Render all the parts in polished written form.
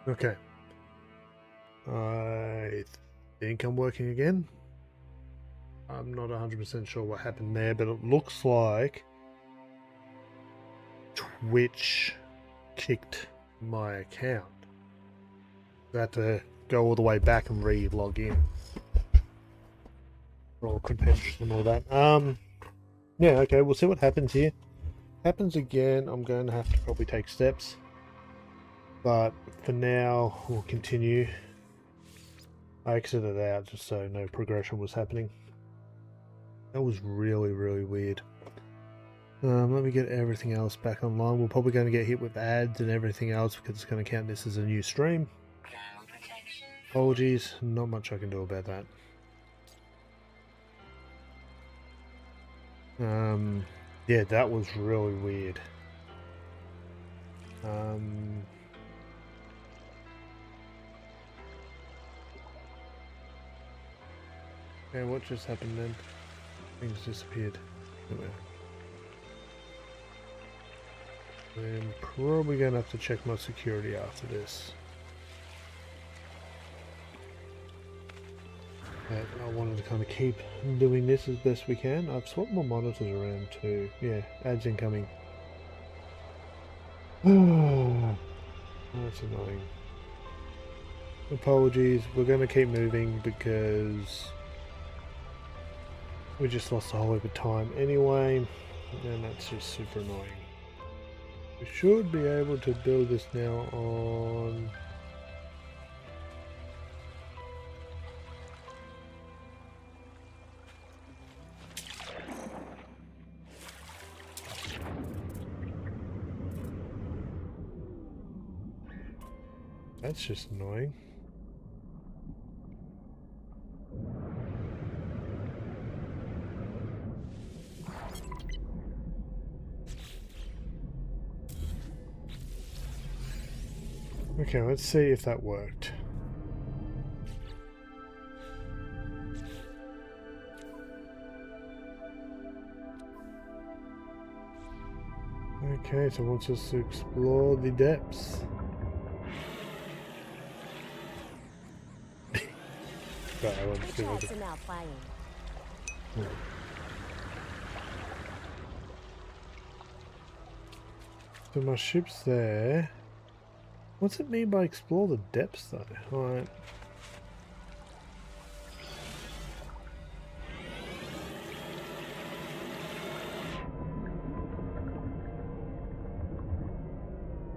Okay. I think I'm working again. I'm not 100% sure what happened there, but it looks like Twitch kicked my account. I had to go all the way back and re-log in for all credentials and all that. Yeah, okay, we'll see what happens here. Happens again, I'm going to have to probably take steps. But for now, we'll continue. I exited out just so no progression was happening. That was really, really weird. Let me get everything else back online. We're probably going to get hit with ads and everything else because it's going to count this as a new stream. Apologies, not much I can do about that. Yeah, that was really weird. Okay, what just happened then? Things disappeared. Anyway. I'm probably going to have to check my security after this. But I wanted to kind of keep doing this as best we can. I've swapped my monitors around too. Yeah, ads incoming. That's annoying. Apologies, we're going to keep moving because we just lost a whole heap of time anyway, and that's just super annoying. We should be able to build this now on... That's just annoying. Okay, let's see if that worked. Okay, so it wants us to explore the depths. Are now playing. So my ship's there. What's it mean by explore the depths though? Alright.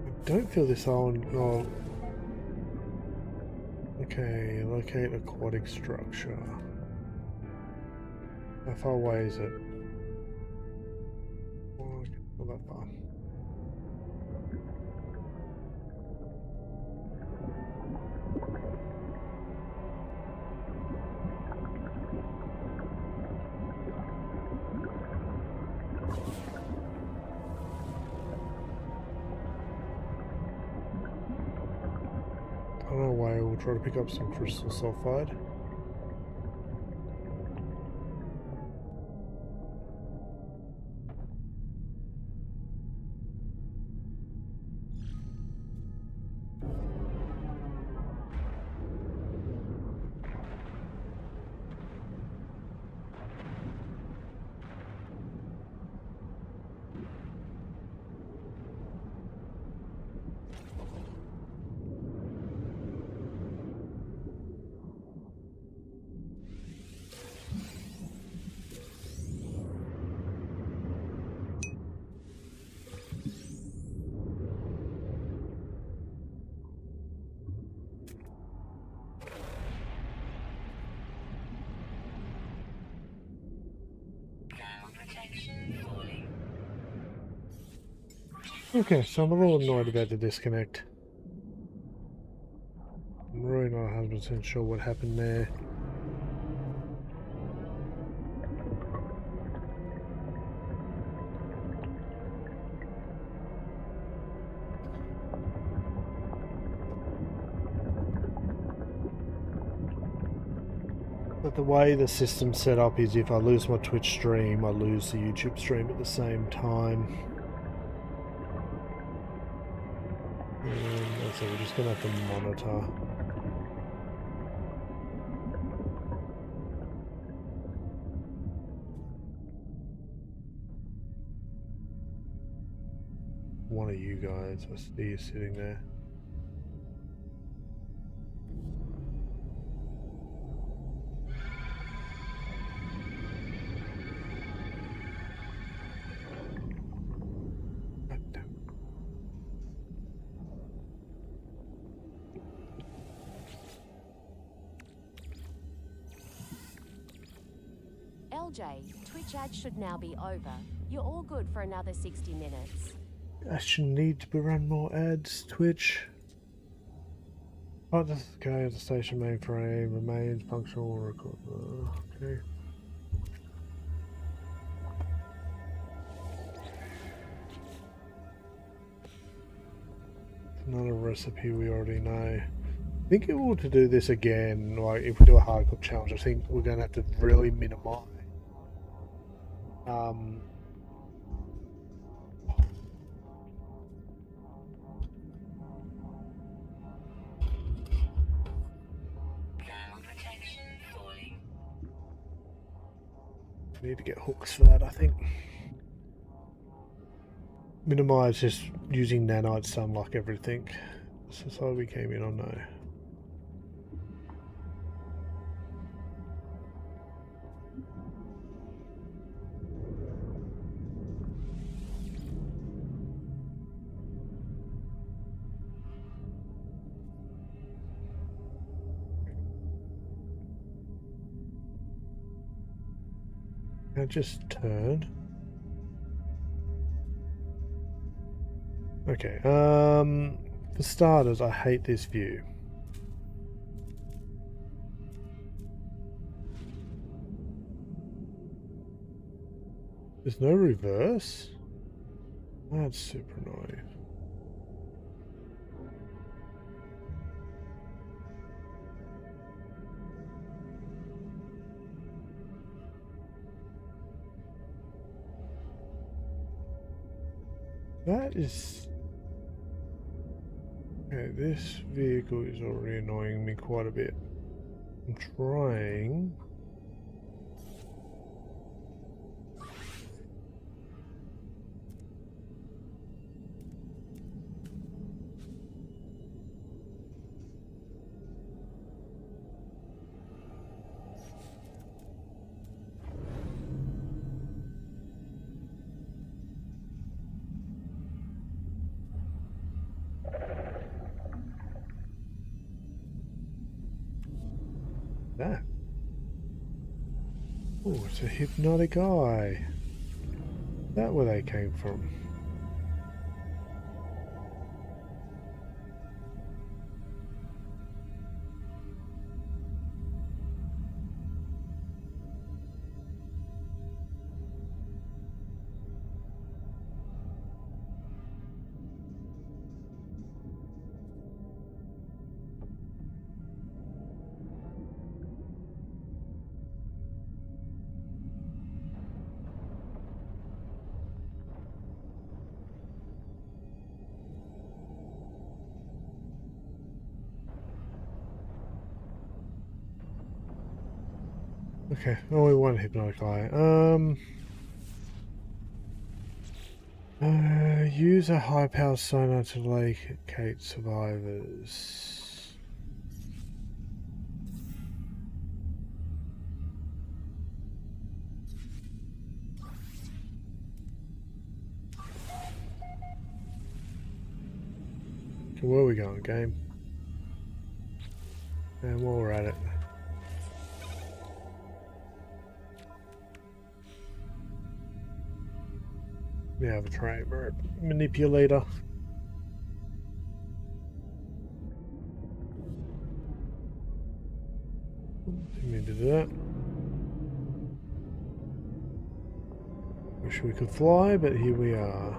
I don't feel this on... Oh. Okay, locate aquatic structure. How far away is it? Oh, not that far. On our way, we'll try to pick up some crystal sulfide. Okay, so I'm a little annoyed about the disconnect. I'm really not 100% sure what happened there. But the way the system's set up is if I lose my Twitch stream, I lose the YouTube stream at the same time. And that's so we're just gonna have to monitor. One of you guys, I see you sitting there. LJ, Twitch ads should now be over. You're all good for another 60 minutes. I should need to run more ads, Twitch. Oh, this is okay. The station mainframe remains functional. Record. Okay. Another recipe we already know. I think if we were to do this again, like if we do a hardcore challenge, I think we're going to have to really minimize. Need to get hooks for that, I think. Minimize just using nanites to unlock everything. Society we came in on no. Now just turn. Okay, for starters, I hate this view. There's no reverse? That's super annoying. That is... Okay, this vehicle is already annoying me quite a bit. I'm trying... that? Oh, it's a hypnotic eye. Is that where they came from? Okay, only one hypnotic eye. Use a high-power sonar to locate survivors. Okay, where are we going, game? And while we're at it. We have a driver manipulator. Didn't mean to do that. Wish we could fly, but here we are.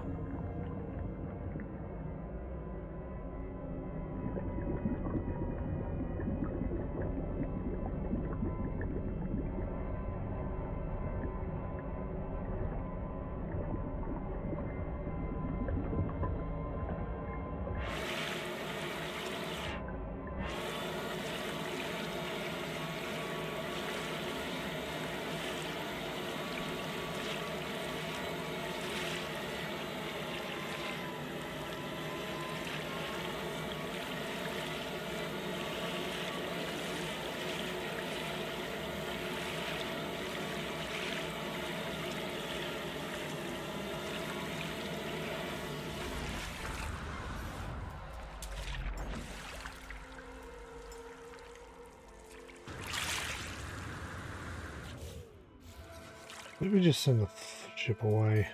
Did we just send the ship away?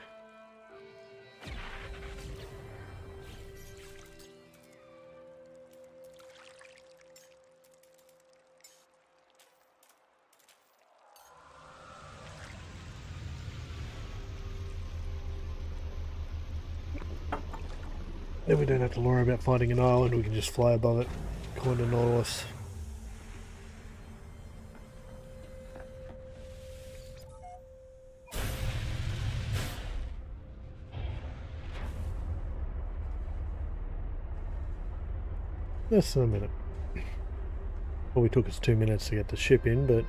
Then we don't have to worry about finding an island, we can just fly above it, kind of Nautilus. Less than a minute. Probably took us 2 minutes to get the ship in, but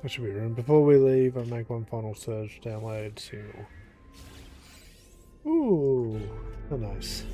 that should be room. Before we leave, I make one final search, download signal. Ooh, oh nice.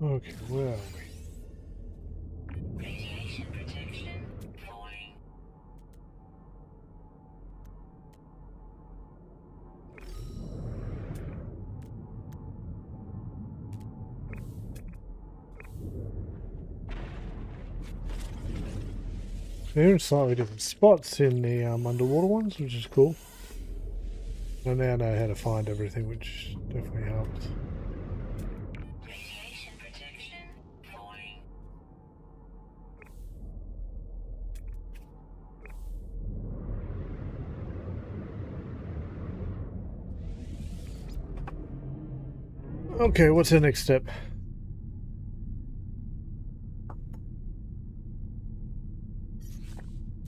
Okay, where are we? Radiation protection falling. They're in slightly different spots in the underwater ones, which is cool. I now know how to find everything, which definitely helps. Radiation protection falling. Okay, what's the next step?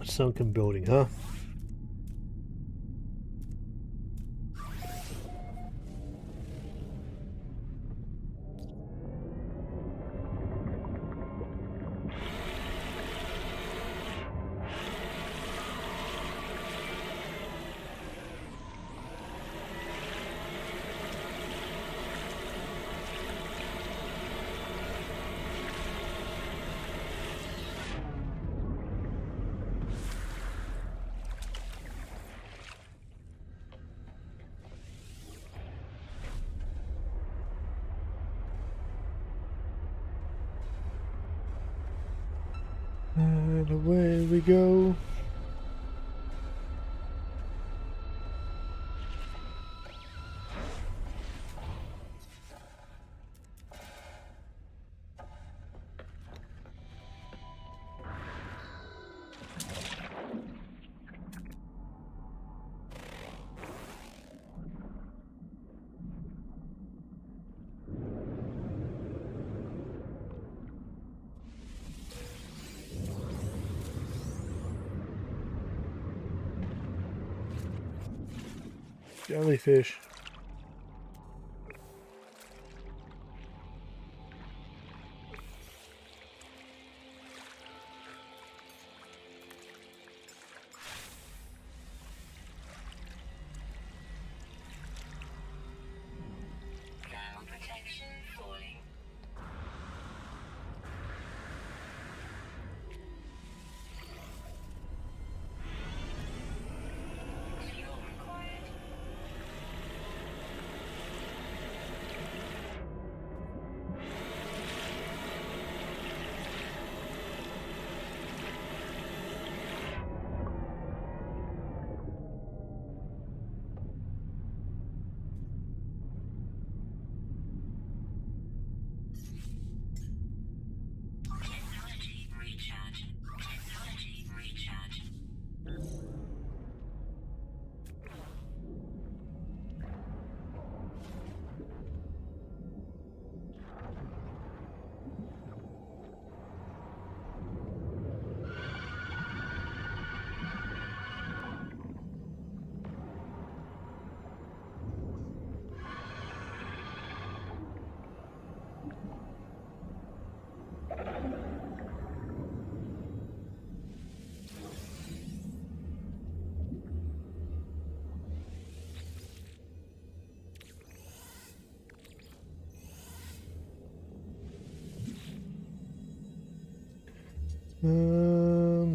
Sunken building, huh? And away we go. Jellyfish. Ground protection falling. Fuel required. Technology recharge. Technology recharge.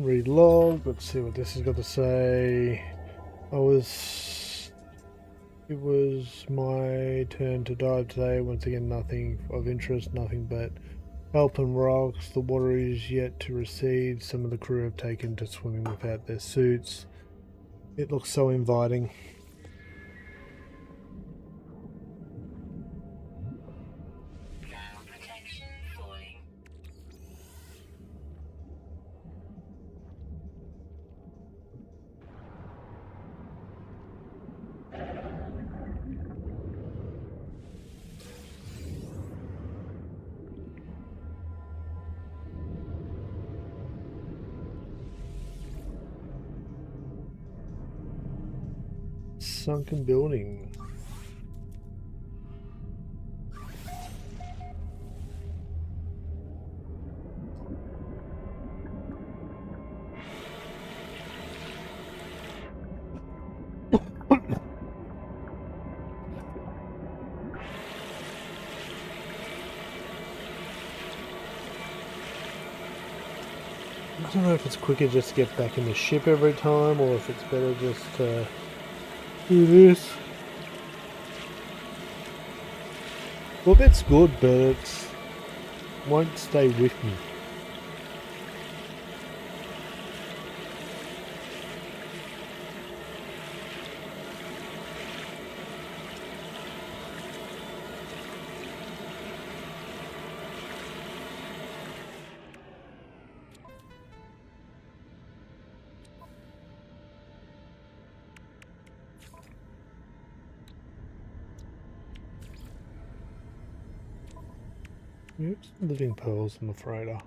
Read log. Let's see what this has got to say. It was my turn to dive today. Once again, nothing of interest, nothing but kelp and rocks. The water is yet to recede. Some of the crew have taken to swimming without their suits. It looks so inviting. Ground protection falling. Sunken building. don't know if it's quicker just to get back in the ship every time, or if it's better just to do this. Well, that's good, but it won't stay with me. Oops, living pearls on the freighter.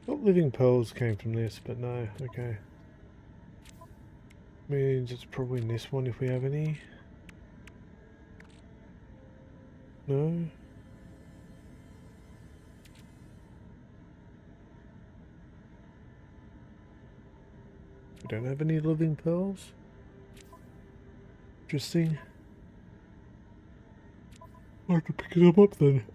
Thought living pearls came from this, but no, okay. Means it's probably in this one if we have any. No? We don't have any living pearls? Interesting. I'll have to pick them up then.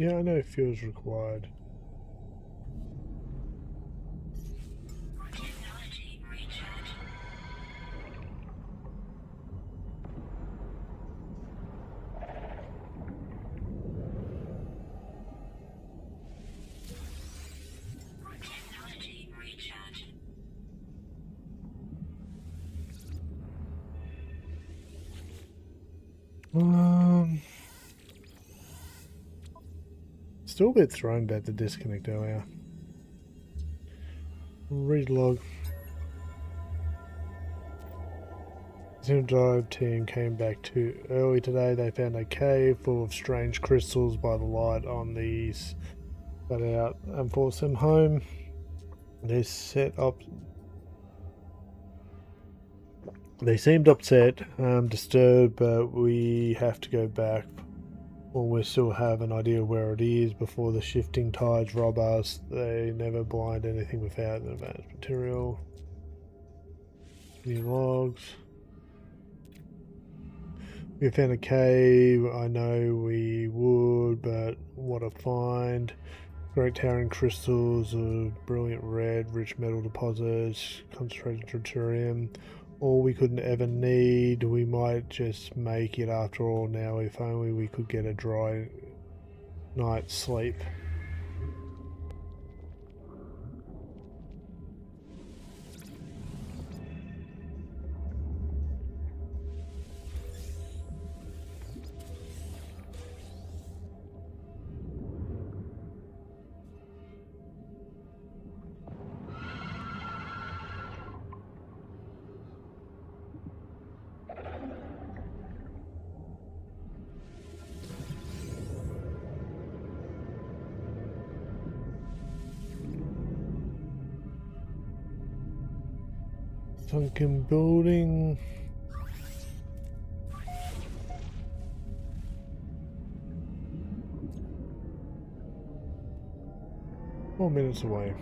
Yeah, I know fuel's required. Technology recharge. Technology recharge. Still a bit thrown about the disconnect earlier. Read log. Sim dive team came back too early today. They found a cave full of strange crystals by the light on these. Got out and forced them home. They set up. They seemed upset, disturbed, but we have to go back. Well, we still have an idea where it is before the shifting tides rob us. They never blind anything without the advanced material. New logs. We found a cave. I know we would, but what a find. Great towering crystals of brilliant red, rich metal deposits, concentrated deuterium. All we could ever need. We might just make it after all now, if only we could get a dry night's sleep. Sunken building. Four minutes away.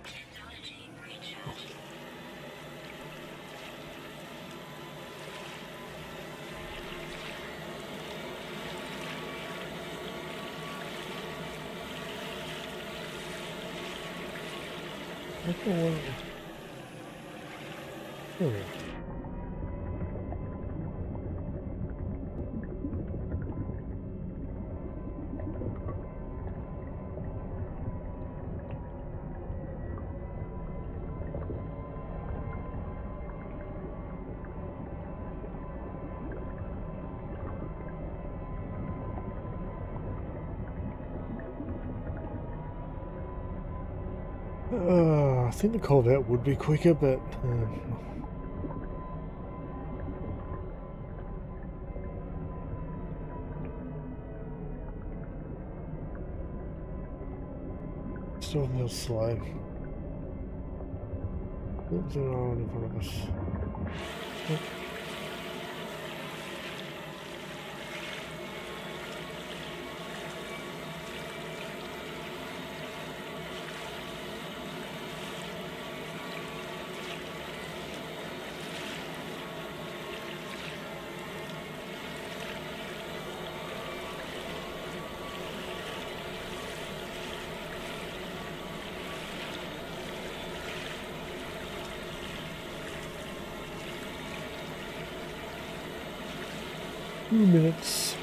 Technology recharge. I don't want to... Okay. I think the Corvette would be quicker, but still feels slow. Oops, there's an island in front of us. Yep. Minutes.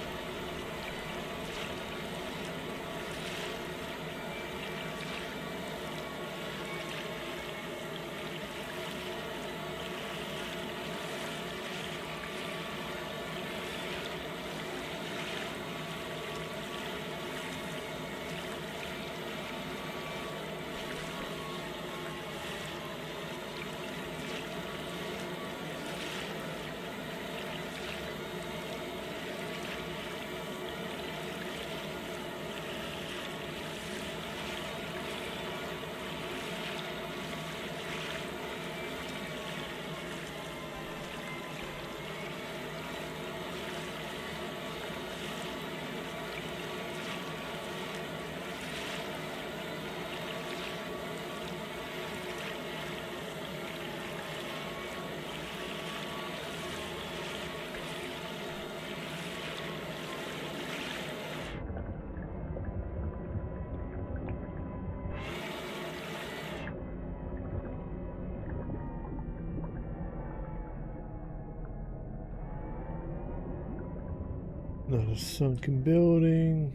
Not a sunken building.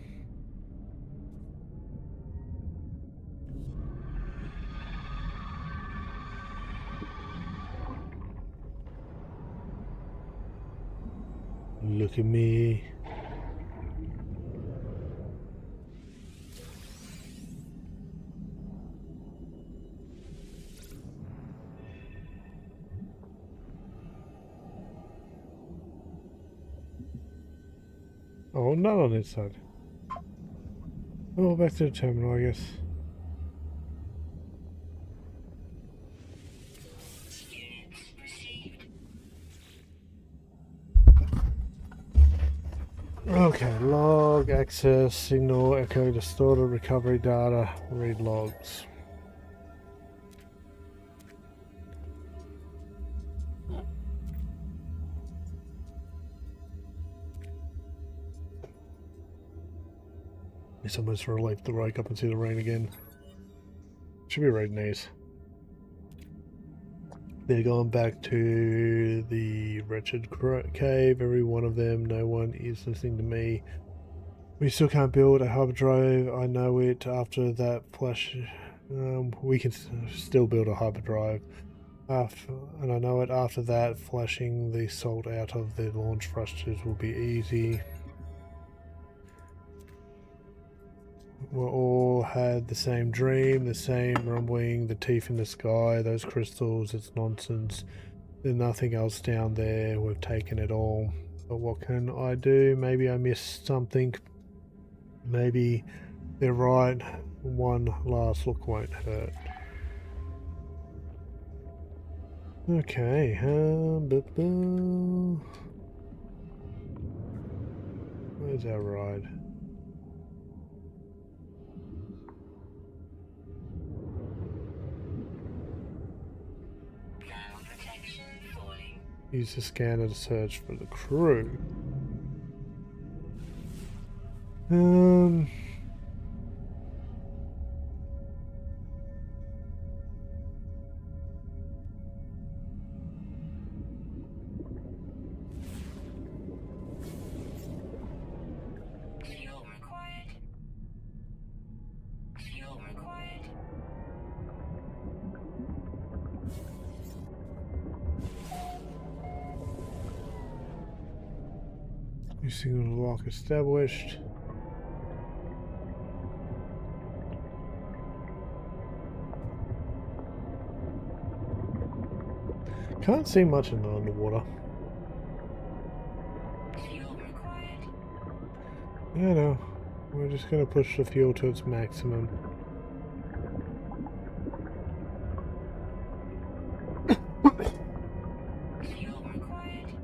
Look at me. Oh, not on this side. Oh, back to the terminal, I guess. Units received. Okay, log, access, signal, echo, distorted, recovery data, read logs. It's almost a relief to wake up and see the rain again. Should be reading these. They're going back to the wretched cave. Every one of them. No one is listening to me. We still can't build a hyperdrive. I know it. After that flash, we can still build a hyperdrive. And I know it. After that, flashing the salt out of the launch thrusters will be easy. We all had the same dream, the same rumbling, the teeth in the sky, those crystals, it's nonsense. There's nothing else down there, we've taken it all. But what can I do? Maybe I missed something. Maybe they're right. One last look won't hurt. Okay, where's our ride? Thermal protection falling. Use the scanner to search for the crew. Fuel required. Fuel required. New signal lock established. Can't see much in the underwater. Fuel required. Yeah, no. We're just gonna push the fuel to its maximum. Fuel required.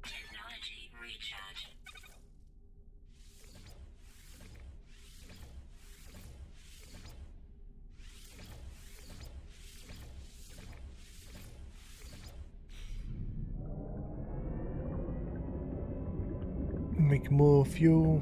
Technology recharge. Make more fuel.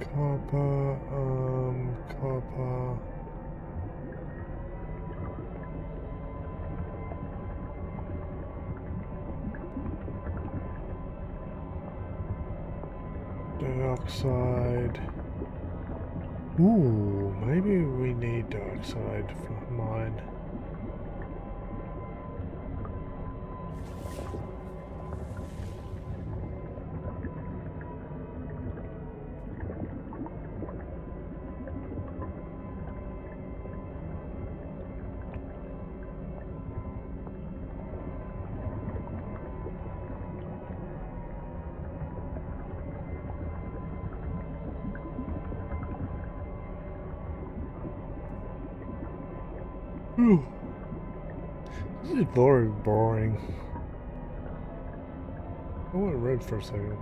Copper. dark side. Ooh, maybe we need dark side for mine. Ooh. This is very boring. I went red for a second.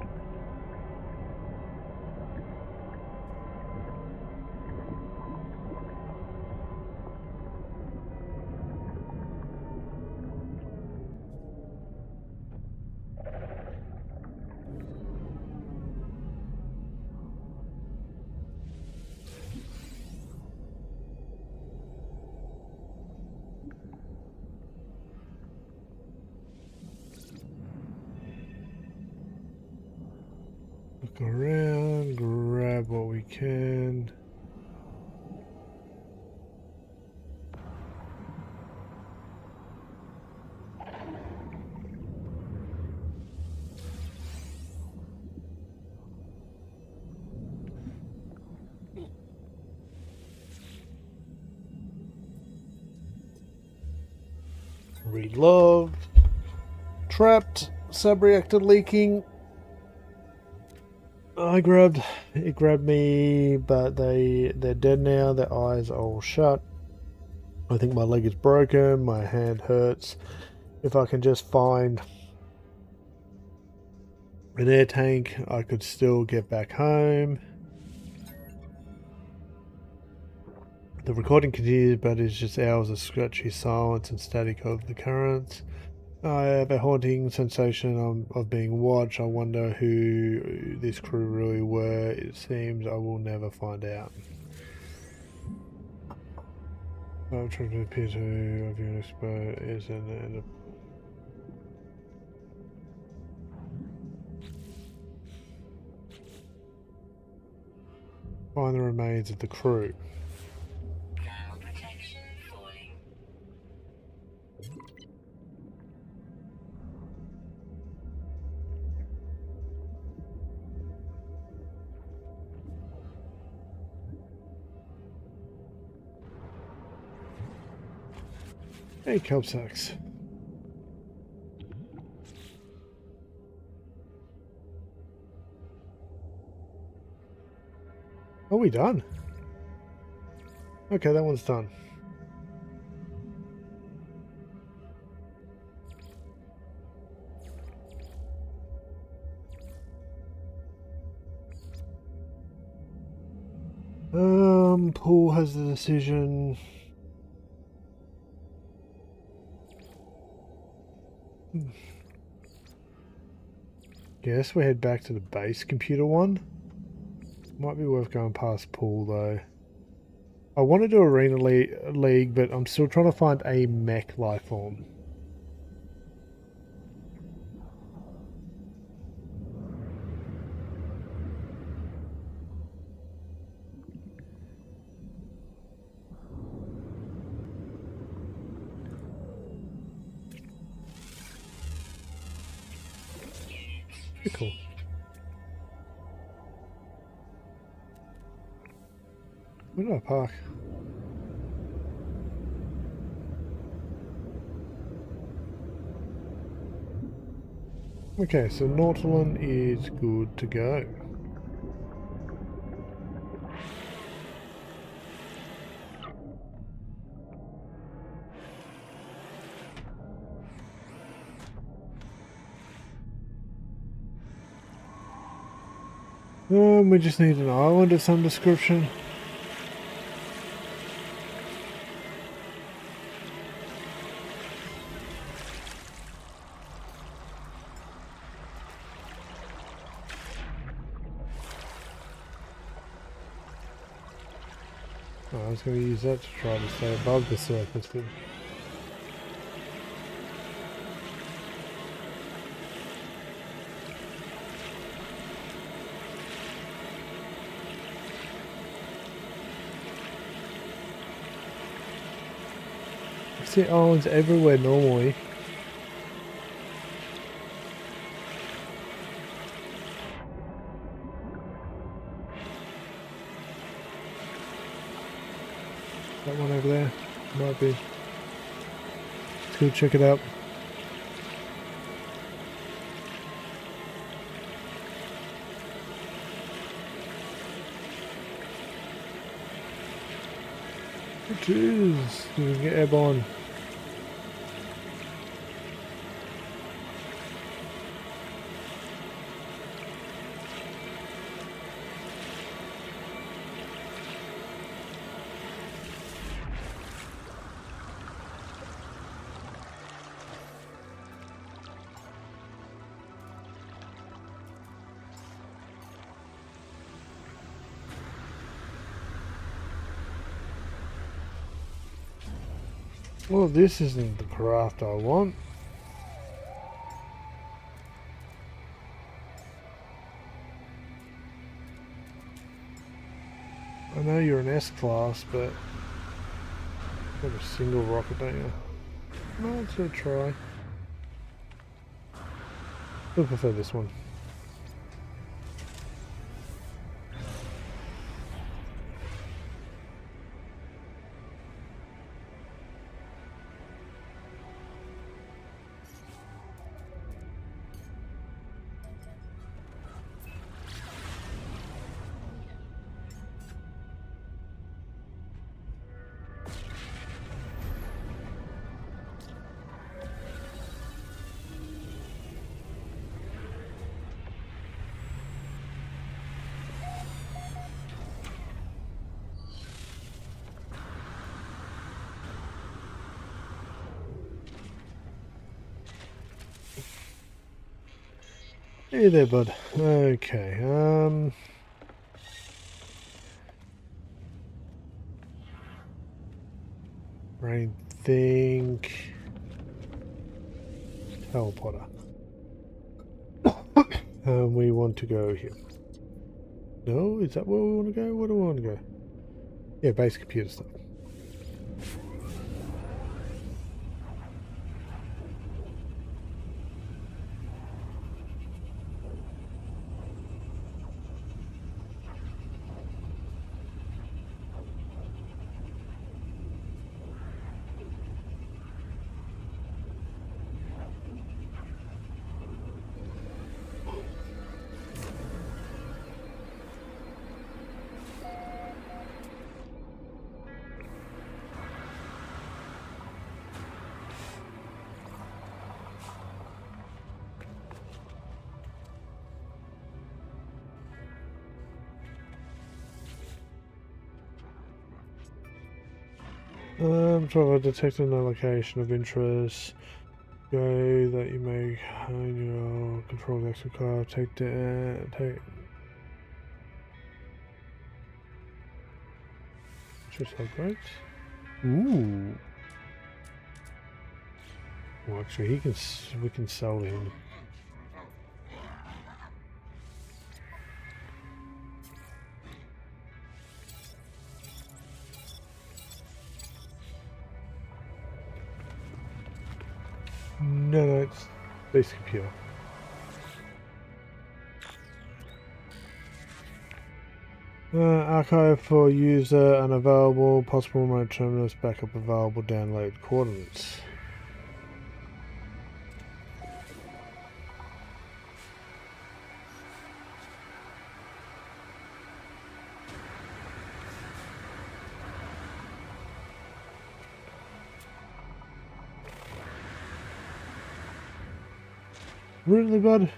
Look around, grab what we can. Reload. Trapped. Subreactor leaking. It grabbed me, but they're dead now. Their eyes are all shut. I think my leg is broken. My hand hurts. If I can just find an air tank, I could still get back home. The recording continues, but it's just hours of scratchy silence and static of the currents. I have a haunting sensation of being watched. I wonder who this crew really were. It seems I will never find out. I'm trying to appear to of your expert is an find the remains of the crew. Ground protection falling. Hey, Cubsacks. Are we done? Okay, that one's done. Paul has the decision. Guess we head back to the base computer one. Might be worth going past Pool though. I want to do Arena League, but I'm still trying to find a mech life form. Cool. Where did I park? Okay, so Nautilin is good to go. We just need an island of some description. I was going to use that to try to stay above the surface, but See, oh, it's everywhere normally. That one over there might be. Let's go check it out. Jeez, we can get airborne. Well, this isn't the craft I want. I know you're an S-class, but you have a single rocket, don't you? No, it's a try. I prefer this one. Hey there, bud. Okay, I think teleporter. We want to go here. No, is that where we want to go? Where do we want to go? Yeah, base computer stuff. Try to detect a location of interest. Go that you may control the extra car. Take. Just upgrades. Ooh. Well, actually, we can sell him. No, it's basically pure. Archive for user unavailable. Possible remote terminals. Backup available. Download coordinates. Really, bud?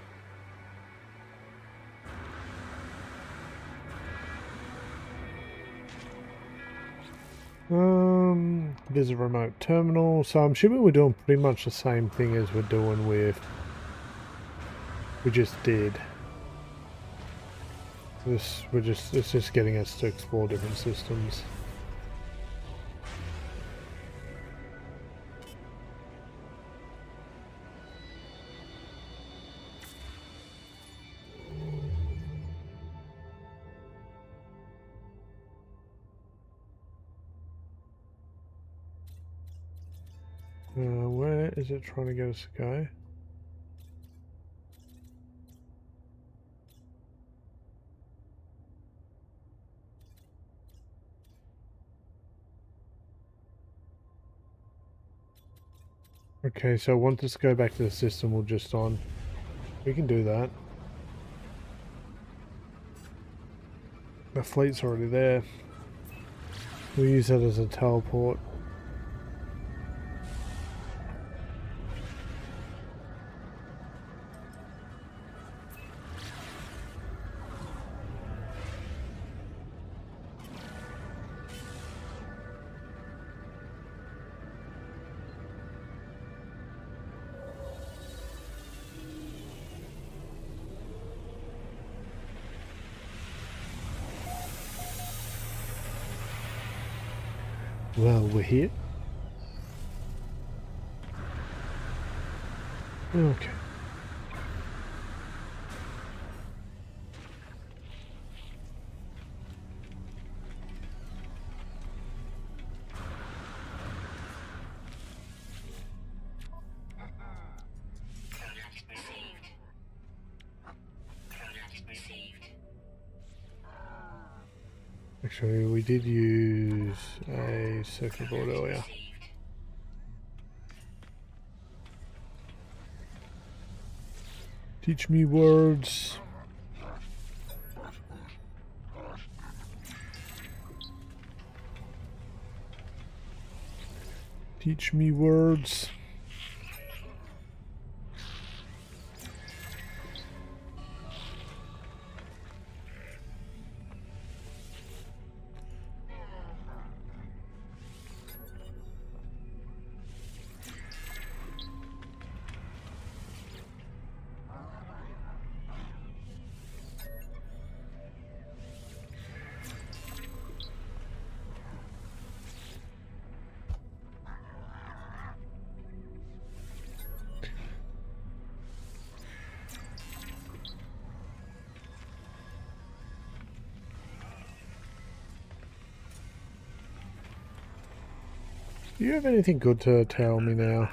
Visit remote terminal. So I'm assuming we're doing pretty much the same thing as we're doing with we just did. It's just getting us to explore different systems. Where is it trying to get us to go? Okay, so once us go back to the system, we'll just on. We can do that. The fleet's already there. We'll use that as a teleport. Well, we're here. Okay. Product received. Product received. Actually, we did use a circuit board earlier. Received. Teach me words. Teach me words. Do you have anything good to tell me now?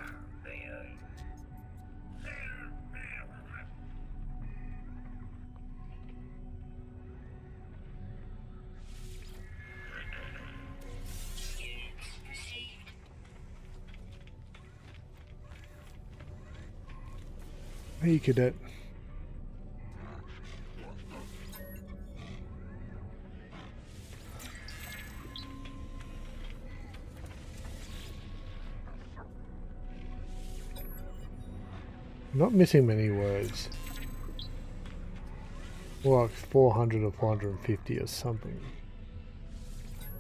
Units received. Hey, cadet. Not missing many words. Well, like 400 or 450 or something.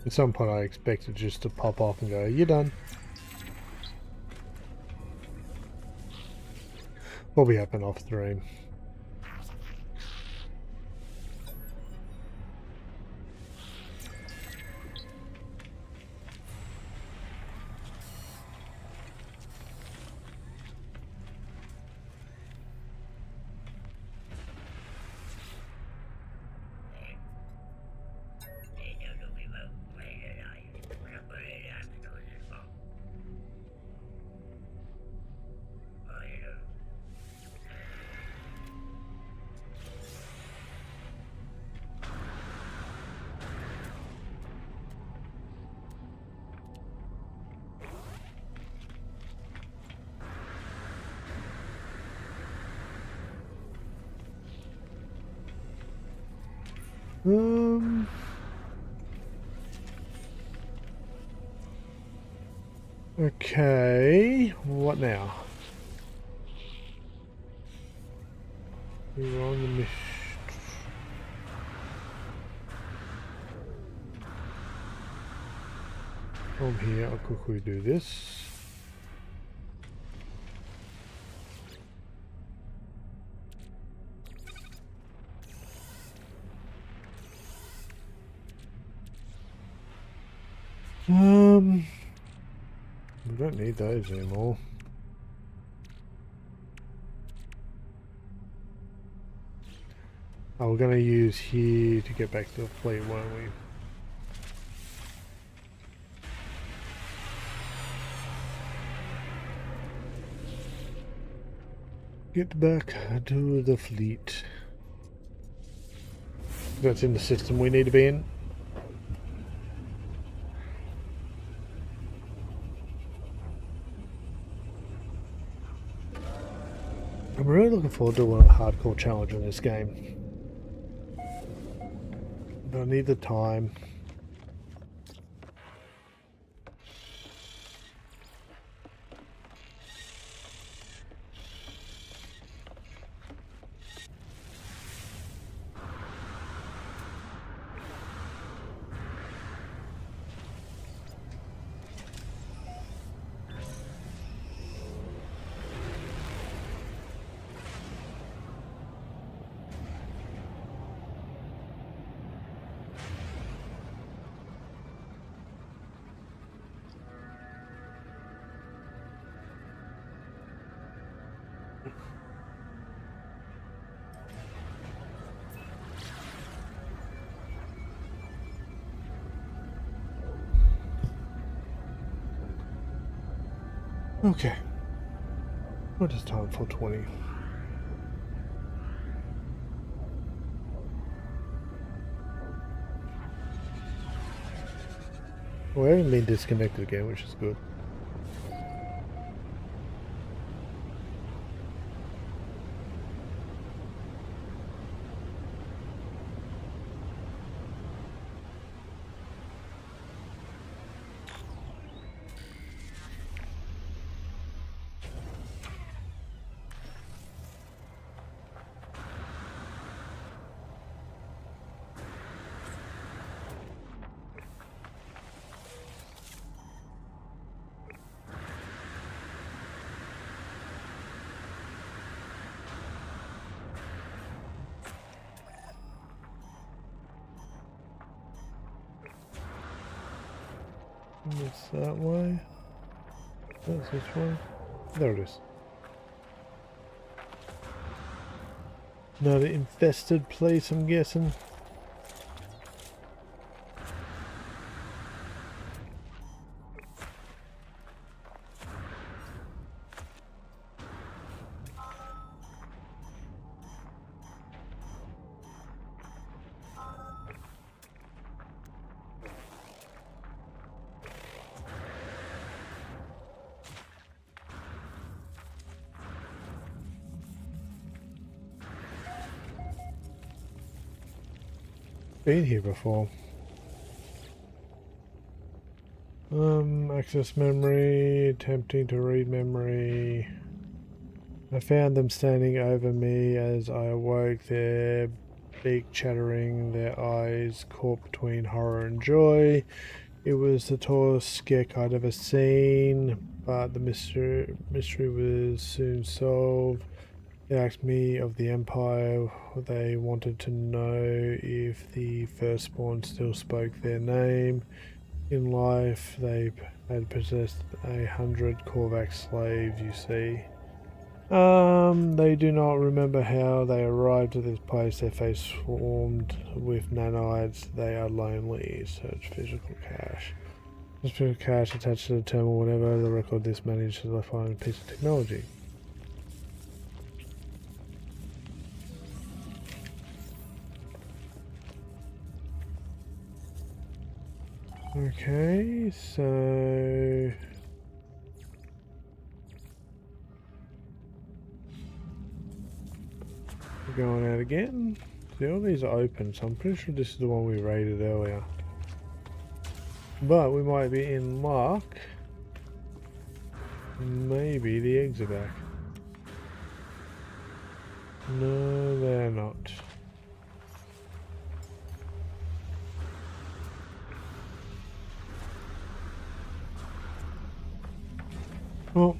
At some point I expect it just to pop off and go, you're done. Probably happen off stream. Okay, what now? We're on the mission. From here, I'll quickly do this. We don't need those anymore. Oh, we're going to use here to get back to the fleet, won't we? Get back to the fleet. That's in the system we need to be in. I'm really looking forward to a hardcore challenge in this game. But I need the time. Okay. What is time for 20? We haven't been disconnected again, which is good. It's that way. That's this way. There it is. Another infested place, I'm guessing. Been here before. Access memory, attempting to read memory. I found them standing over me as I awoke, their beak chattering, their eyes caught between horror and joy. It was the tallest skek I'd ever seen, but the mystery was soon solved. They asked me of the Empire. They wanted to know if the Firstborn still spoke their name. In life, they had possessed 100 Korvax slaves, you see. They do not remember how they arrived at this place. Their face swarmed with nanites. They are lonely. Search physical cache. This physical cache attached to the terminal whenever the record this managed to find a piece of technology. Okay, so we're going out again. See, all these are open, so I'm pretty sure this is the one we raided earlier. But we might be in luck. Maybe the eggs are back. No, they're not. Well,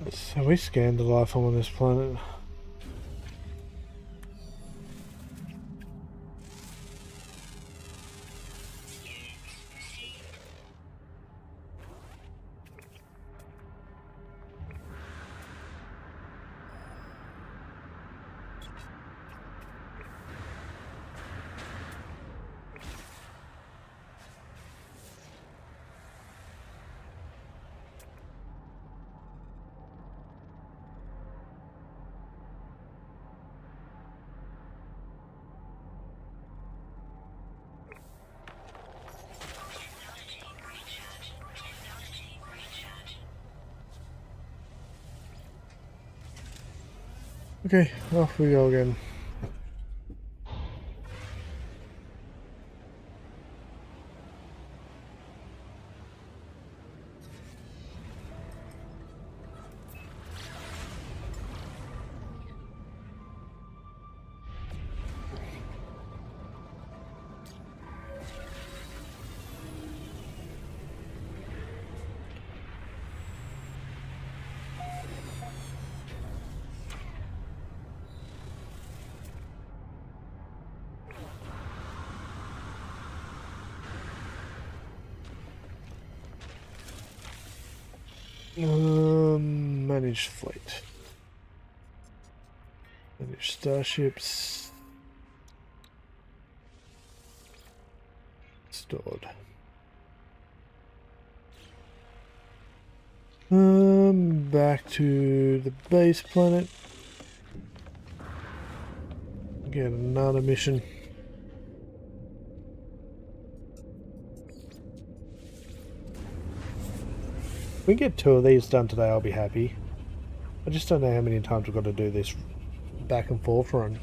so we scanned the life form on this planet. Okay, off we go again. Manage fleet. Manage starships. Stored. Back to the base planet. Get another mission. If we get 2 of these done today, I'll be happy. I just don't know how many times we've got to do this back and forth run.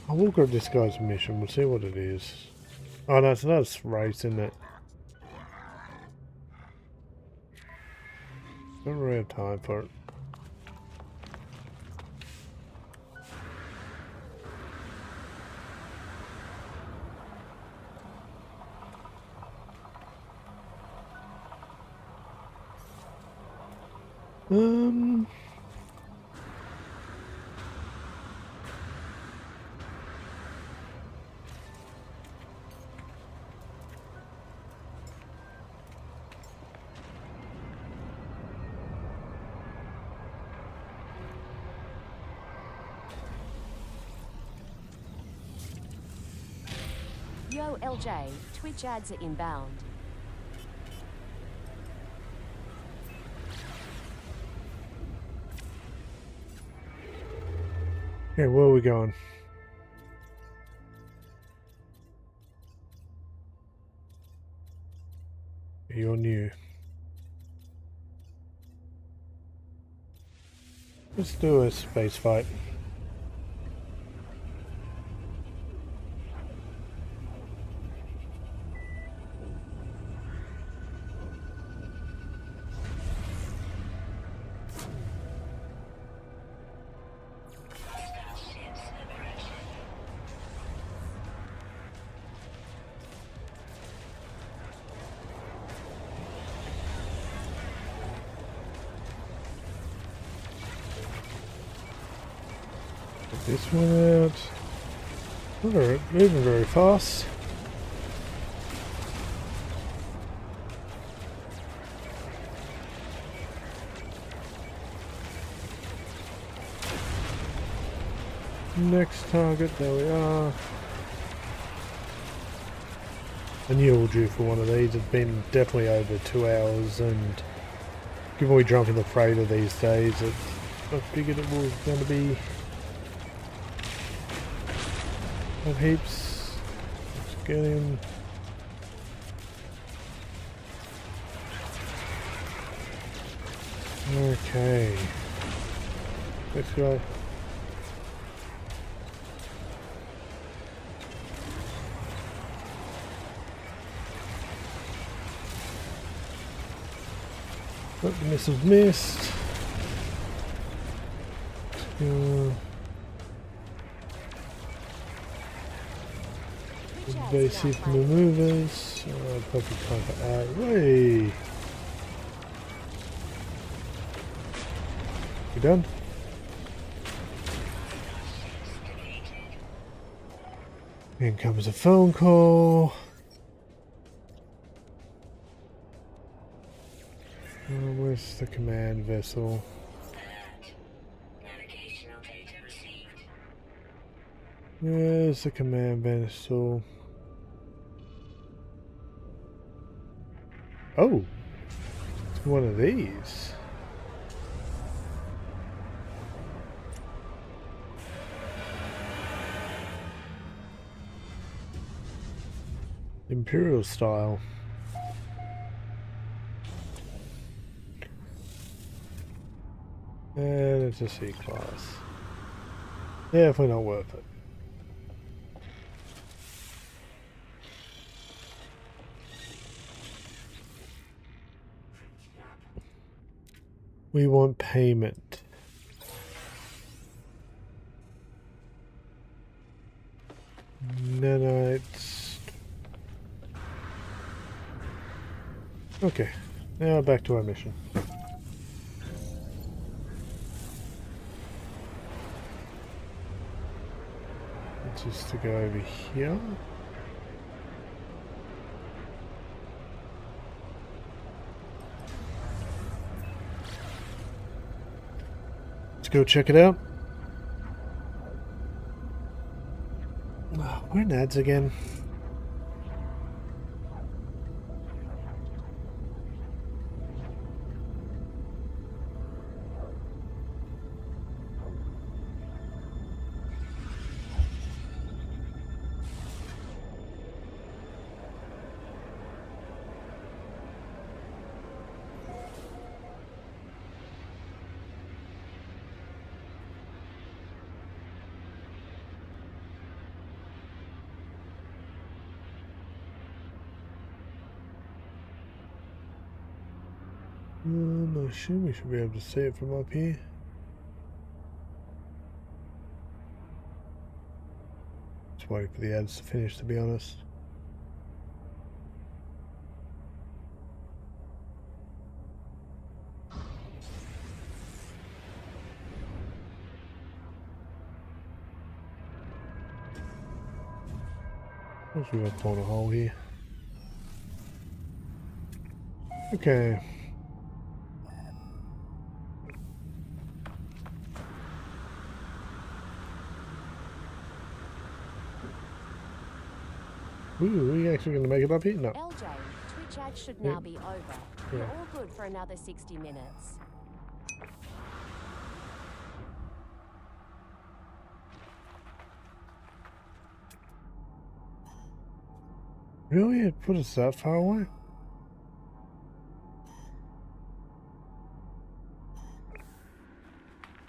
I will grab this guy's mission. We'll see what it is. Oh no, it's another race, isn't it? Don't really have time for it. Yo, LJ, Twitch ads are inbound. Okay, where are we going? You're new. Let's do a space fight. This one out. We're moving very fast. Next target, there we are. I knew we were due for one of these. It's been definitely over 2 hours, and given we jump in the freighter these days, I figured it was going to be have heaps. Let's get him. Okay. Let's go. Oh, the missile's missed. Basic maneuvers. Perfect time for out. Way. You done? In comes a phone call. Where's Where's the command vessel? Navigational data received. Where's the command vessel? Oh, it's one of these. Imperial style. And it's a C class. Definitely not worth it. We want payment. Nanites. Okay, now back to our mission. Just to go over here. Let's go check it out. Where are Nads again? I assume we should be able to see it from up here. Just waiting for the ads to finish, to be honest. What's we got blown a hole here? Okay. Ooh, are we actually going to make it up here? No. LJ, Twitch ads should Yep. now be over. Yeah. You're all good for another 60 minutes. Really? It put us that far away?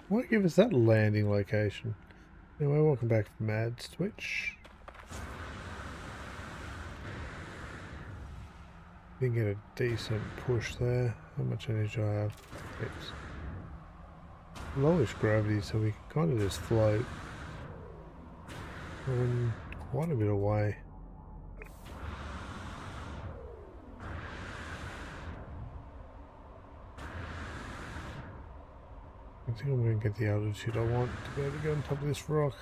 Why give us that landing location? Anyway, welcome back from Mad Twitch. Didn't get a decent push there. How much energy do I have? It's lowest gravity, so we can kind of just float. Quite a bit away. I think I'm going to get the altitude I want to be able to go on top of this rock.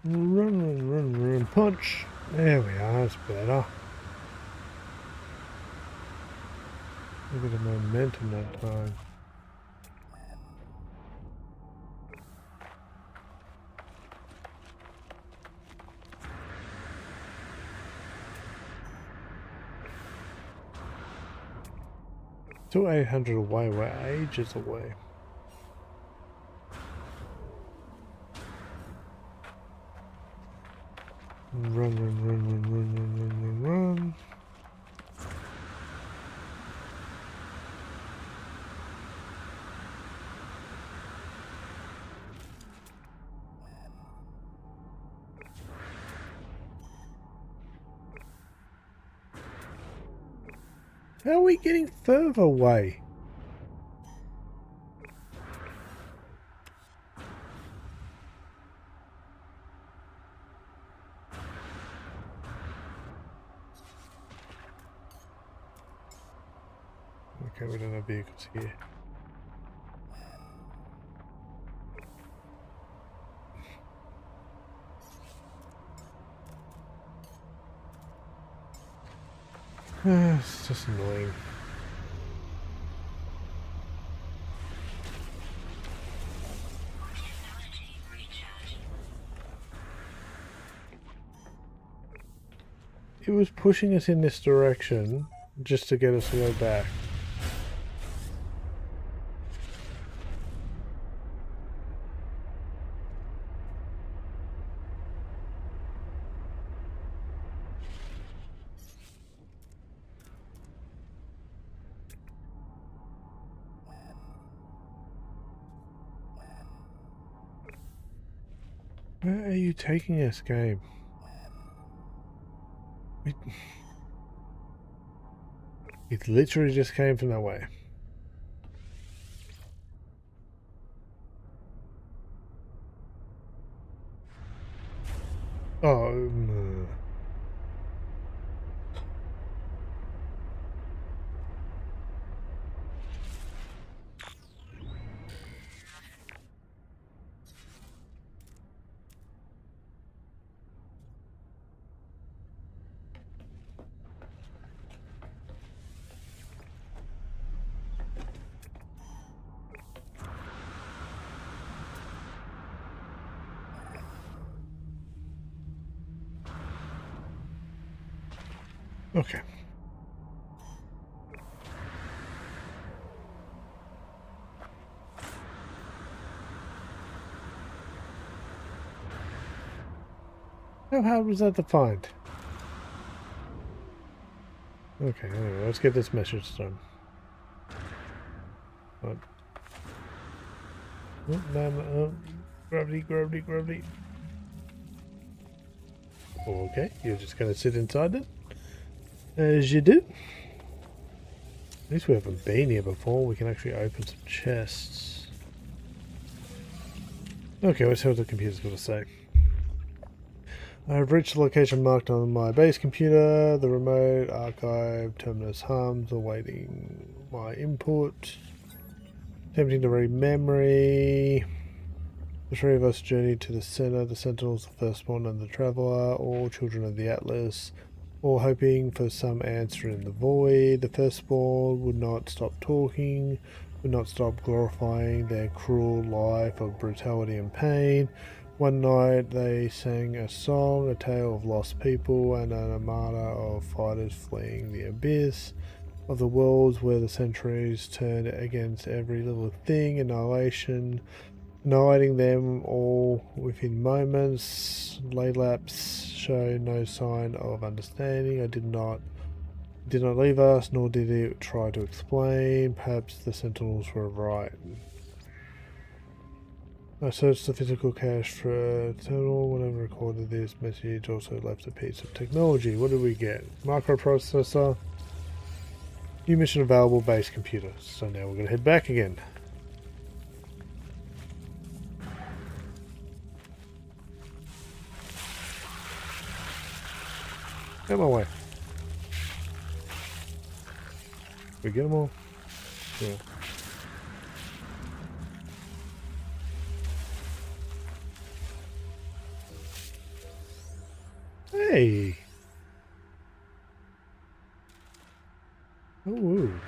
Run, punch. There we are, that's better. A bit of momentum that time. Still 800 away, we're ages away. Run. How are we getting further away? Okay, we don't have vehicles here. It's just annoying. It was pushing us in this direction just to get us to go back. Where are you taking us, game? It literally just came from that way. Oh, okay. How hard was that to find? Okay, anyway, let's get this message done. What? Oh, no, gravity, gravity, gravity. Okay, you're just going to sit inside it? As you do. At least we haven't been here before. We can actually open some chests. Okay, let's see what the computer's going to say. I have reached the location marked on my base computer. The remote archive terminus hums, awaiting my input. Attempting to read memory. The three of us journeyed to the center. The Sentinels, the Firstborn, and the Traveler, all children of the Atlas, all hoping for some answer in the void. The Firstborn would not stop talking, would not stop glorifying their cruel life of brutality and pain. One night they sang a song, a tale of lost people and an armada of fighters fleeing the abyss of the worlds where the centuries turned against every little thing, annihilation, annihilating them all within moments. Laylaps show no sign of understanding. It did not leave us, nor did it try to explain. Perhaps the Sentinels were right. I searched the physical cache for a terminal. When I recorded this message, also left a piece of technology. What did we get? Microprocessor. New mission available, base computer. So now we're going to head back again. Get my way. We get them all? Yeah. Hey! Oh, woo.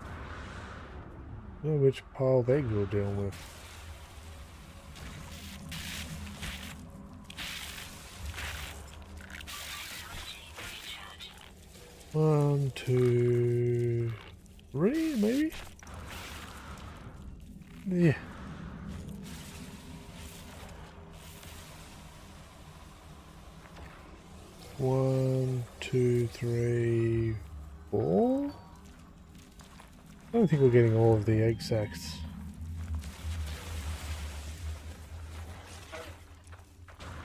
I don't know which pile of eggs we're dealing with. One, two, three, maybe? Yeah. One, two, three, four? I don't think we're getting all of the egg sacs.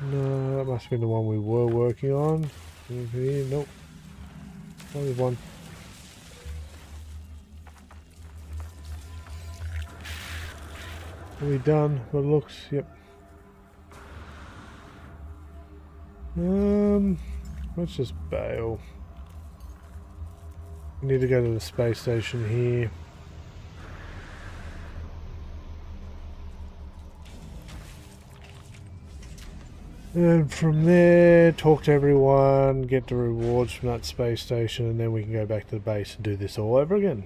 No, that must have been the one we were working on. Nope. Only one. Are we done? Well, it looks, yep. Let's just bail. We need to go to the space station here. And from there, talk to everyone, get the rewards from that space station, and then we can go back to the base and do this all over again.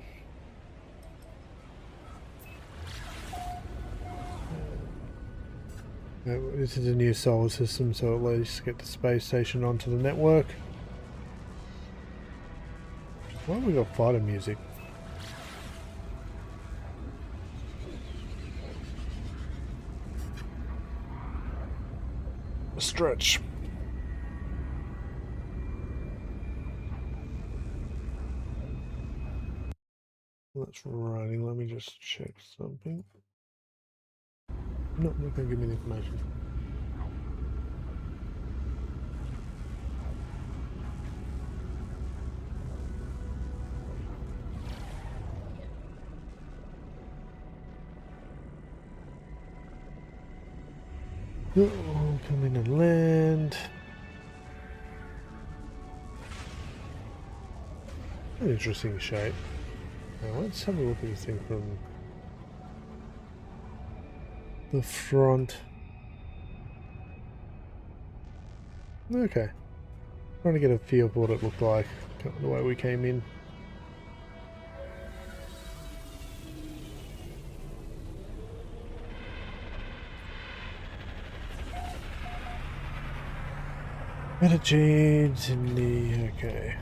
This is a new solar system, so at least get the space station onto the network. Why have we got fighter music? Stretch. That's running. Let me just check something. No, not going to give me the information. Oh, coming to land. An interesting shape. Now let's have a look at this thing from the front. Okay. Trying to get a feel for what it looked like the way we came in. Metagades in the... okay.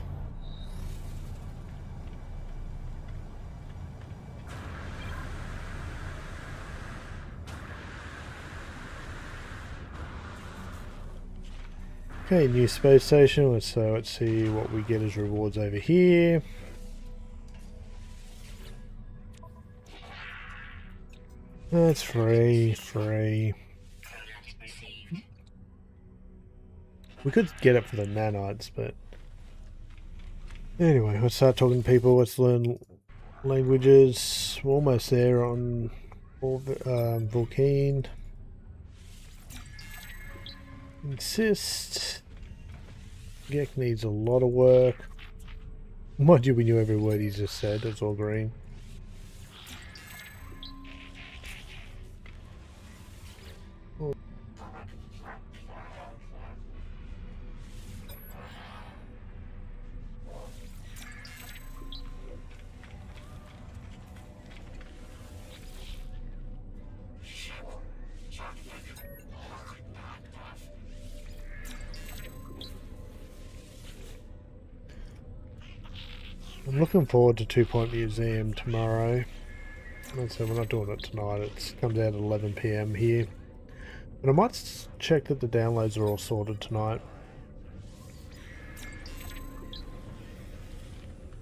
Okay, new space station, so let's see what we get as rewards over here. That's free. We could get it for the nanites, but anyway, let's start talking to people. Let's learn languages. We're almost there on Vulcan. Insist. Gek needs a lot of work. Mind you, we knew every word he just said. It's all green. I'm looking forward to 2 Point Museum tomorrow. Like I said, we're not doing it tonight. It comes out at 11 PM here. But I might check that the downloads are all sorted tonight.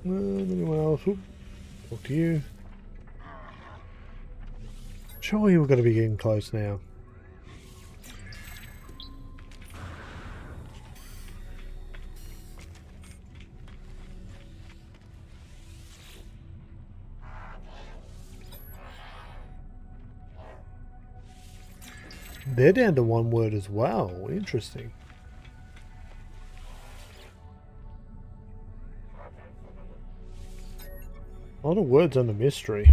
Anyone else? Oop. Talk to you. Surely we're going to be getting close now. They're down to 1 word as well. Interesting. A lot of words under mystery.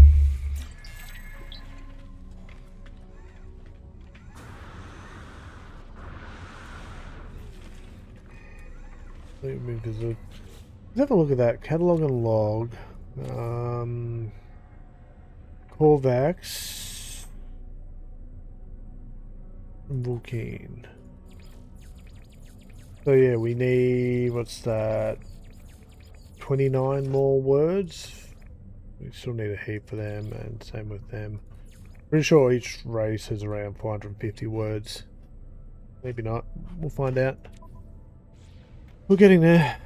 Let's have a look at that. Catalog and log. Corvax. Vulcan. So yeah, we need, what's that, 29 more words. We still need a heap for them, and same with them. Pretty sure each race has around 450 words. Maybe not. We'll find out. We're getting there.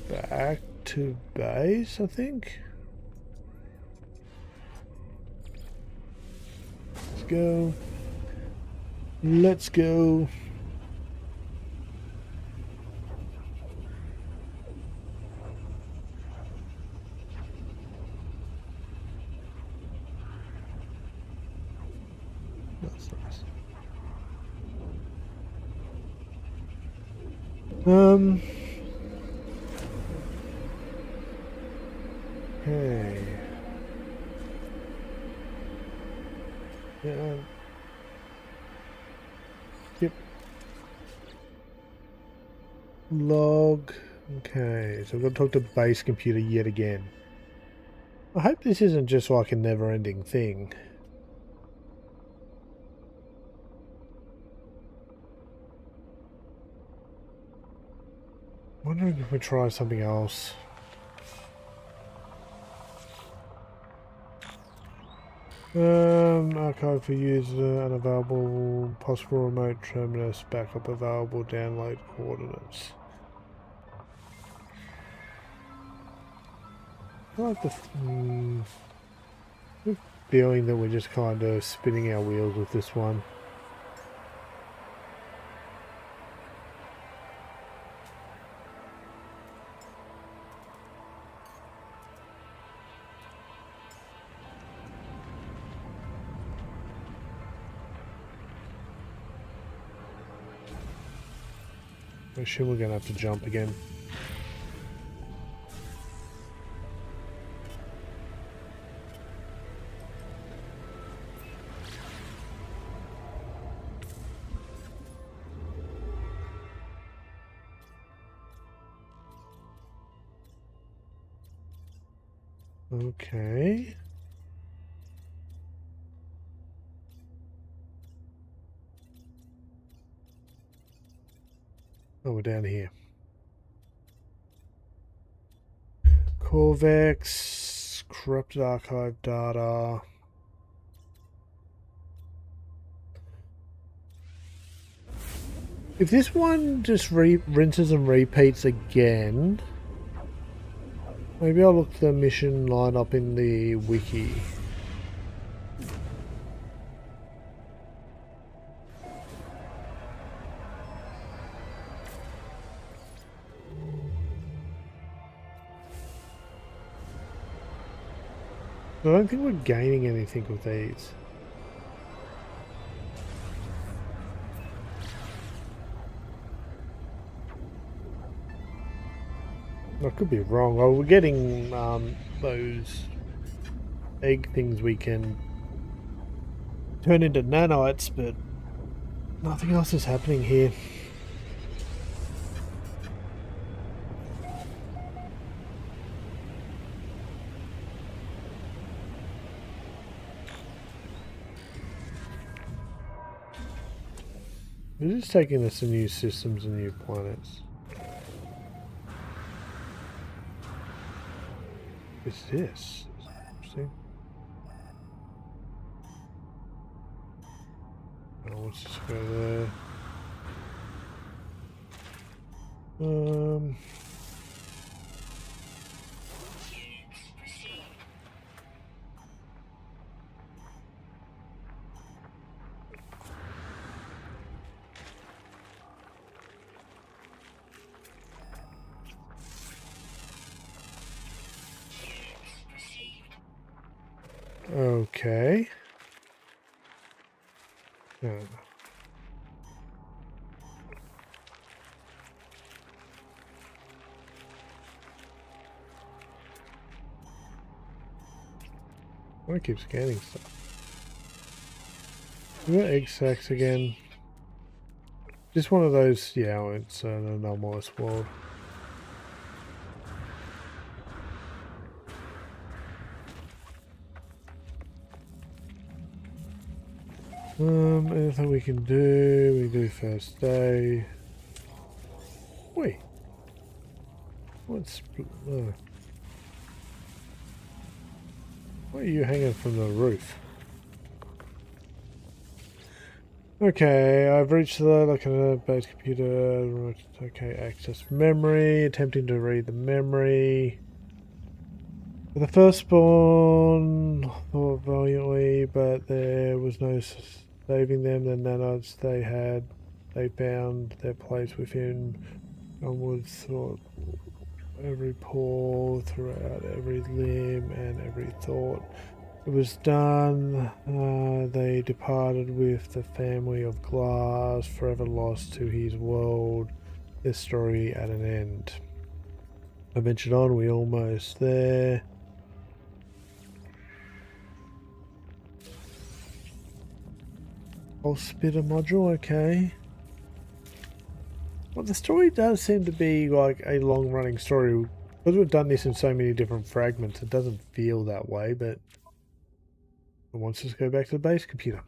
Back to base, I think. Let's go. Let's go. That's nice. Yeah. Yep. Log. Okay, so I've got to talk to base computer yet again. I hope this isn't just like a never-ending thing. Wondering if we try something else. Archive for user unavailable, possible remote terminus, backup available, download coordinates. I like the feeling that we're just kind of spinning our wheels with this one. I assume we're going to have to jump again. Okay. Oh, we're down here. Corvex, corrupted archive data. If this one just rinses and repeats again, maybe I'll look the mission line up in the wiki. I don't think we're gaining anything with these. I could be wrong. Oh, we're getting those egg things we can turn into nanites, but nothing else is happening here. We're just taking us to new systems and new planets. What's this? Interesting. Oh, let's just go there. Okay. I want to keep scanning stuff. We got egg sacs again. Just one of those, yeah, it's an anomalous world. Anything we can do, we do first day. Wait. What's... why are you hanging from the roof? Okay, I've reached the local base computer. Okay, access memory. Attempting to read the memory. The firstborn thought valiantly, but there was no saving them. The nanites they found their place within. Onwards thought every pore throughout every limb and every thought. It was done. They departed with the family of Glass, forever lost to his world. Their story at an end. I ventured on. We almost there. Pulse spitter module, okay. Well, the story does seem to be like a long-running story. Because we've done this in so many different fragments, it doesn't feel that way, but it wants us to go back to the base computer.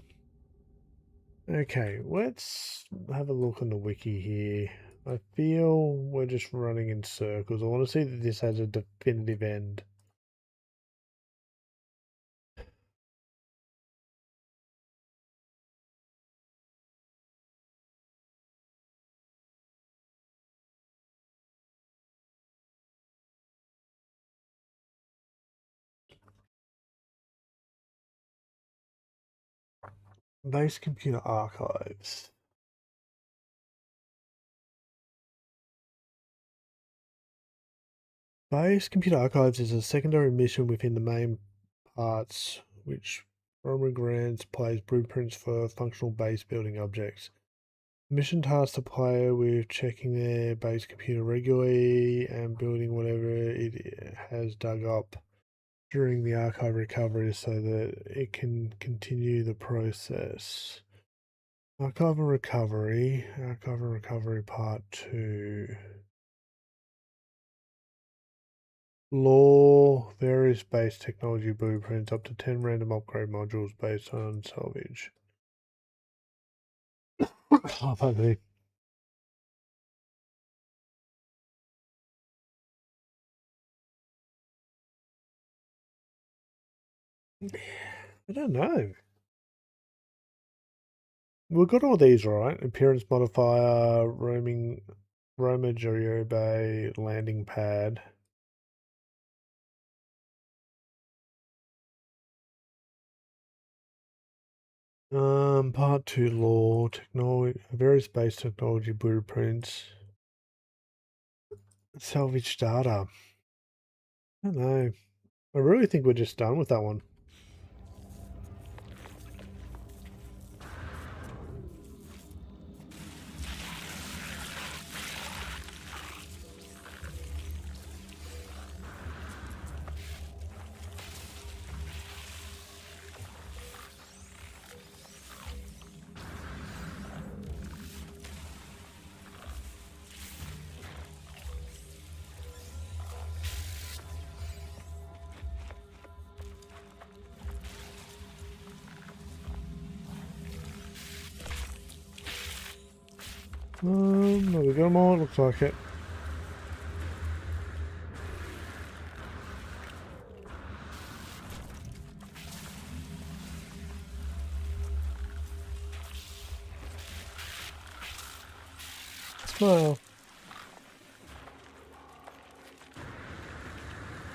Okay, let's have a look on the wiki here. I feel we're just running in circles. I want to see that this has a definitive end. Base computer archives. Base computer archives is a secondary mission within the main parts, which Roman grants plays blueprints for functional base building objects. The mission tasks the player with checking their base computer regularly and building whatever it has dug up during the archive recovery so that it can continue the process. Archive and Recovery Part 2. Law, various base technology blueprints, up to 10 random upgrade modules based on salvage. Oh, fuck me. I don't know. We've got all these right. Appearance modifier, Roma Jorio Bay, landing pad. Part 2 law, technology, various base technology blueprints. Salvage data. I don't know. I really think we're just done with that one. There we go, more. Looks like it. Smile.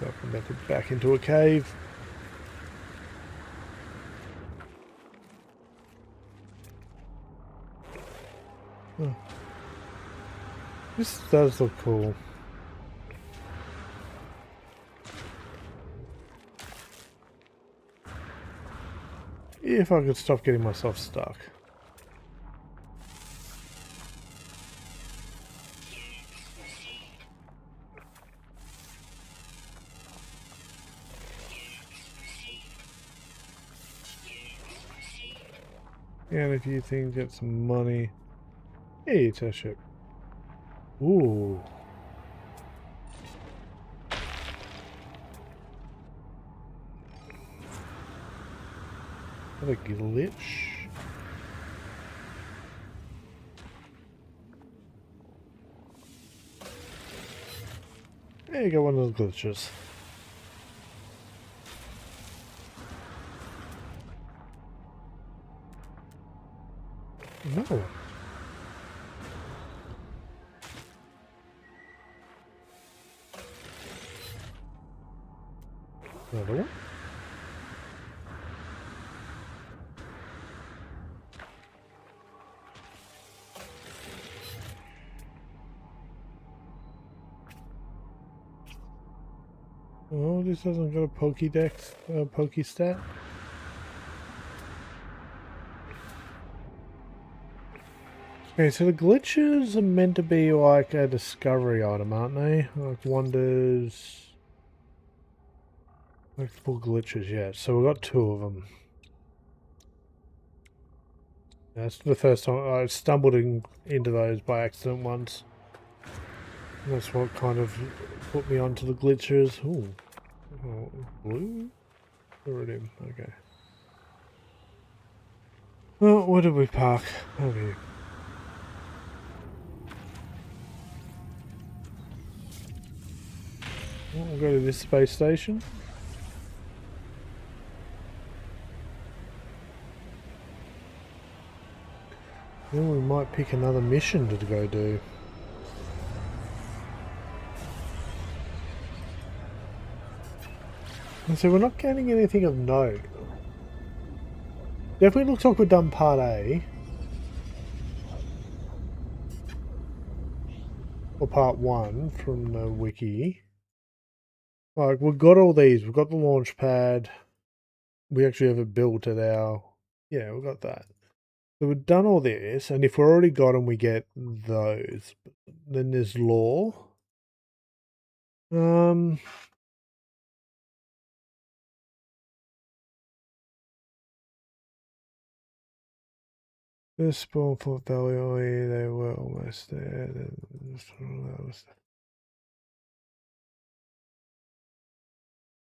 Welcome back into a cave. Oh. This does look cool. If I could stop getting myself stuck. And if you think get some money. Hey, it's a ship. Ooh. Have a glitch. There you go, one of those glitches. No. Another one. Oh, this hasn't got a Pokédex, Pokéstat. Okay, so the glitches are meant to be like a discovery item, aren't they? Like wonders. Like full glitches, yeah. So we've got 2 of them. That's the first time I stumbled into those by accident once. And that's what kind of put me onto the glitches. Ooh. Oh, blue? Iridium, okay. Well, where did we park? Over here. Well, we'll go to this space station. Then we might pick another mission to go do. And so we're not getting anything of note. Definitely looks like we've done part A. Or part 1 from the wiki. Like, we've got all these. We've got the launch pad. We actually have it built at our... Yeah, we've got that. So we've done all this, and if we've already got them, we get those. Then there's lore. This spawn for Valley, they were almost there.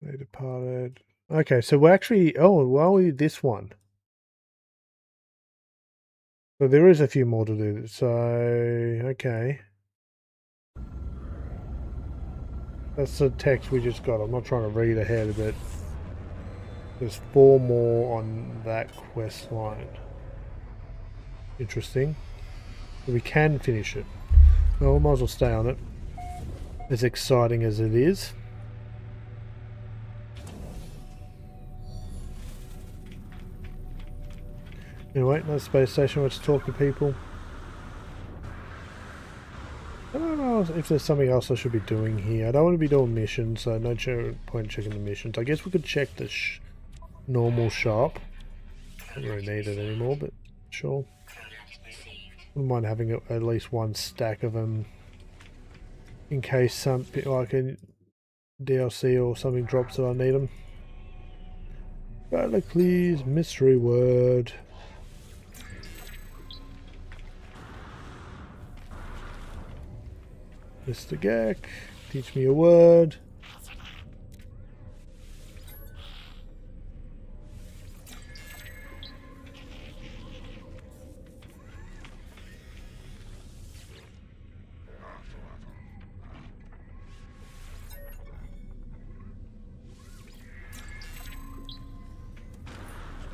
They departed. Okay, so we're actually... Oh, well, this one. So there is a few more to do. So, okay. That's the text we just got. I'm not trying to read ahead of it. There's 4 more on that quest line. Interesting. We can finish it. Well, we might as well stay on it. As exciting as it is. Anyway, another space station. Let's talk to people. I don't know if there's something else I should be doing here. I don't want to be doing missions, so no point checking the missions. I guess we could check the normal shop. Don't really need it anymore, but sure. Wouldn't mind having at least one stack of them in case something like a DLC or something drops that I need them. Radically's mystery word. Mr. Gek, teach me a word.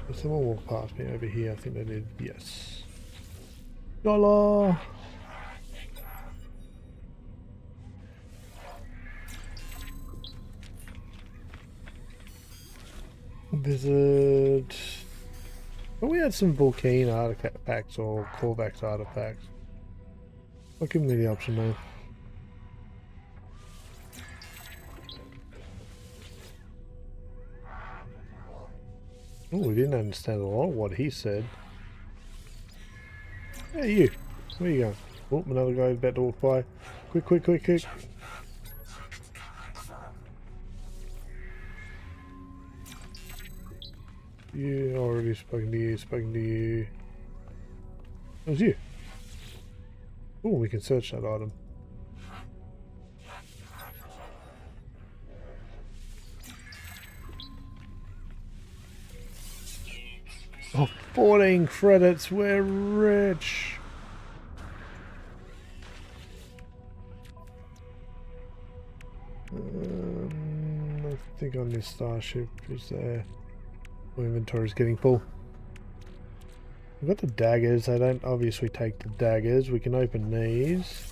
Did someone walk past me over here? I think they did. Yes. Dollar. Visit. Well, we had some Vulcan artifacts or Korvax artifacts. I'll give me the option though. Oh, we didn't understand a lot of what he said. Hey, you. Where you going? Oh, another guy's about to walk by. Quick, quick, quick, quick. You already spoken to you, spoken to you. It was you. Oh, we can search that item. Oh, 14 credits, we're rich. I think on this starship is there. My inventory is getting full. We've got the daggers. I don't obviously take the daggers. We can open these.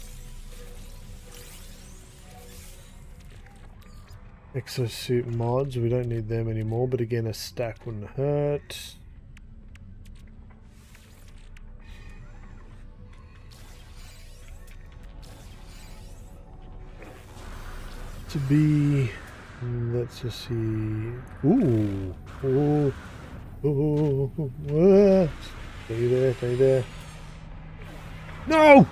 Exosuit mods. We don't need them anymore, but again, a stack wouldn't hurt. To be... Let's just see... Ooh! Ooh! Ooh! What? Stay there, stay there. No!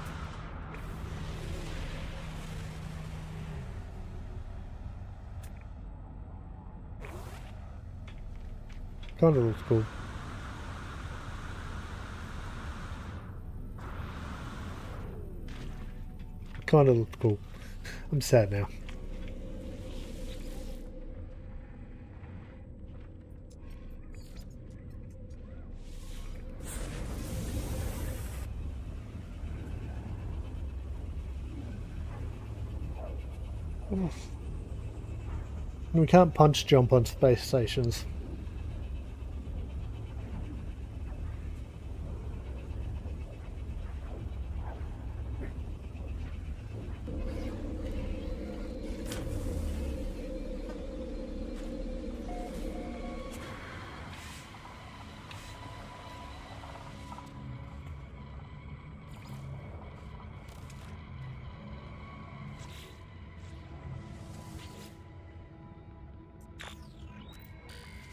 Kinda looks cool. kind of looked cool. I'm sad now. We can't punch jump on space stations.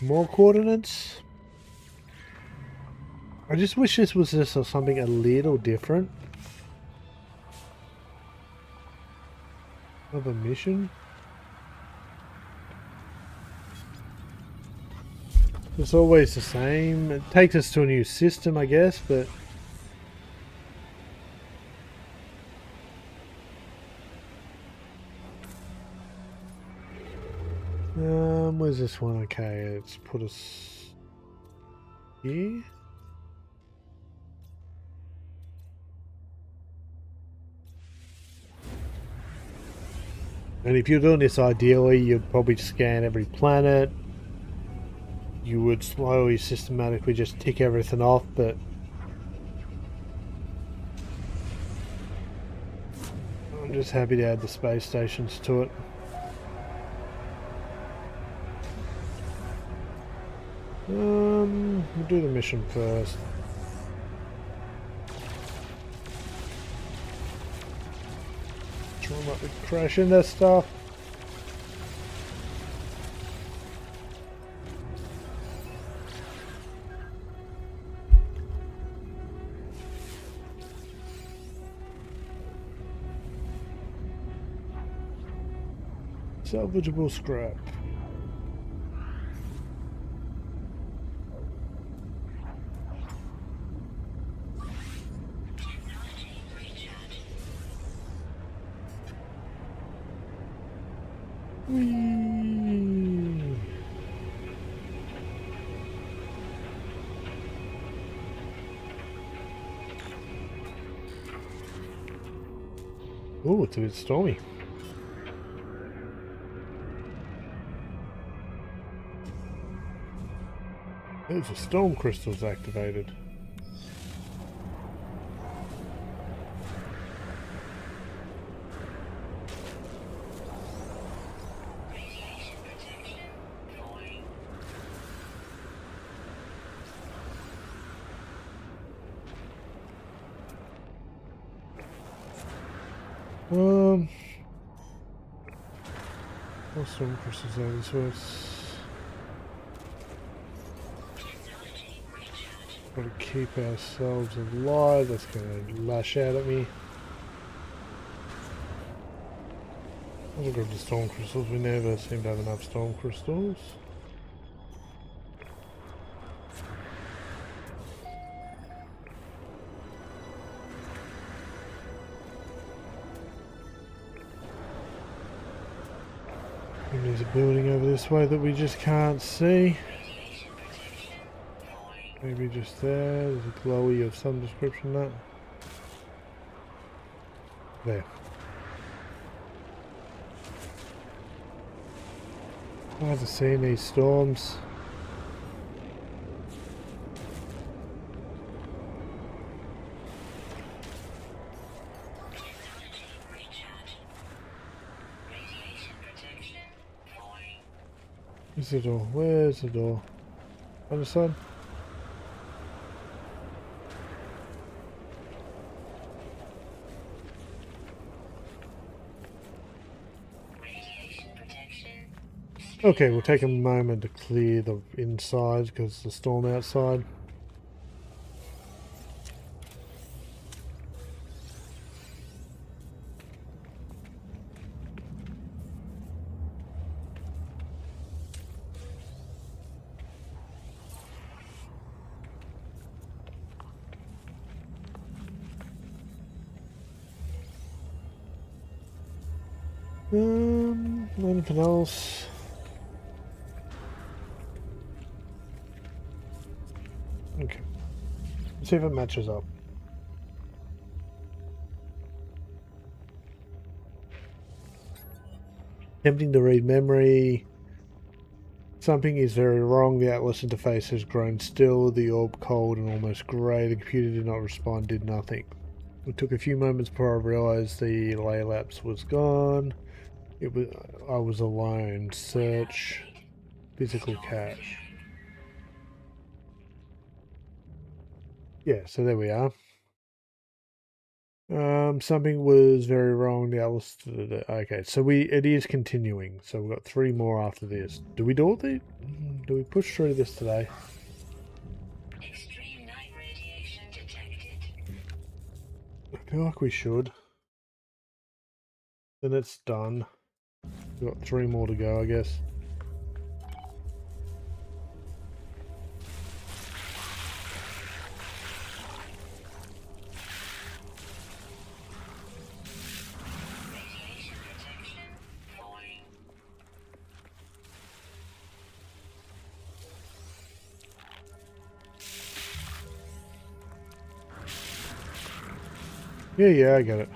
More coordinates. I just wish this was just something a little different. Of a mission. It's always the same. It takes us to a new system, I guess, but where's this one? Okay, let's put us here. And if you're doing this ideally, you'd probably scan every planet. You would slowly, systematically just tick everything off, but I'm just happy to add the space stations to it. We'll do the mission first. Try not to crash into stuff. Salvageable scrap. Whee! Oh, it's a bit stormy. There's a storm crystals activated. Radiation protection. Falling. What storm crystals are this was? Technology recharge. Gotta keep ourselves alive. That's gonna lash out at me. I'll grab the storm crystals. We never seem to have enough storm crystals. And there's a building over this way that we just can't see. Radiation protection. Falling. Maybe just there. There's a glowy of some description. That there. I haven't seen these storms. Technology recharge. Radiation protection. Falling. Where's the door? Where's the door? On the side? Radiation protection. Okay, we'll take a moment to clear the inside because the storm outside. Anything else? Okay. Let's see if it matches up. Attempting to read memory. Something is very wrong. The Atlas interface has grown still, the orb cold and almost grey. The computer did not respond, did nothing. It took a few moments before I realised the lay lapse was gone. I was alone. Search physical cache. Yeah, so there we are. Something was very wrong. The Atlas. Okay, so it is continuing. So we've got 3 more after this. Do we do all the? Do we push through this today? Extreme night radiation detected. I feel like we should. Then it's done. We've got 3 more to go, I guess. Radiation protection falling. Yeah, I get it.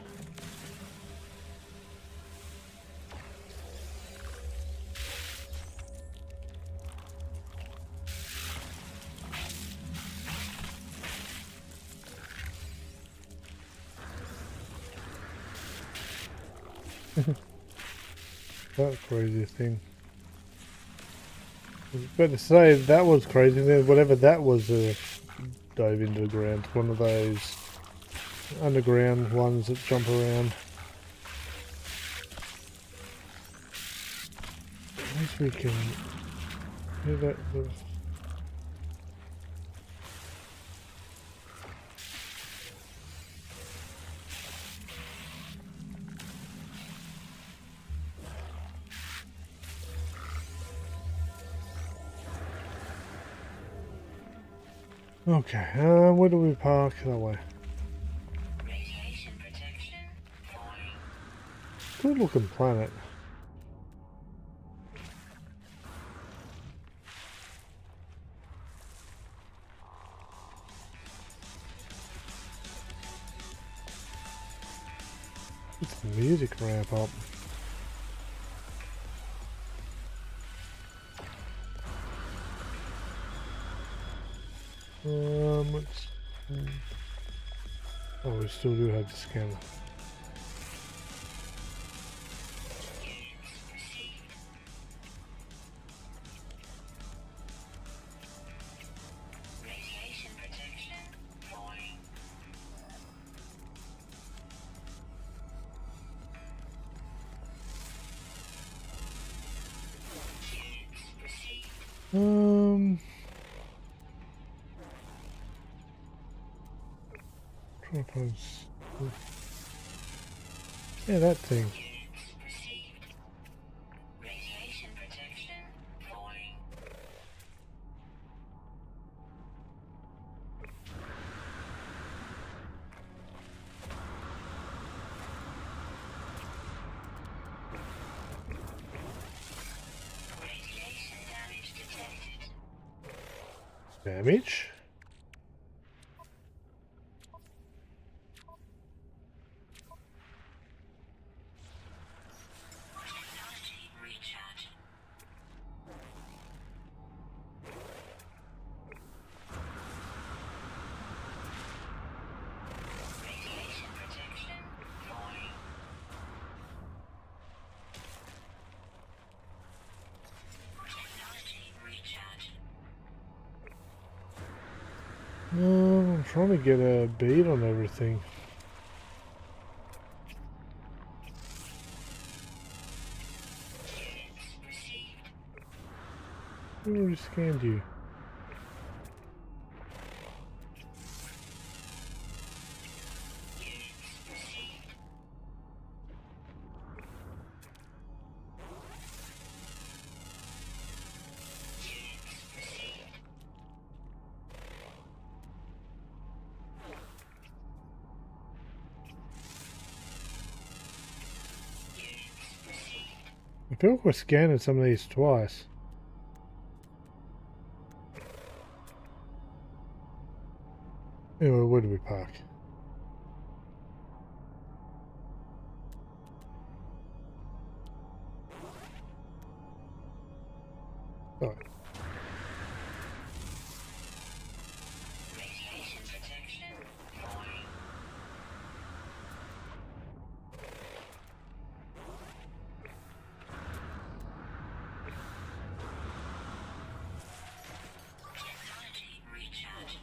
That crazy thing. I was about to say that was crazy. Then whatever that was, dove into the ground. One of those underground ones that jump around. At least we can. Yeah, that. Okay, where do we park? That way. Radiation protection falling. Good looking planet. It's the music ramp up. Let's. Oh, we still do have the scanner. Radiation protection falling. Received. Trying to find yeah, that thing. Received. Radiation protection falling. Radiation damage detected. Damage? Technology recharge. Radiation protection falling. Technology recharge. I'm trying to get a beat on everything. Received. I already scanned you. Received. Received. feel like we're scanning some of these twice. Anyway, where do we park? Oh. Radiation protection. Fine. Technology recharging.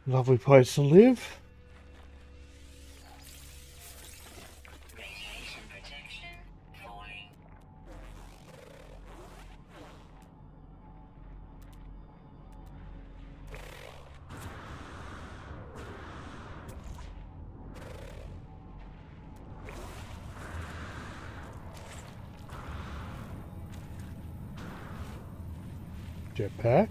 Lovely place to live. Radiation protection. Fine. Jetpack.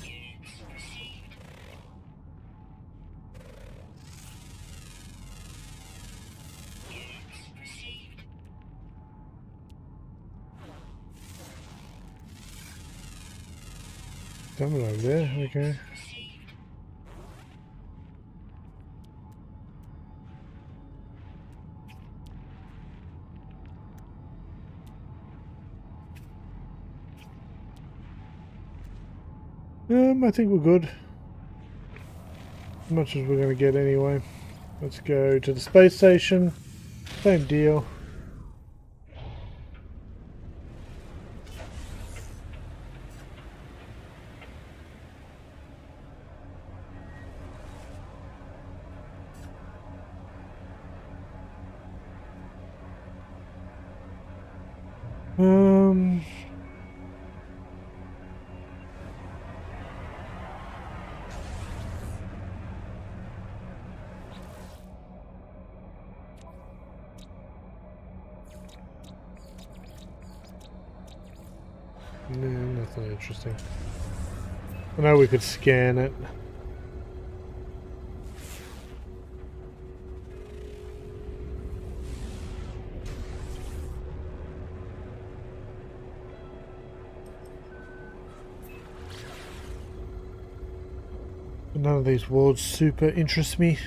Units received. Units received. Someone over there. Okay. Received. I think we're good. As much as we're going to get anyway. Let's go to the space station. Same deal. Um... No, nothing interesting. I know we could scan it. But none of these worlds super interest me.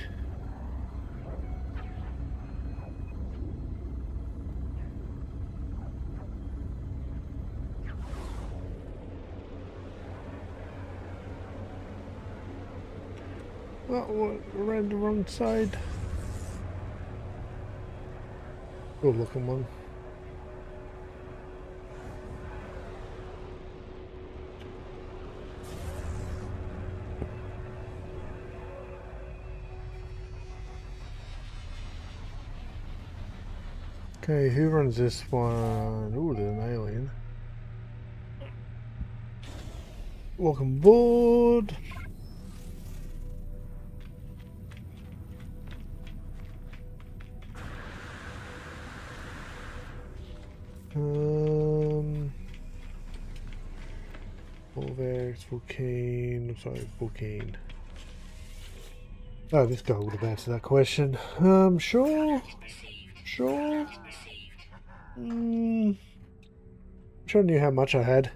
Oh, we're on the wrong side. Good looking one. Okay, who runs this one? Ooh, there's an alien. Welcome aboard. Volvex, Vulcane, looks like Vulcane. Oh, this guy would have answered that question. Sure. Sure. I'm sure I knew how much I had.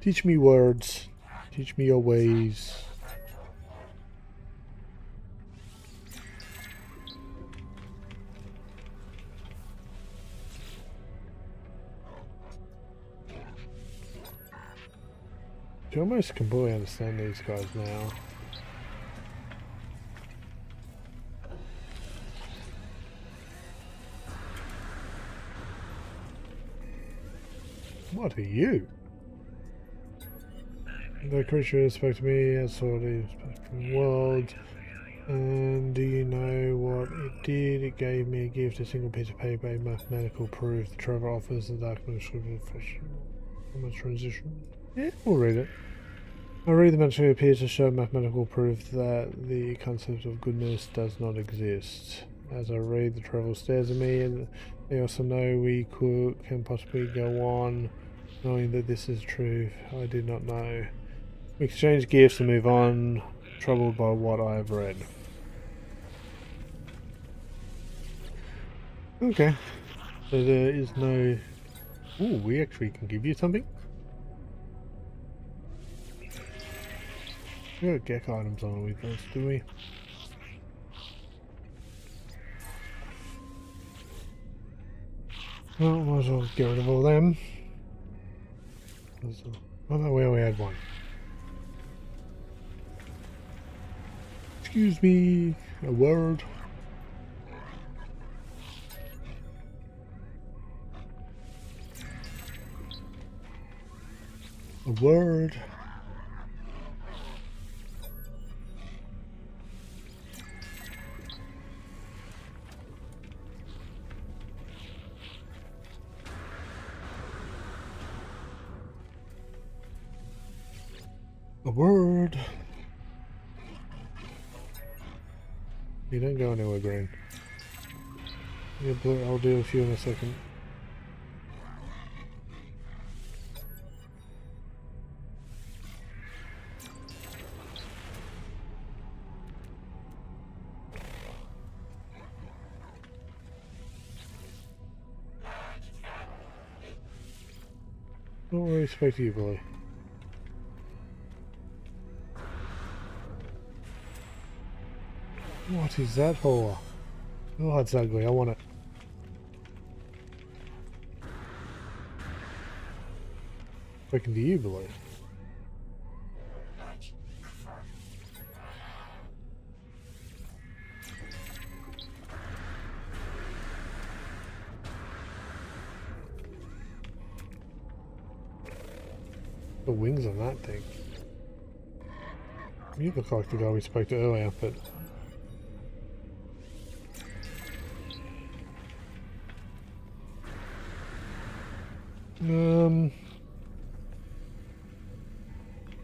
Teach me words. Teach me your ways. I almost completely understand these guys now. What are you? The creature spoke to me as saw the world. And do you know what it did? It gave me a gift, a single piece of paper, a mathematical proof. The Trevor offers the document from a transition. Yeah, we'll read it. I read the material appears to show mathematical proof that the concept of goodness does not exist. As I read, the travel stares at me, and they also know we can possibly go on, knowing that this is true. I did not know. We exchange gifts and move on, troubled by what I have read. Okay. So there is no... Ooh, we actually can give you something? We got Gek items on with us, do we? Well, might as well get rid of all them. Oh no, we only had one. Excuse me, a word. A word. A word. You don't go anywhere, Green. Yeah, Blue, I'll deal with you in a second. Don't really expect you, Billy. What is that for? Oh, it's ugly. I want it. Speaking to you, Billy. The wings on that thing. You look like the guy we spoke to earlier, but...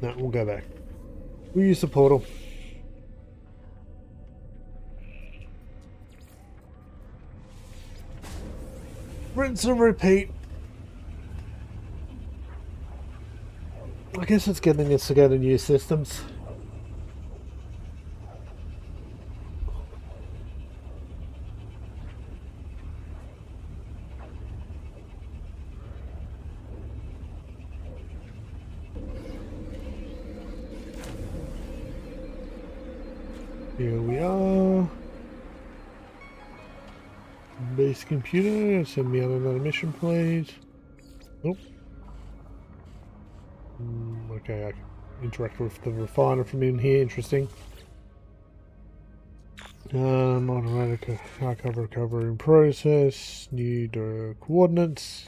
No, we'll go back. We'll use the portal. Rinse and repeat. I guess it's getting us to go to new systems. Here we are. Base computer, send me on another mission, please. Nope. Okay, I can interact with the refiner from in here. Interesting. Automatic archive recovery in process. New coordinates.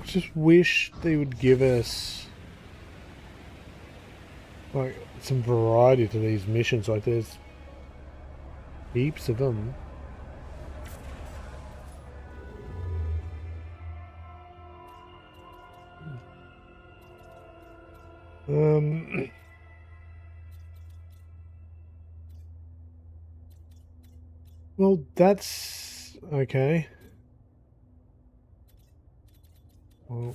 I just wish they would give us like some variety to these missions. Like there's heaps of them. Well, that's okay. Well,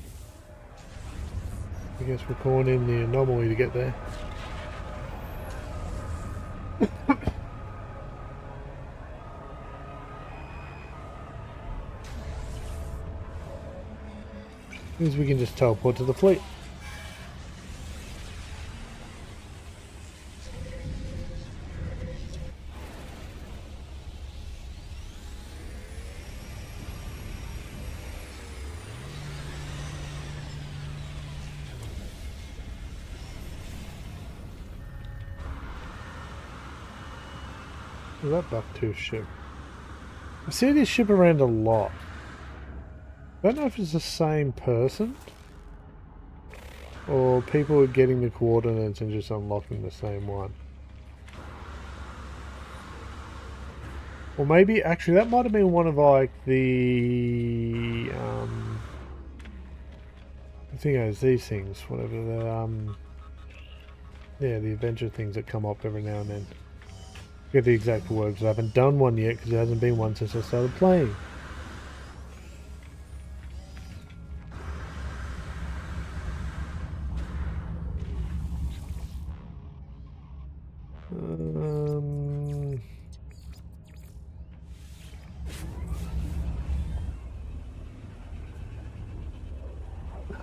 I guess we're calling in the anomaly to get there. Means we can just teleport to the fleet. That Bucktooth ship. I see this ship around a lot. I don't know if it's the same person or people are getting the coordinates and just unlocking the same one. Or maybe actually that might have been one of like the The thing is, these things, whatever the yeah, the adventure things that come up every now and then. I forget the exact words. I haven't done one yet because there hasn't been one since I started playing.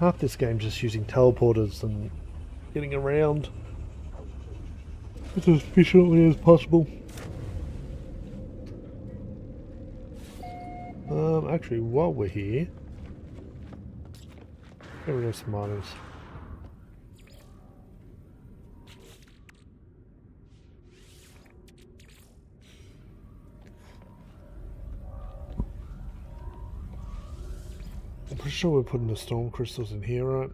Half this game's just using teleporters and getting around as efficiently as possible. Actually, while we're here, get rid of some items. I'm pretty sure we're putting the storm crystals in here, right?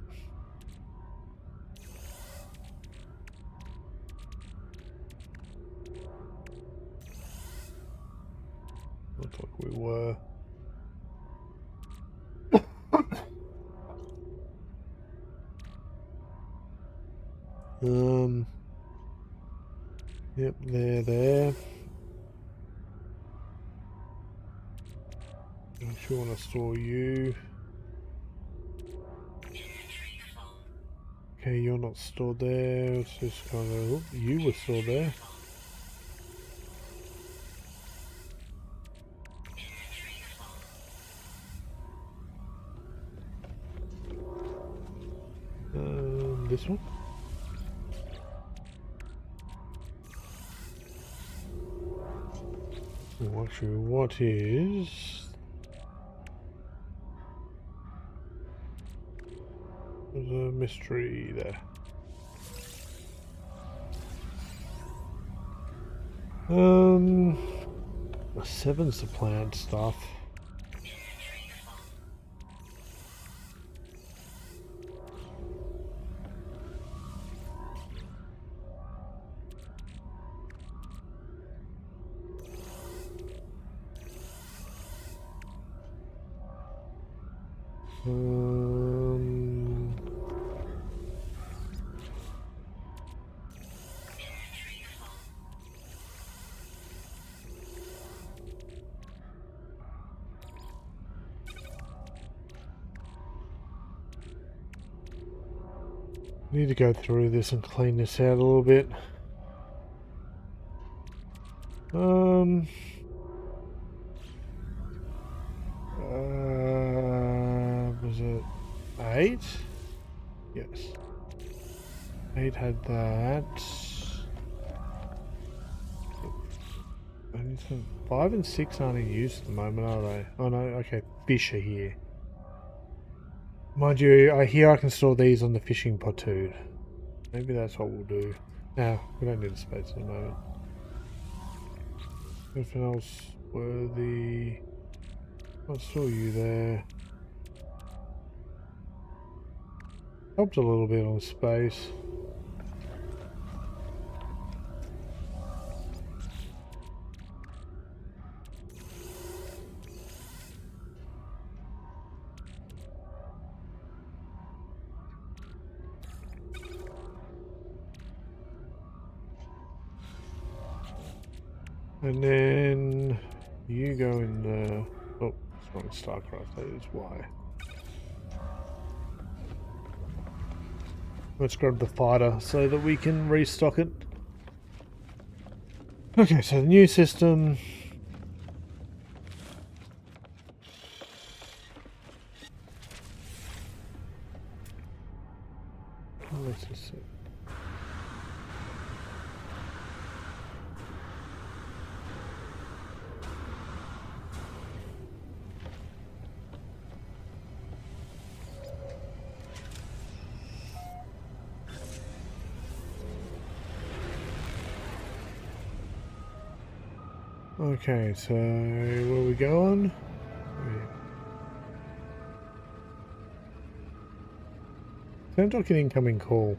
Looks like we were. Yep, they're there. If you want to store you. Okay, you're not stored there. It's just kind of. Oh, you were stored there. This one. Oh, actually, what is? There's a mystery there. Seven's the plant stuff. Need to go through this and clean this out a little bit. Was it 8? Yes. 8 had that. And 5 and 6 aren't in use at the moment, are they? Oh no, okay, fish are here. Mind you, I can store these on the fishing potoon. Maybe that's what we'll do. Now, we don't need the space at the moment. Anything else worthy? I saw you there. Helped a little bit on space. And then you go in the... Oh, it's not in StarCraft, that is why. Let's grab the fighter so that we can restock it. Okay, so the new system... Let's just see. Okay, so where are we going? Sounds like an incoming call.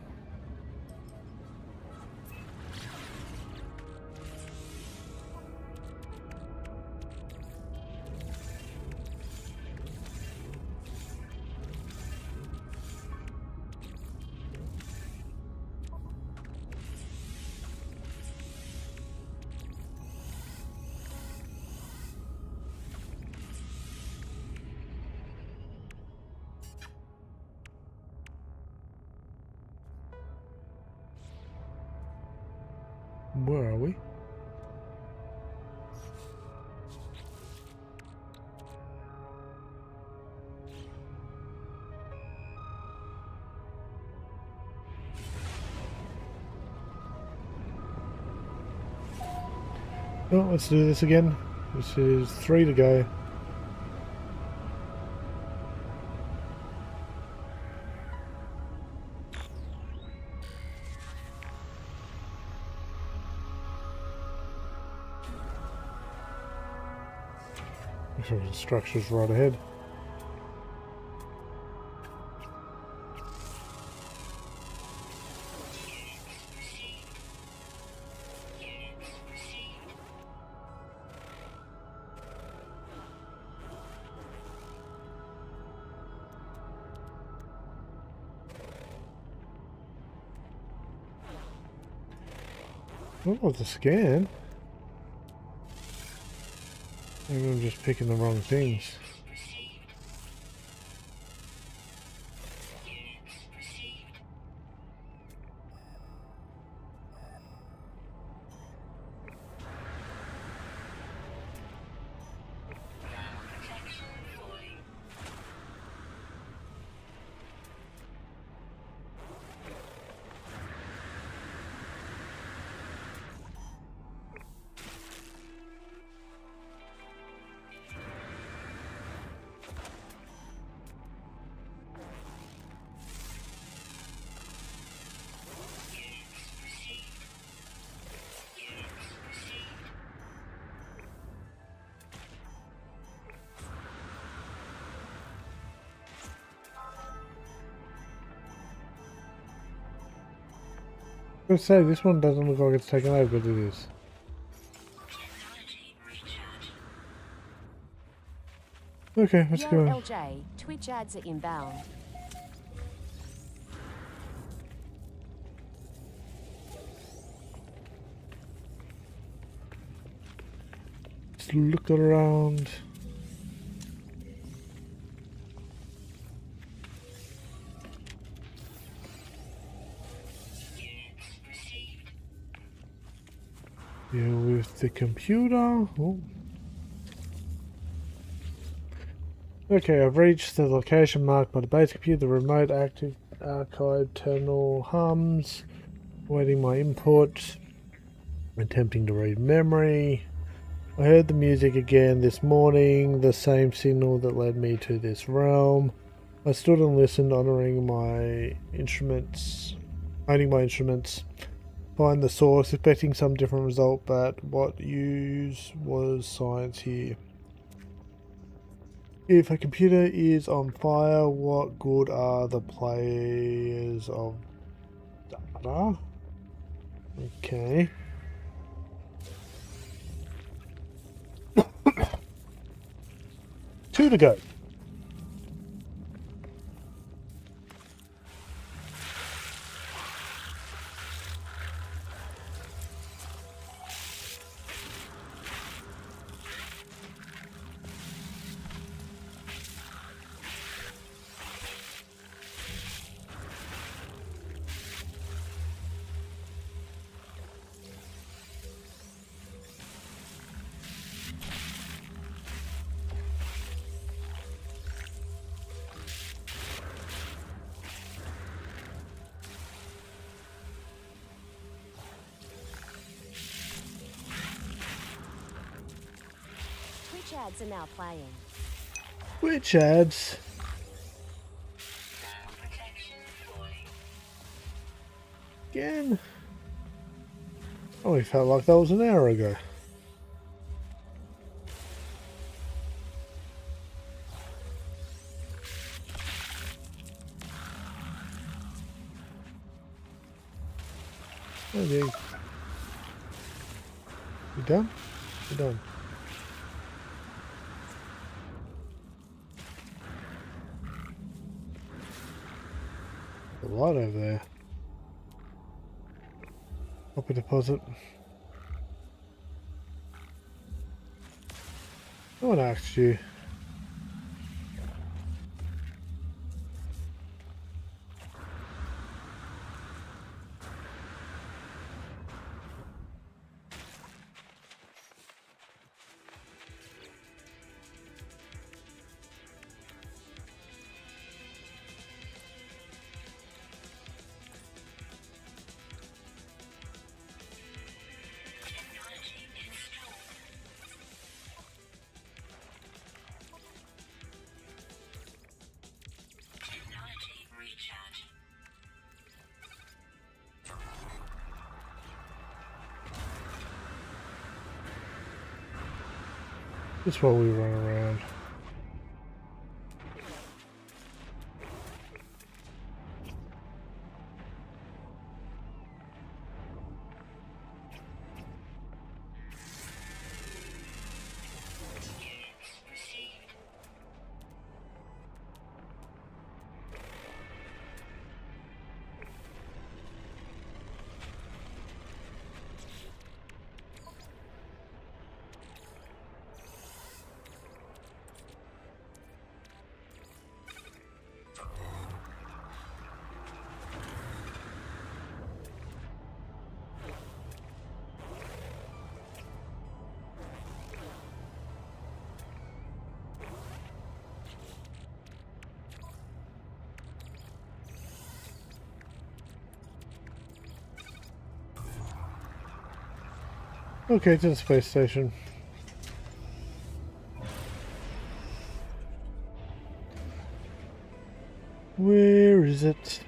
Where are we? Well, let's do this again. This is 3 to go. Structures right ahead. Oh, the scan. Maybe I'm just picking the wrong things. I was gonna say, this one doesn't look like it's taken over, but it is. Technology recharging. Okay, let's Yo, go. LJ, Twitch ads are inbound. Let's look around. Deal with the computer. Oh. Okay, I've reached the location marked by the base computer. The remote active archive terminal hums. Waiting my input. Attempting to read memory. I heard the music again this morning, the same signal that led me to this realm. I stood and listened, owning my instruments. Find the source, expecting some different result, but what use was science here? If a computer is on fire, what good are the players of data? Okay. Two to go. Twitch ads are now playing. Which ads? Protection falling. Again? Oh, it felt like that was an hour ago. Oh, yeah. You done? You done? A lot over there. Copy deposit. No one asked you. Just while we run around. Okay, to the space station. Where is it?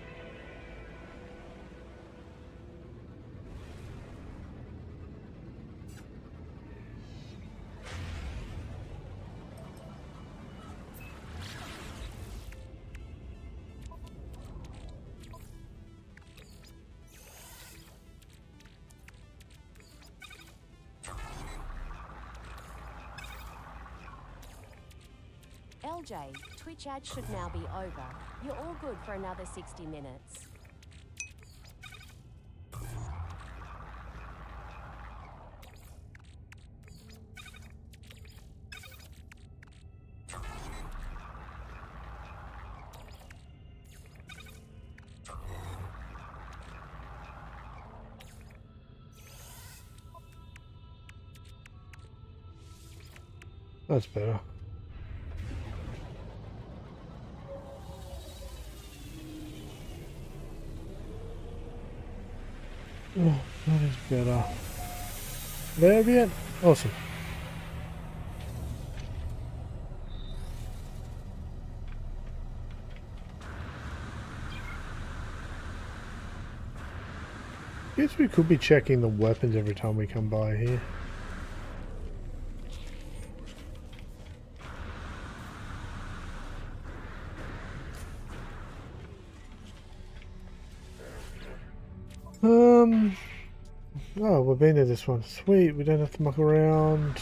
LJ, Twitch ads should now be over. You're all good for another 60 minutes. That's better. Oh, that is better. There we are. Awesome. Guess we could be checking the weapons every time we come by here. Oh, we've been to this one. Sweet, we don't have to muck around.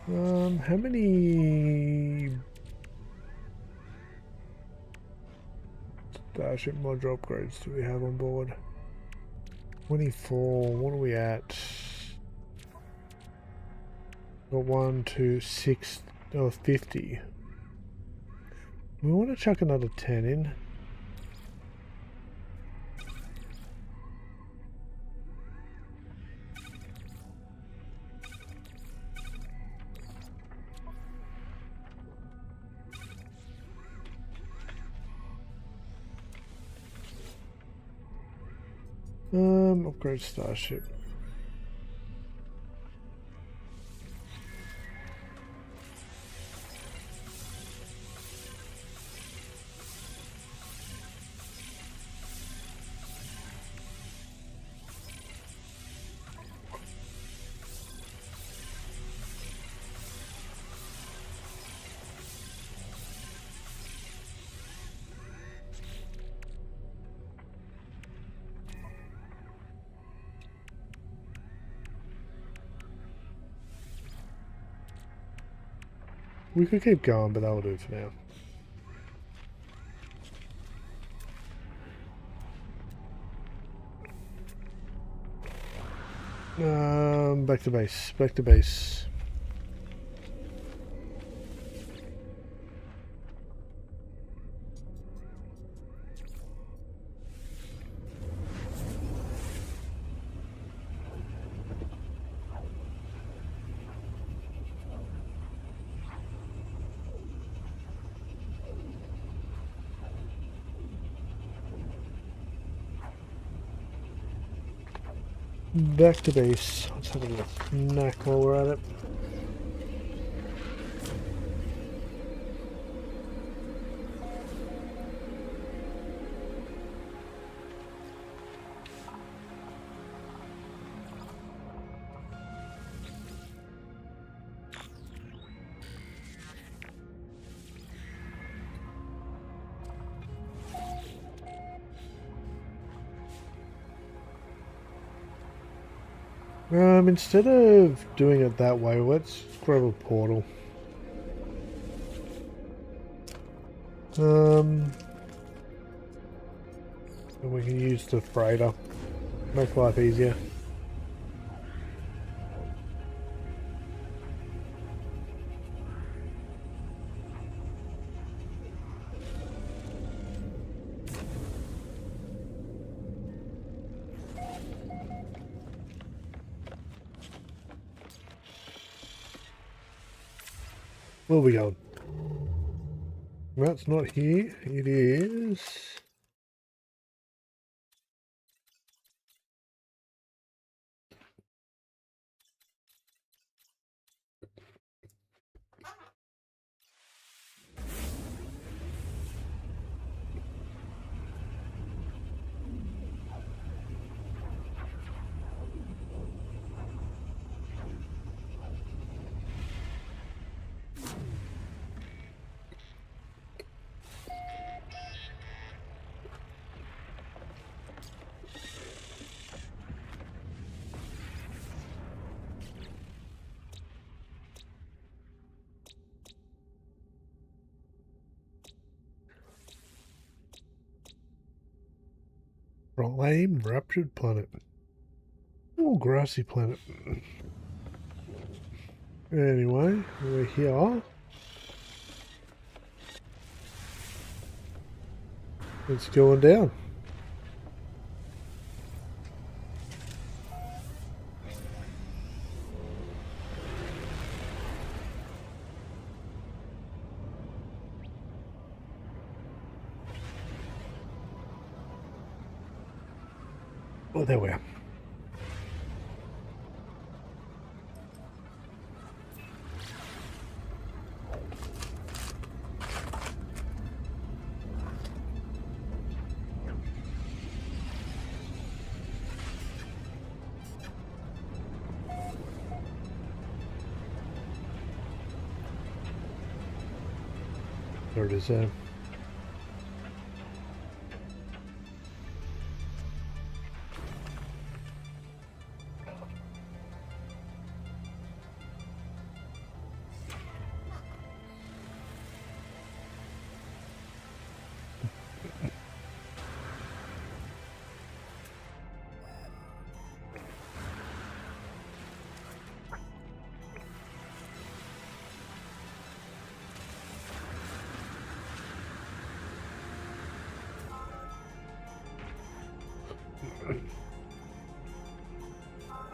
How many Starship module upgrades do we have on board? 24. What are we at? Got 1, 2, 6, 50. We want to chuck another 10 in. Upgrade Starship. We could keep going, but that'll do for now. Back to base. Back to base. Back to base. Let's have a little snack while we're at it. Instead of doing it that way, let's grab a portal. And we can use the freighter. Make life easier. Where are we going? That's not here. It is. Lame, raptured planet. Oh, grassy planet. Anyway, we're here. It's going down. Oh, there we are. There it is there.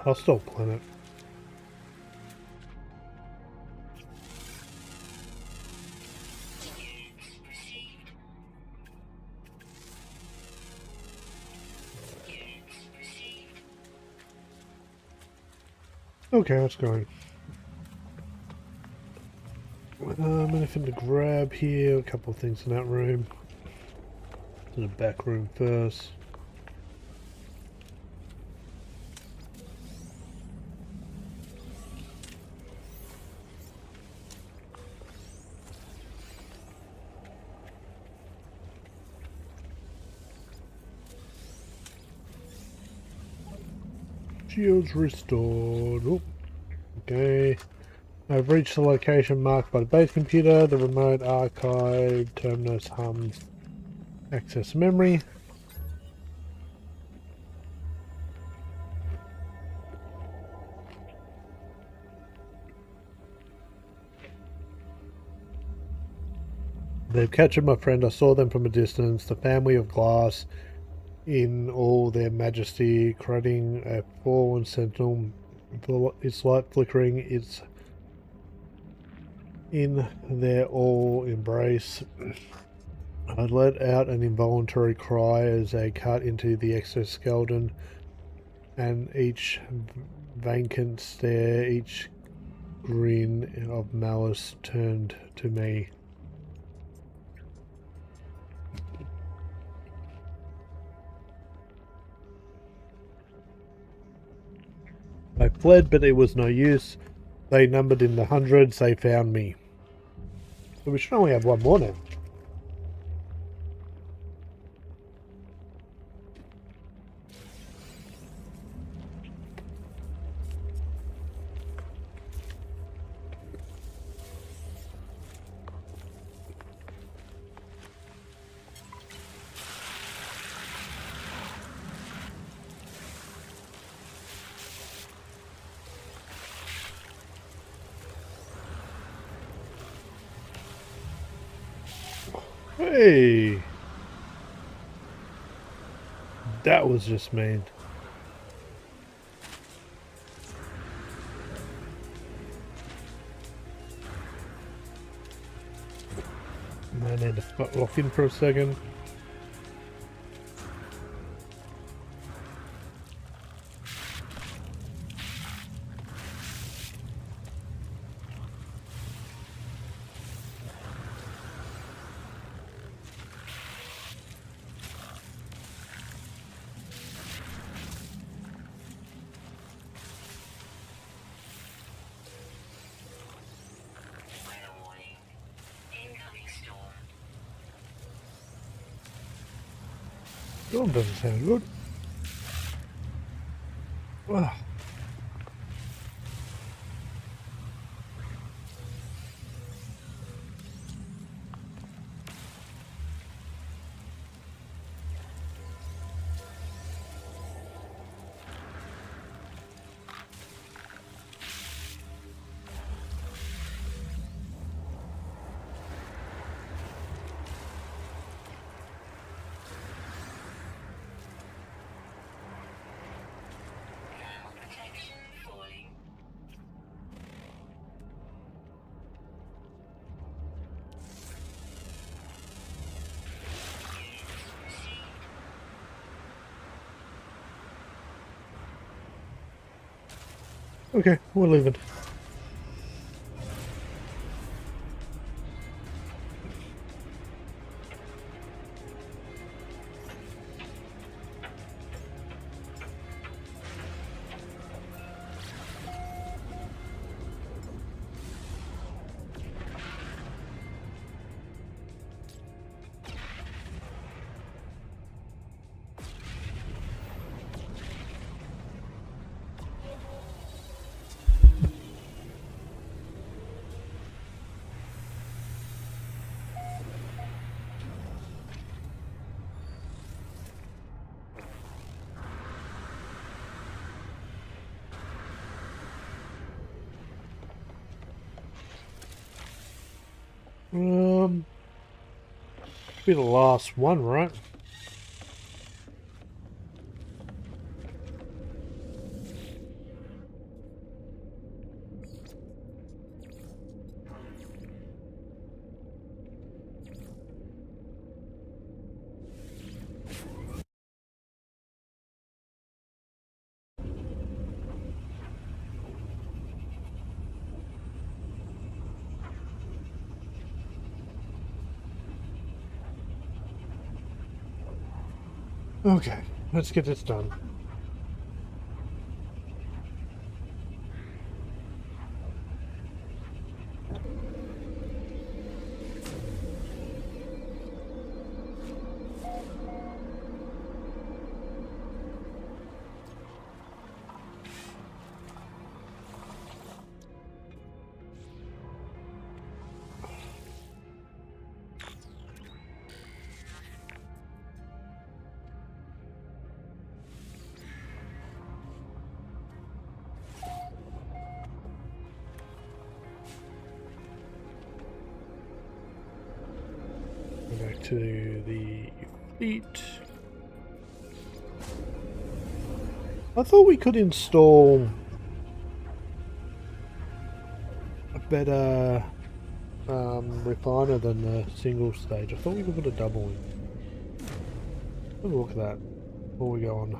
Hostile planet. Okay, let's go. Anything to grab here? A couple of things in that room. To the back room first. Shields restored. Oh, okay. I've reached the location marked by the base computer. The remote archive terminus hums. Access memory. They've captured my friend. I saw them from a distance. The family of glass in all their majesty, creating a fallen sentinel. Its light flickering. It's in their all embrace. I let out an involuntary cry as they cut into the exoskeleton, and each vacant stare, each grin of malice turned to me. I fled, but it was no use. They numbered in the hundreds. They found me. So we should only have one more now. Hey! That was just mean. I need to lock in for a second. Weather warning. Incoming storm. Storm doesn't sound good. Ugh. Thermal protection falling. Okay, we're leaving. Be the last one, right? Okay, let's get this done. Go back to the fleet. I thought we could install a better refiner than the single stage. I thought we could put a double in. Have a look at that before we go on.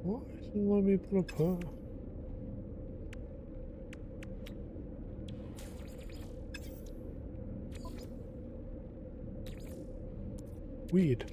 Why isn't it letting me put a per? Weird.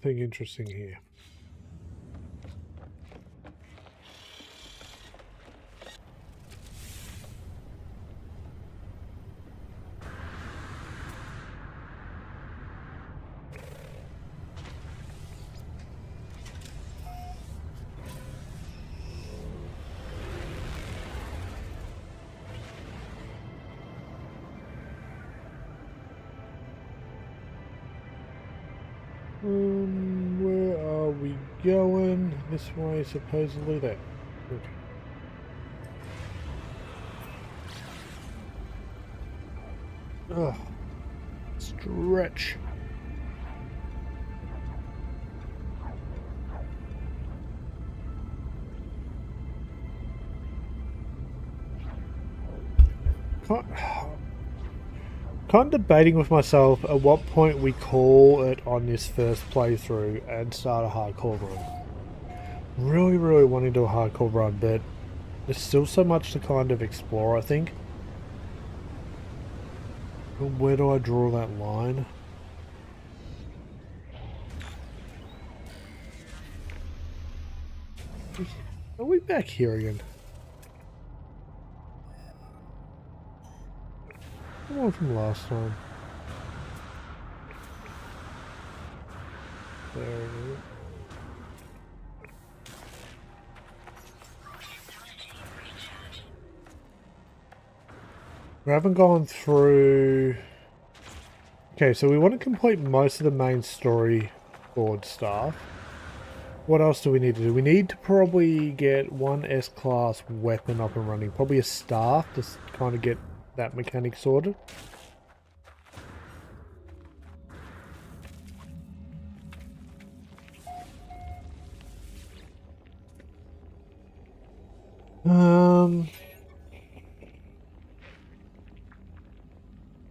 nothing interesting here. Where are we going? This way, supposedly there. Okay. Ugh. Stretch. Kind of debating with myself at what point we call it on this first playthrough and start a hardcore run. Really want to do a hardcore run, but there's still so much to kind of explore, I think. Where do I draw that line? Are we back here again? The one from last time. There it is. We haven't gone through... Okay, so we want to complete most of the main storyboard stuff. What else do we need to do? We need to probably get one S-class weapon up and running. Probably a staff to kind of get that mechanic sorted.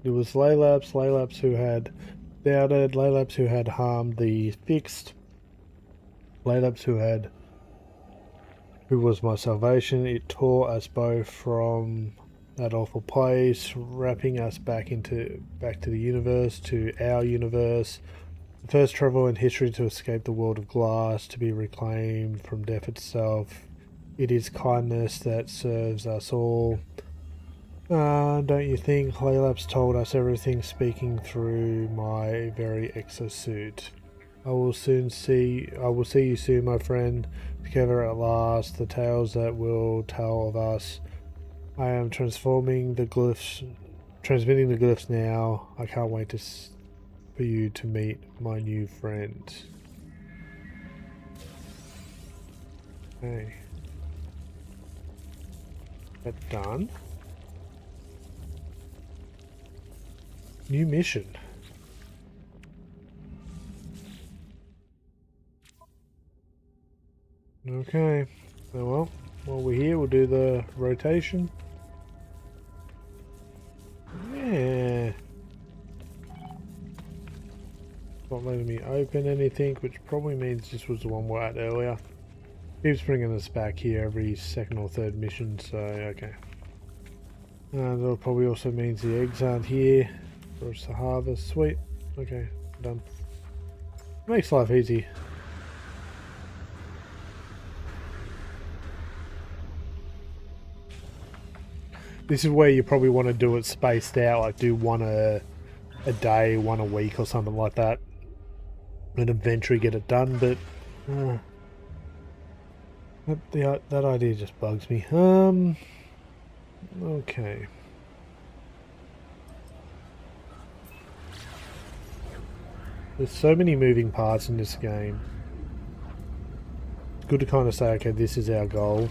It was Laylapse who had doubted, Laylapse who had harmed the fixed, Laylapse who was my salvation. It tore us both from that awful place, wrapping us back to the universe, to our universe. The first travel in history to escape the world of glass, to be reclaimed from death itself. It is kindness that serves us all. Don't you think? Laylapse told us everything, speaking through my very exosuit. I will see you soon, my friend. Together at last, the tales that will tell of us. I am transmitting the glyphs now. I can't wait for you to meet my new friend. Okay. That done. New mission. Okay. Oh well, while we're here, we'll do the rotation. Yeah. Not letting me open anything, which probably means this was the one we're at earlier. Keeps bringing us back here every second or third mission, so okay. That probably also means the eggs aren't here for us to harvest. Sweet. Okay, done. Makes life easy. This is where you probably want to do it spaced out, like do one a day, one a week or something like that. And eventually get it done, but that idea just bugs me. Okay. There's so many moving parts in this game. It's good to kind of say, okay, this is our goal.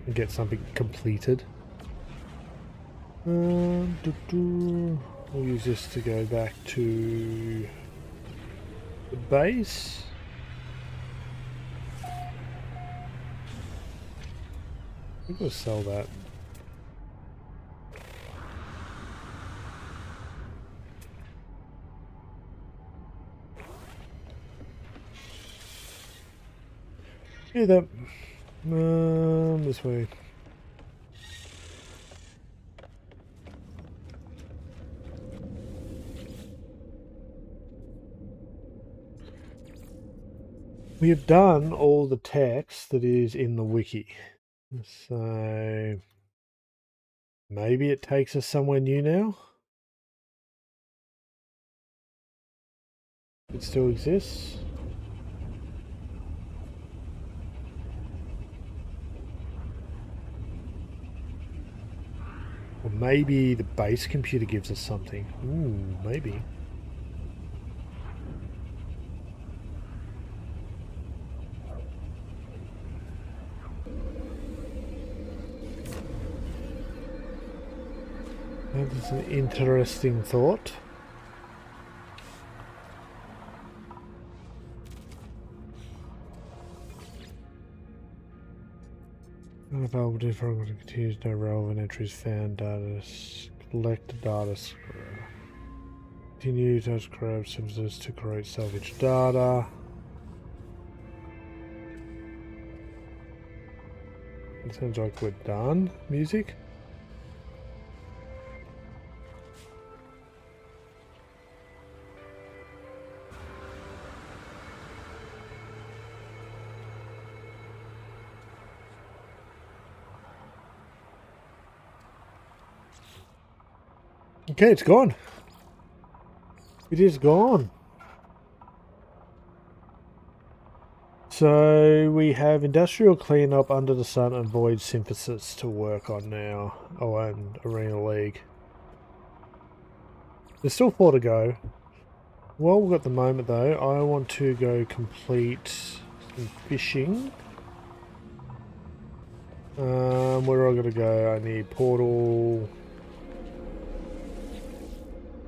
And get something completed. We'll use this to go back to the base. I'm going to sell that. Yeah, that. This way. We have done all the text that is in the wiki. So maybe it takes us somewhere new now. It still exists. Or maybe the base computer gives us something. Maybe. That is an interesting thought. Unavailable different continues, no relevant entries found, data, collect data, continue to grab services to create salvage data. It sounds like we're done. Music. Okay, it's gone. It is gone. So we have industrial cleanup, under the sun, and void synthesis to work on now. Oh, and Arena League. There's still 4 to go. While we've got the moment though, I want to go complete some fishing. Where am I gonna go? I need portal.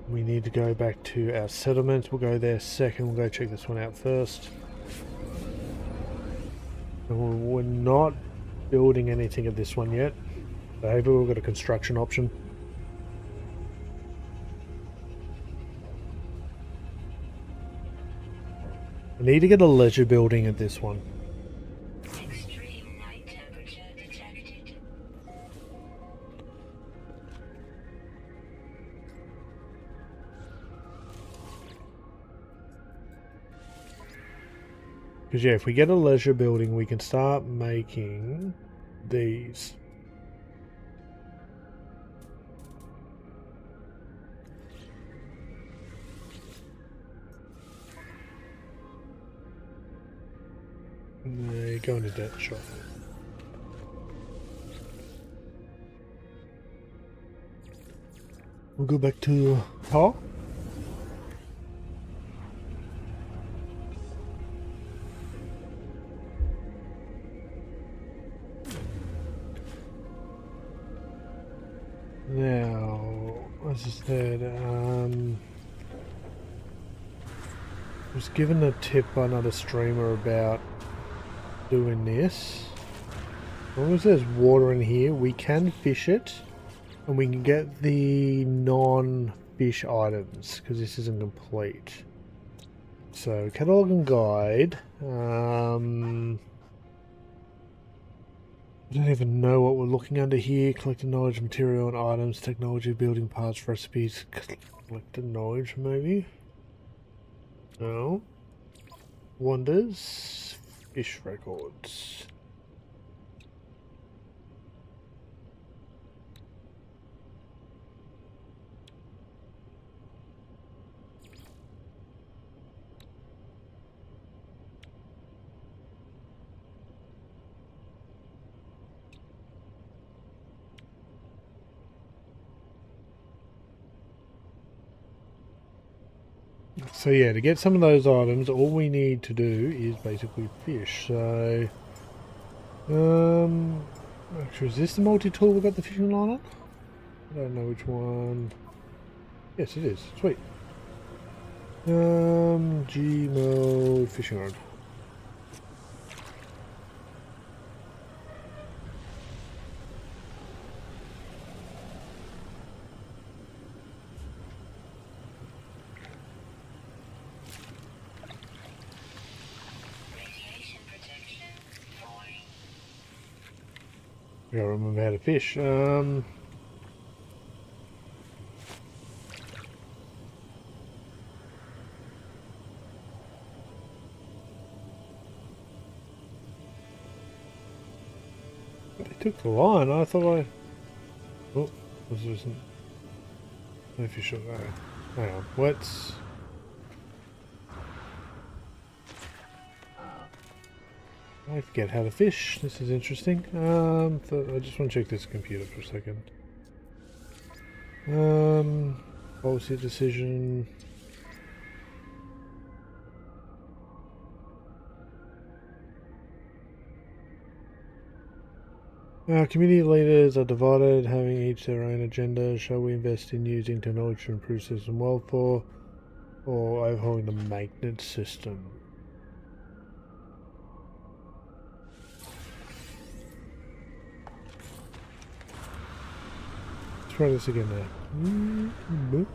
We need to go back to our settlement. We'll go there second. We'll go check this one out first. And we're not building anything at this one yet. However, we've got a construction option. I need to get a leisure building at this one. Extreme night temperature detected. Because yeah, if we get a leisure building, we can start making these. They go into debt shop. We'll go back to Paul. Now, as I said, I was given a tip by another streamer about doing this. As long as there's water in here, we can fish it, and we can get the non-fish items, because this isn't complete. So, catalog and guide. I don't even know what we're looking under here. Collected knowledge, material and items, technology, building parts, recipes. Collected knowledge, maybe? No. Wonders. Fish records. So yeah, to get some of those items, all we need to do is basically fish. So, actually, is this the multi-tool we got the fishing line on? I don't know which one. Yes, it is. Sweet. G mode fishing rod. Radiation protection falling. I gotta remember how to fish. They took the line. I thought I. Oh, this isn't. Official. Hang on. What's. I forget how to fish. This is interesting. I just want to check this computer for a second. Policy decision. Community leaders are divided, having each their own agenda. Shall we invest in using technology to improve system welfare or overhauling the maintenance system? Let's try this again now.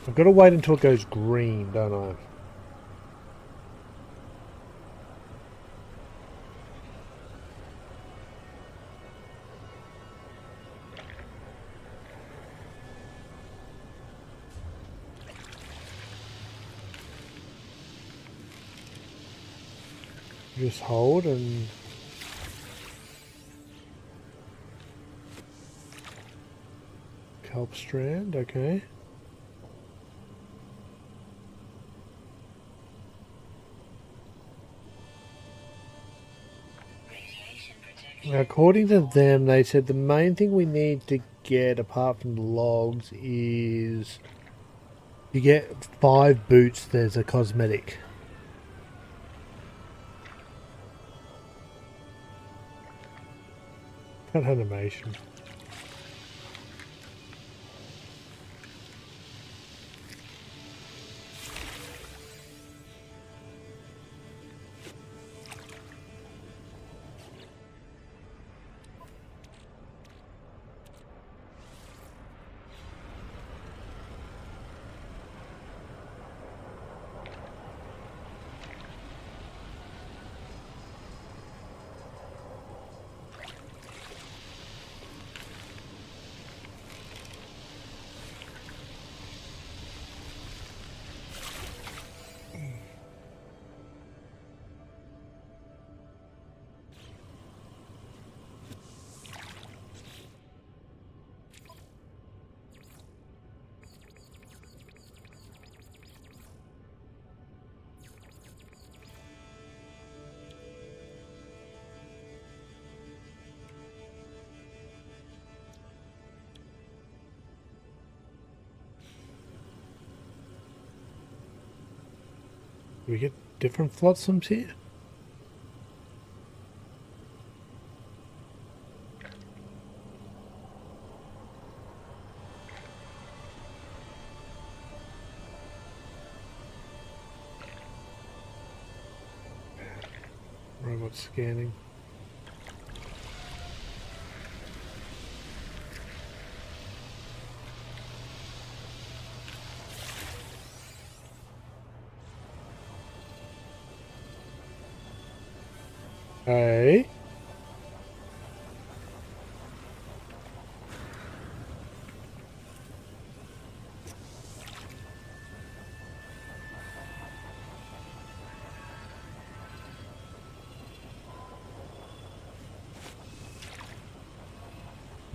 I've got to wait until it goes green, don't I? Just hold and kelp strand, okay. Radiation protection. According to them, they said the main thing we need to get apart from the logs is you get 5 boots. There's a cosmetic. Cut animation. Do we get different flotsams here? Robot scanning. Hey.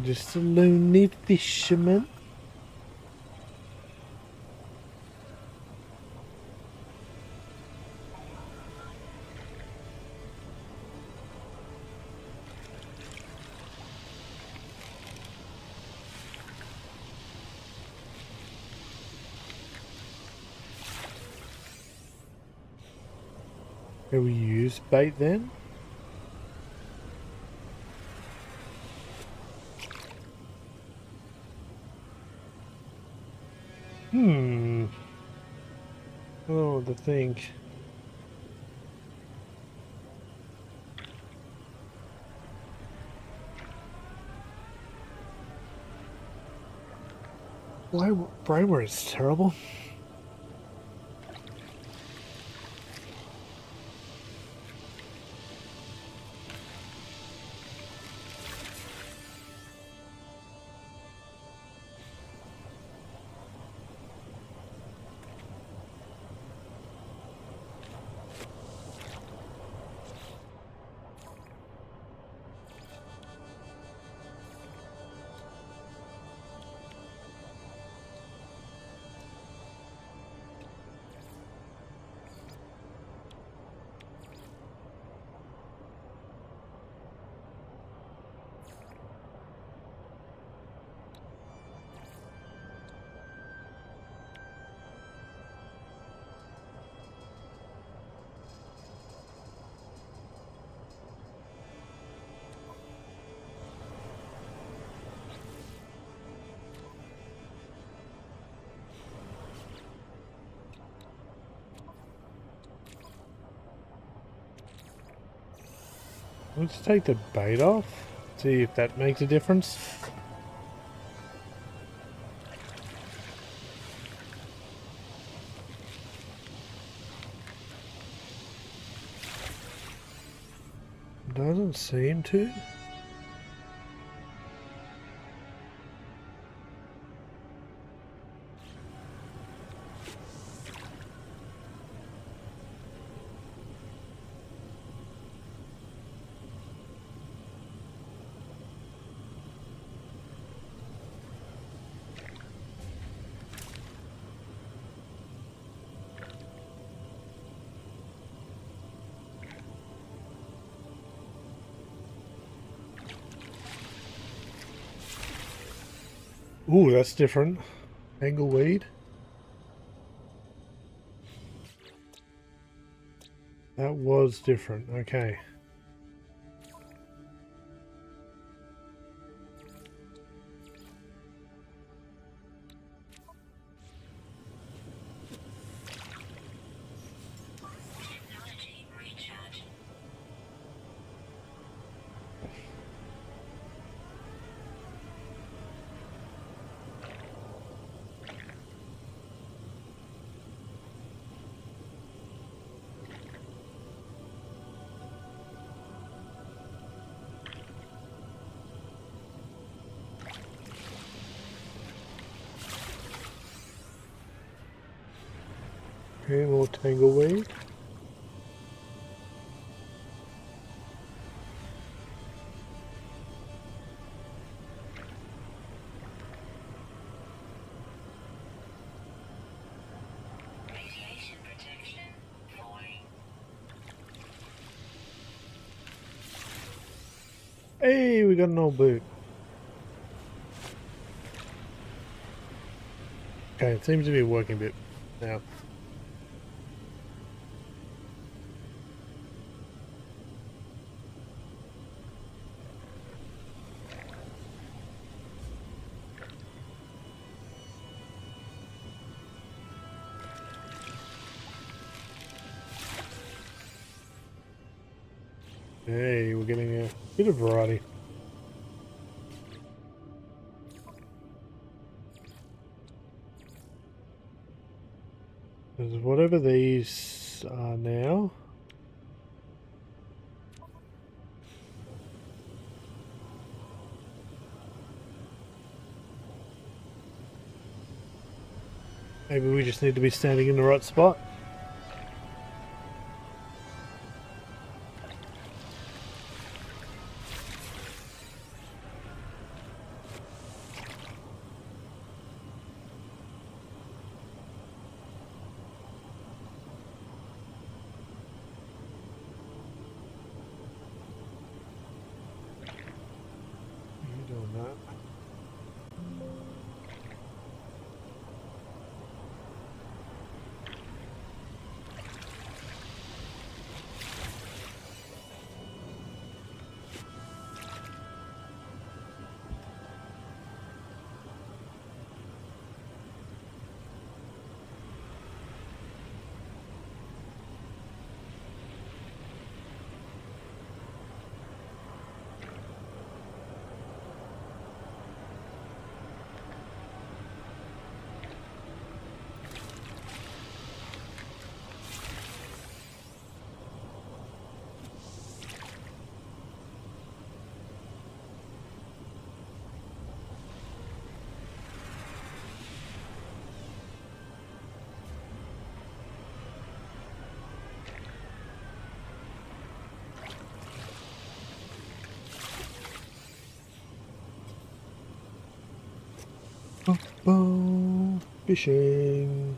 Just a lonely fisherman. Can we use bait then? I don't know what to think. Why brainware is terrible? Let's take the bait off. See if that makes a difference. Doesn't seem to. Ooh, that's different. Angleweed. That was different. Okay. Technology recharge. Okay, more tangleweed. Radiation protection. Falling. Hey, we got an old boot. Okay, it seems to be working a bit now. Hey, we're getting a bit of variety. Because whatever these are now. Maybe we just need to be standing in the right spot. You doing that? Oh, fishing.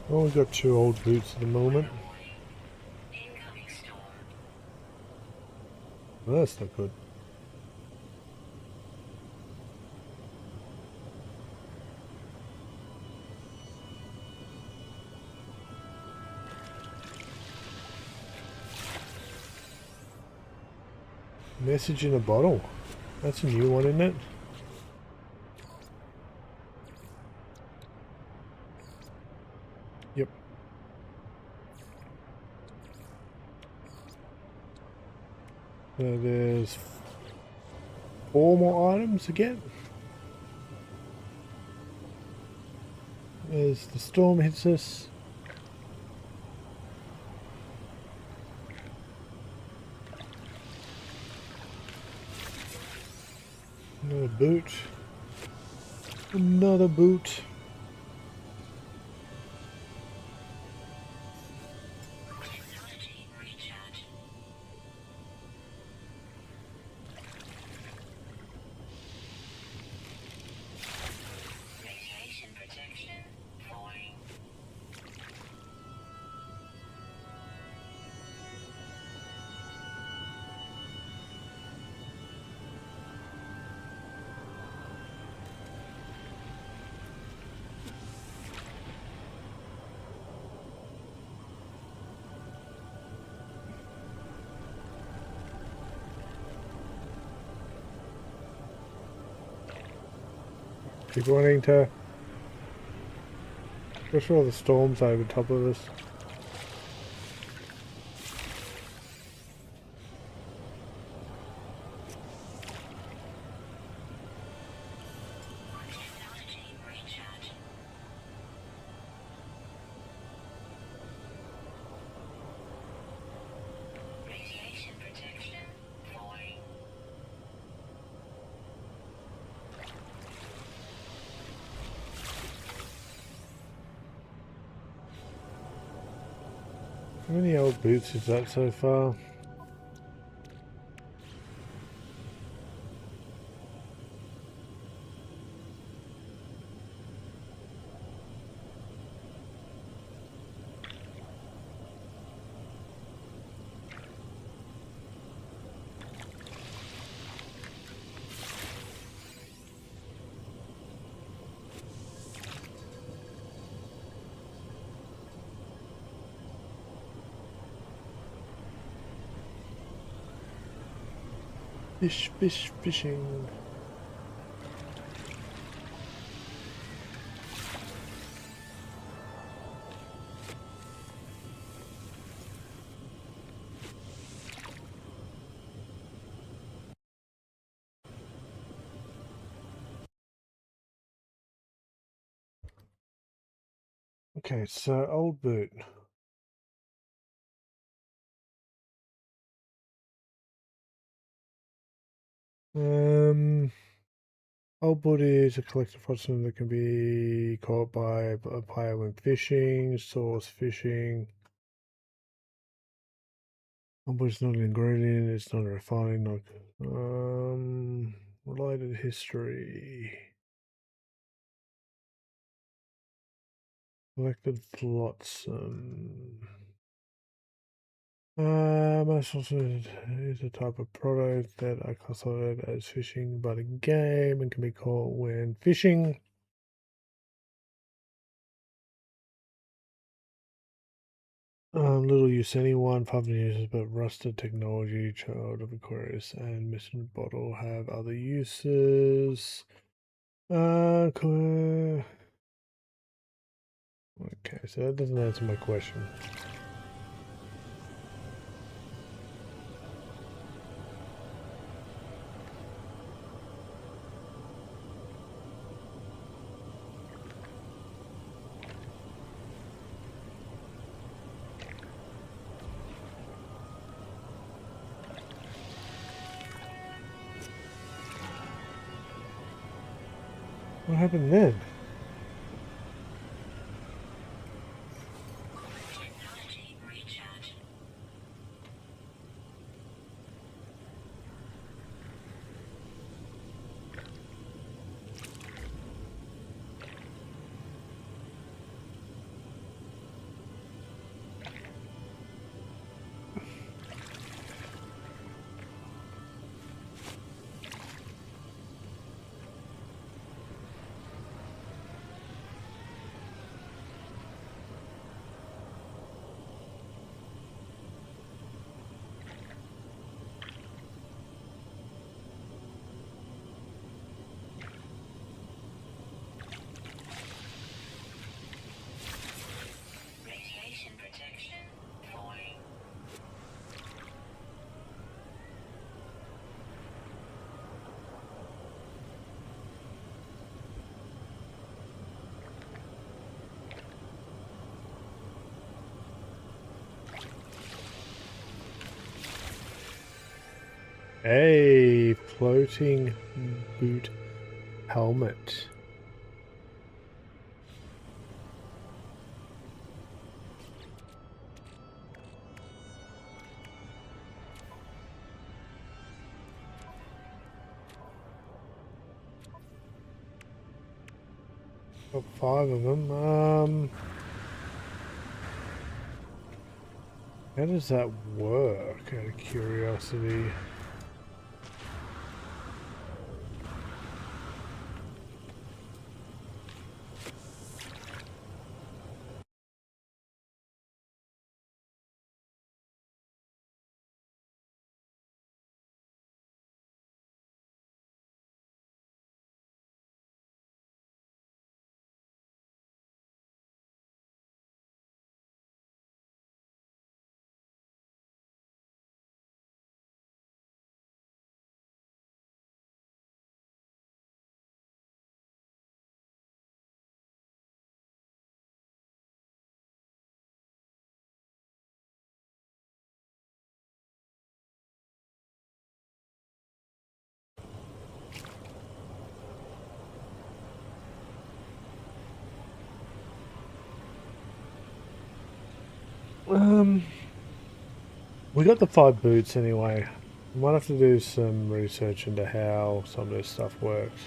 Well, we've got two old boots at the moment. Incoming storm. Well, that's not good. Message in a bottle. That's a new one, isn't it? Yep. So there's 4 more items again. As the storm hits us. Another boot. Another boot. Technology recharge. Radiation protection. Falling. Keep wanting to push all the storms over top of us. Technology recharge. Radiation protection. Falling. How many old boots is that so far? Fish, fish, fishing. Okay, so old boot. Old boot is a collective item that can be caught by a player when fishing, source fishing. Old boot is not an ingredient, it's not a refining, not related history. Collected flotsam. Most also is a type of product that are classified as fishing by the game and can be caught when fishing. Little use anyone, 500 uses, but rusted technology, child of Aquarius, and mission bottle have other uses. Okay, so that doesn't answer my question. What happened then? Technology recharge. A floating boot helmet. Got 5 of them. How does that work? Out of curiosity. We got the 5 boots anyway. We might have to do some research into how some of this stuff works.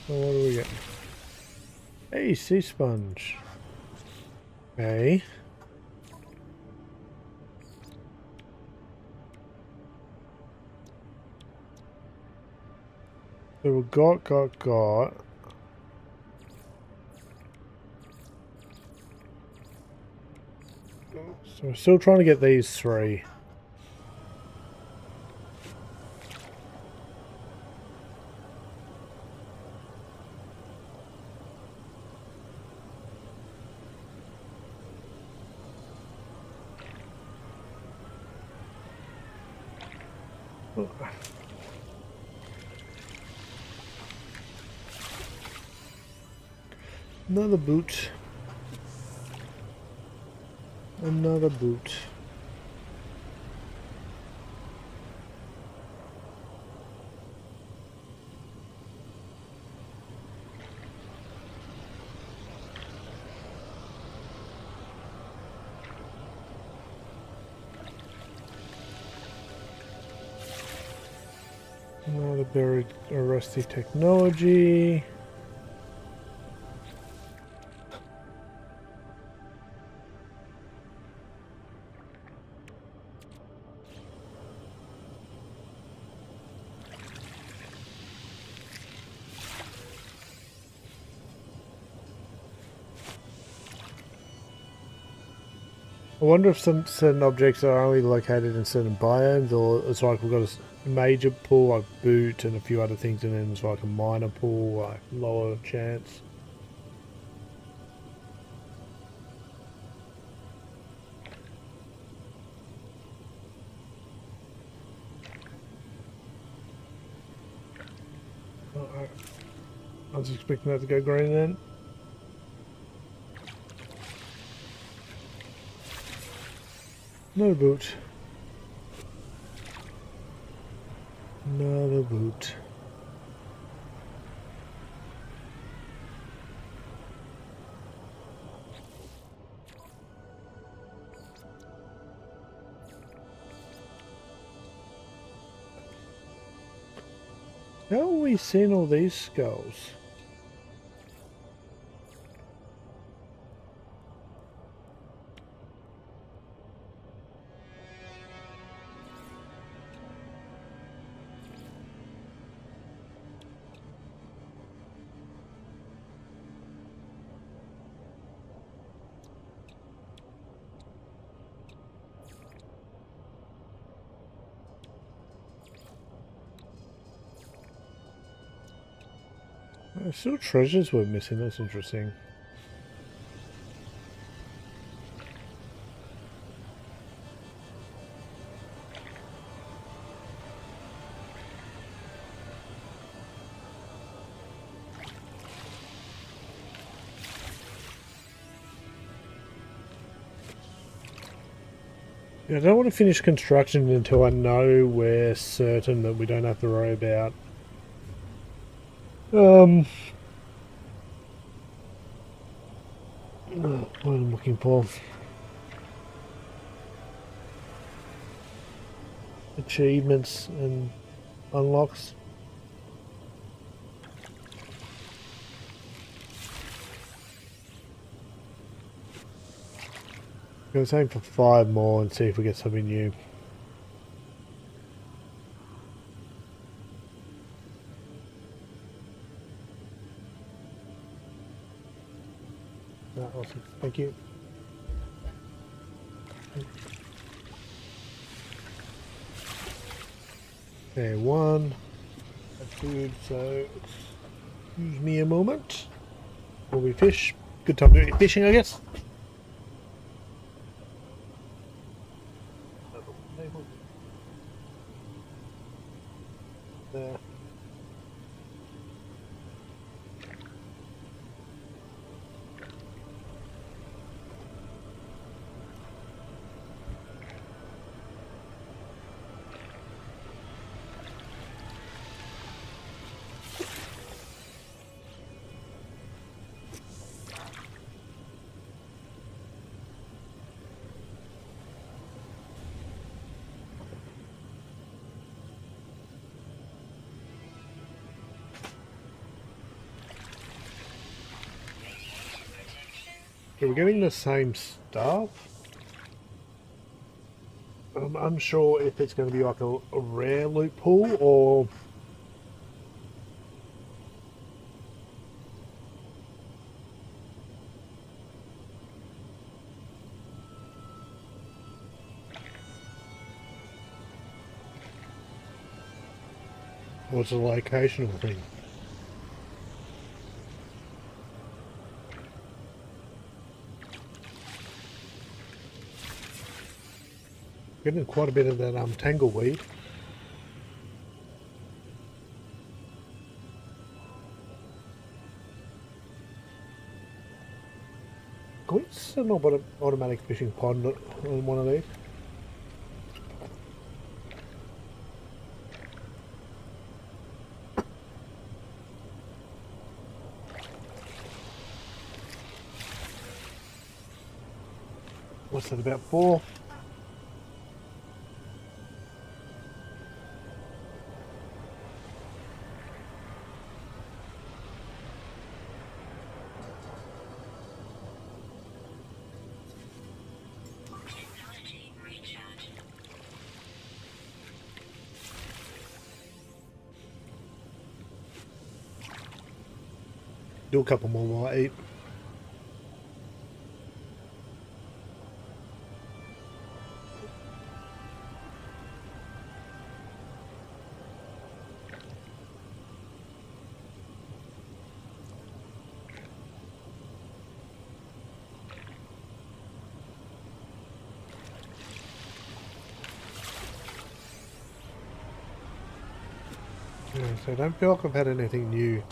So what do we get? Hey, sea sponge. Okay. So we got. So we're still trying to get these 3. Another boot. Another boot. Another buried or rusty technology. I wonder if some certain objects are only located in certain biomes, or it's like we've got a major pool like boot and a few other things, and then it's like a minor pool, like lower chance. I was expecting that to go green then. Another boot. Another boot. How have we seen all these skulls? Still treasures were missing, that's interesting. I don't want to finish construction until I know we're certain that we don't have to worry about what I'm looking for. Achievements and unlocks. Let's aim for 5 more and see if we get something new. Awesome. Thank you. Okay, 1. That's good, so excuse me a moment while we fish. Good time to be fishing, I guess. There. So we're getting the same stuff. I'm unsure if it's going to be like a rare loot pool or what's the locational thing. Getting quite a bit of that tangleweed. Can we set an automatic fishing pond on one of these? What's that, about 4? Technology recharge. Do a couple more while I eat. Yeah, so I don't feel like I've had anything new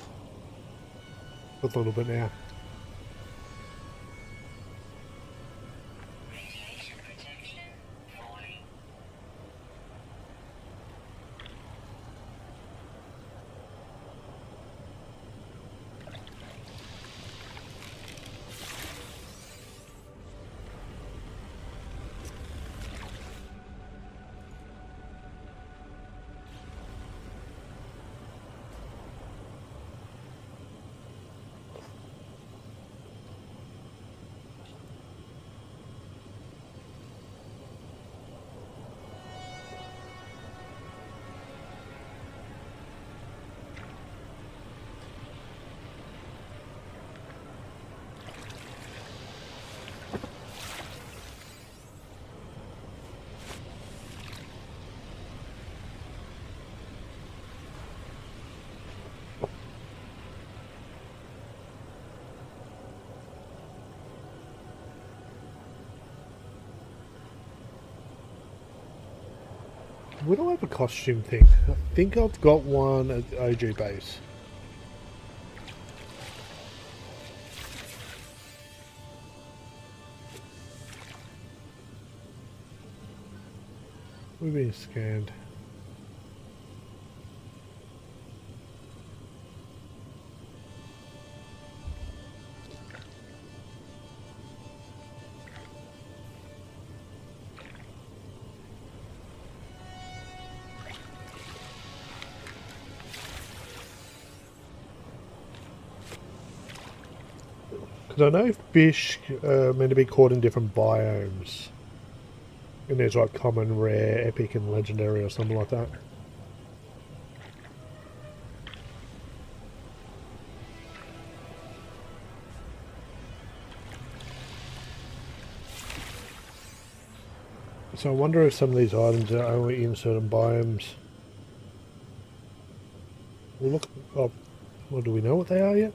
for a little bit now. Radiation protection. Falling. We don't have a costume thing. I think I've got one at OG base. We've been scanned. Because I know fish are meant to be caught in different biomes. And there's like common, rare, epic, and legendary or something like that. So I wonder if some of these items are only in certain biomes. Well, look. Oh, well, do we know what they are yet?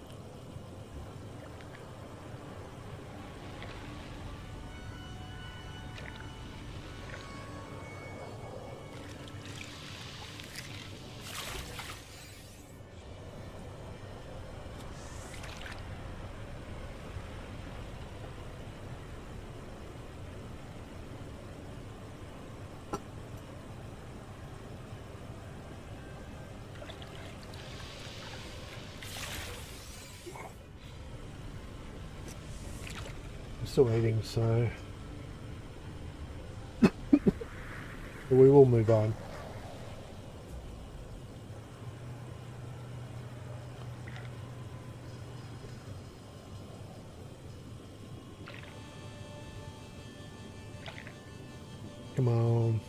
Still eating, so we will move on. Come on.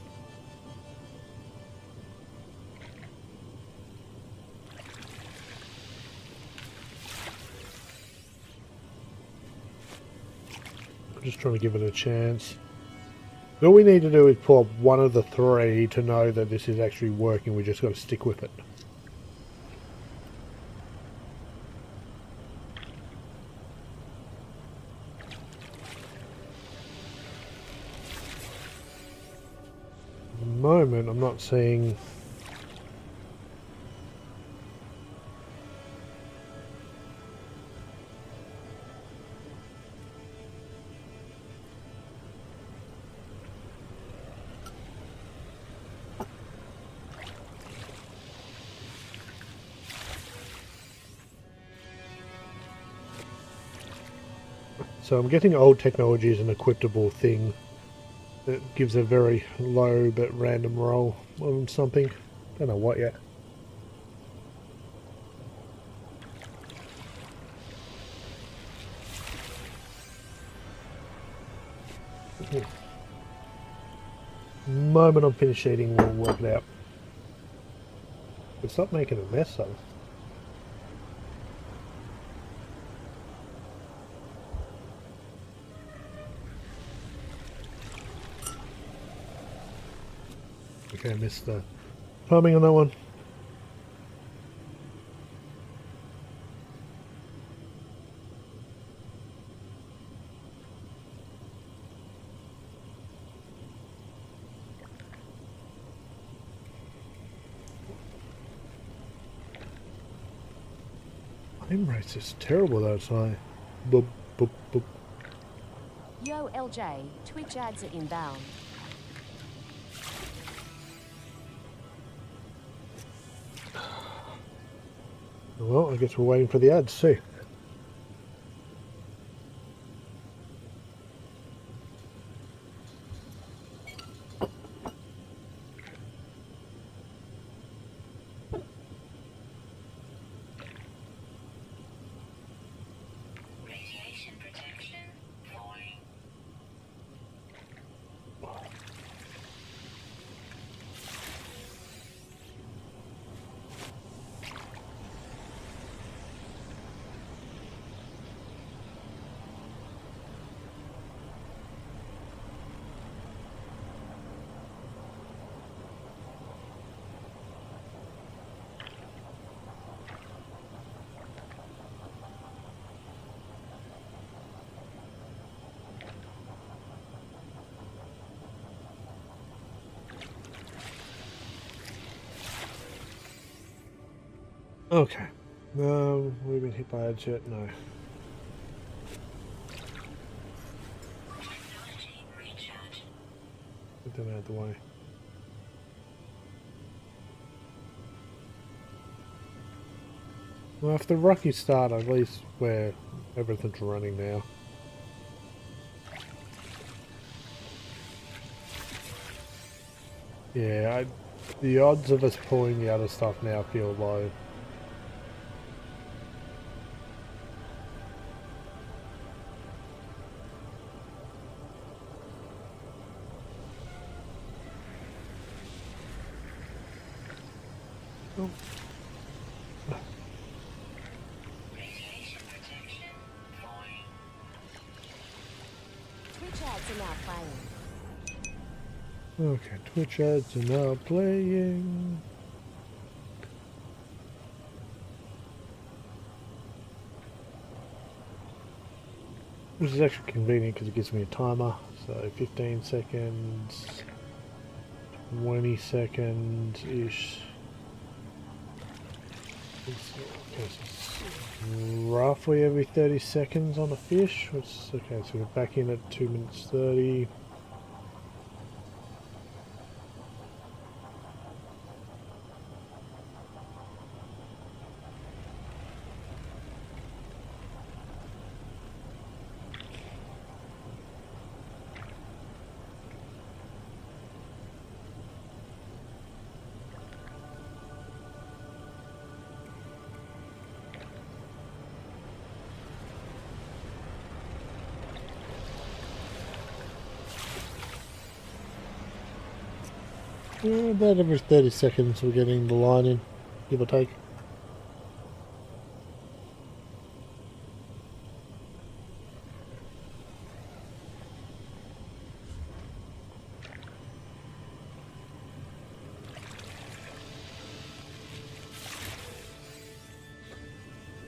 Just trying to give it a chance. All we need to do is pull up one of the three to know that this is actually working. We just got to stick with it. At the moment, I'm not seeing... So I'm getting old technology as an equipable thing that gives a very low but random roll on something. Don't know what yet. The moment I'm finished eating, we'll work it out. But stop making a mess though. Okay, I missed the timing on that one. Frame rate is terrible though, it's like boop, boop, boop. Yo, LJ, Twitch ads are inbound. Well, I guess we're waiting for the ads too. Radiation protection falling. Okay. No, we've been hit by ads yet? No. Technology recharge. Get them out of the way. Well, after rocky start, at least where everything's running now. Yeah, the odds of us pulling the other stuff now feel low. Oh. Radiation protection falling. Twitch ads are now playing. Okay, Twitch ads are now playing. Which is actually convenient because it gives me a timer. So 15 seconds, 20 seconds-ish. It's roughly every 30 seconds on a fish. Which is, okay, so we're back in at 2 minutes 30. About every 30 seconds we're getting the line in, give or take.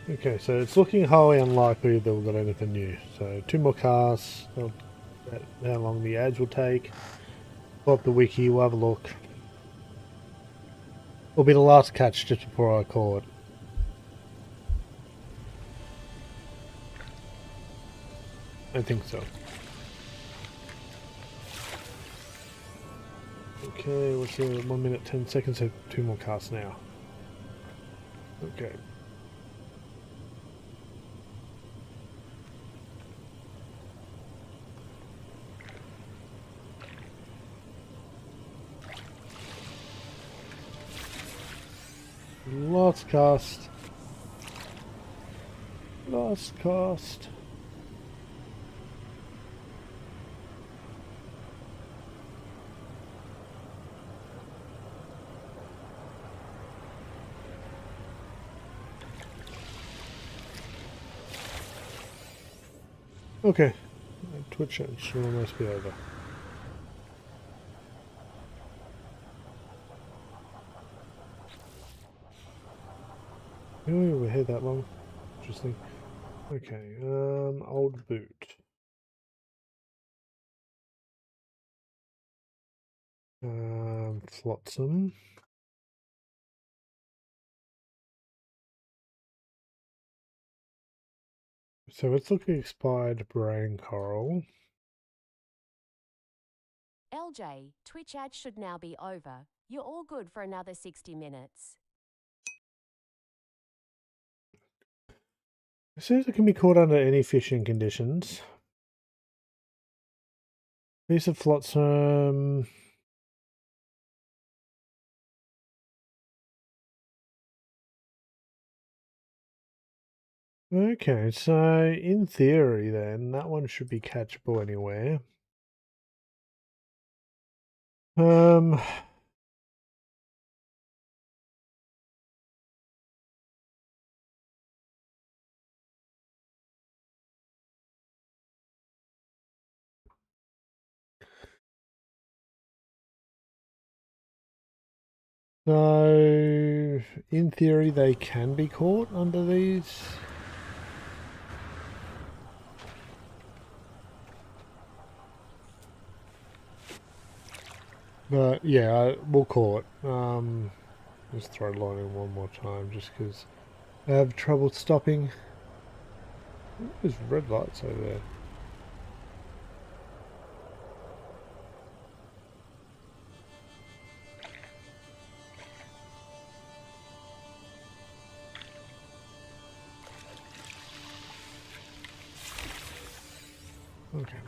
Okay, so it's looking highly unlikely that we've got anything new. So 2 more casts, how long the ads will take. Pull up the wiki, we'll have a look. Will be the last catch just before I call it. I think so. Okay, what's the 1 minute 10 seconds? So 2 more casts now. Okay. Last cast. Last cast. Okay. Twitch should almost be over. Oh, we had that long. Interesting. Okay, old boot. Flotsam. So it's looking expired brain coral. LJ, Twitch ads should now be over. You're all good for another 60 minutes. It says it can be caught under any fishing conditions. Piece of flotsam. Okay, so in theory then, that one should be catchable anywhere. Um, so in theory they can be caught under these. But yeah, we'll call it. Just throw line in one more time just because I have trouble stopping. There's red lights over there. Okay.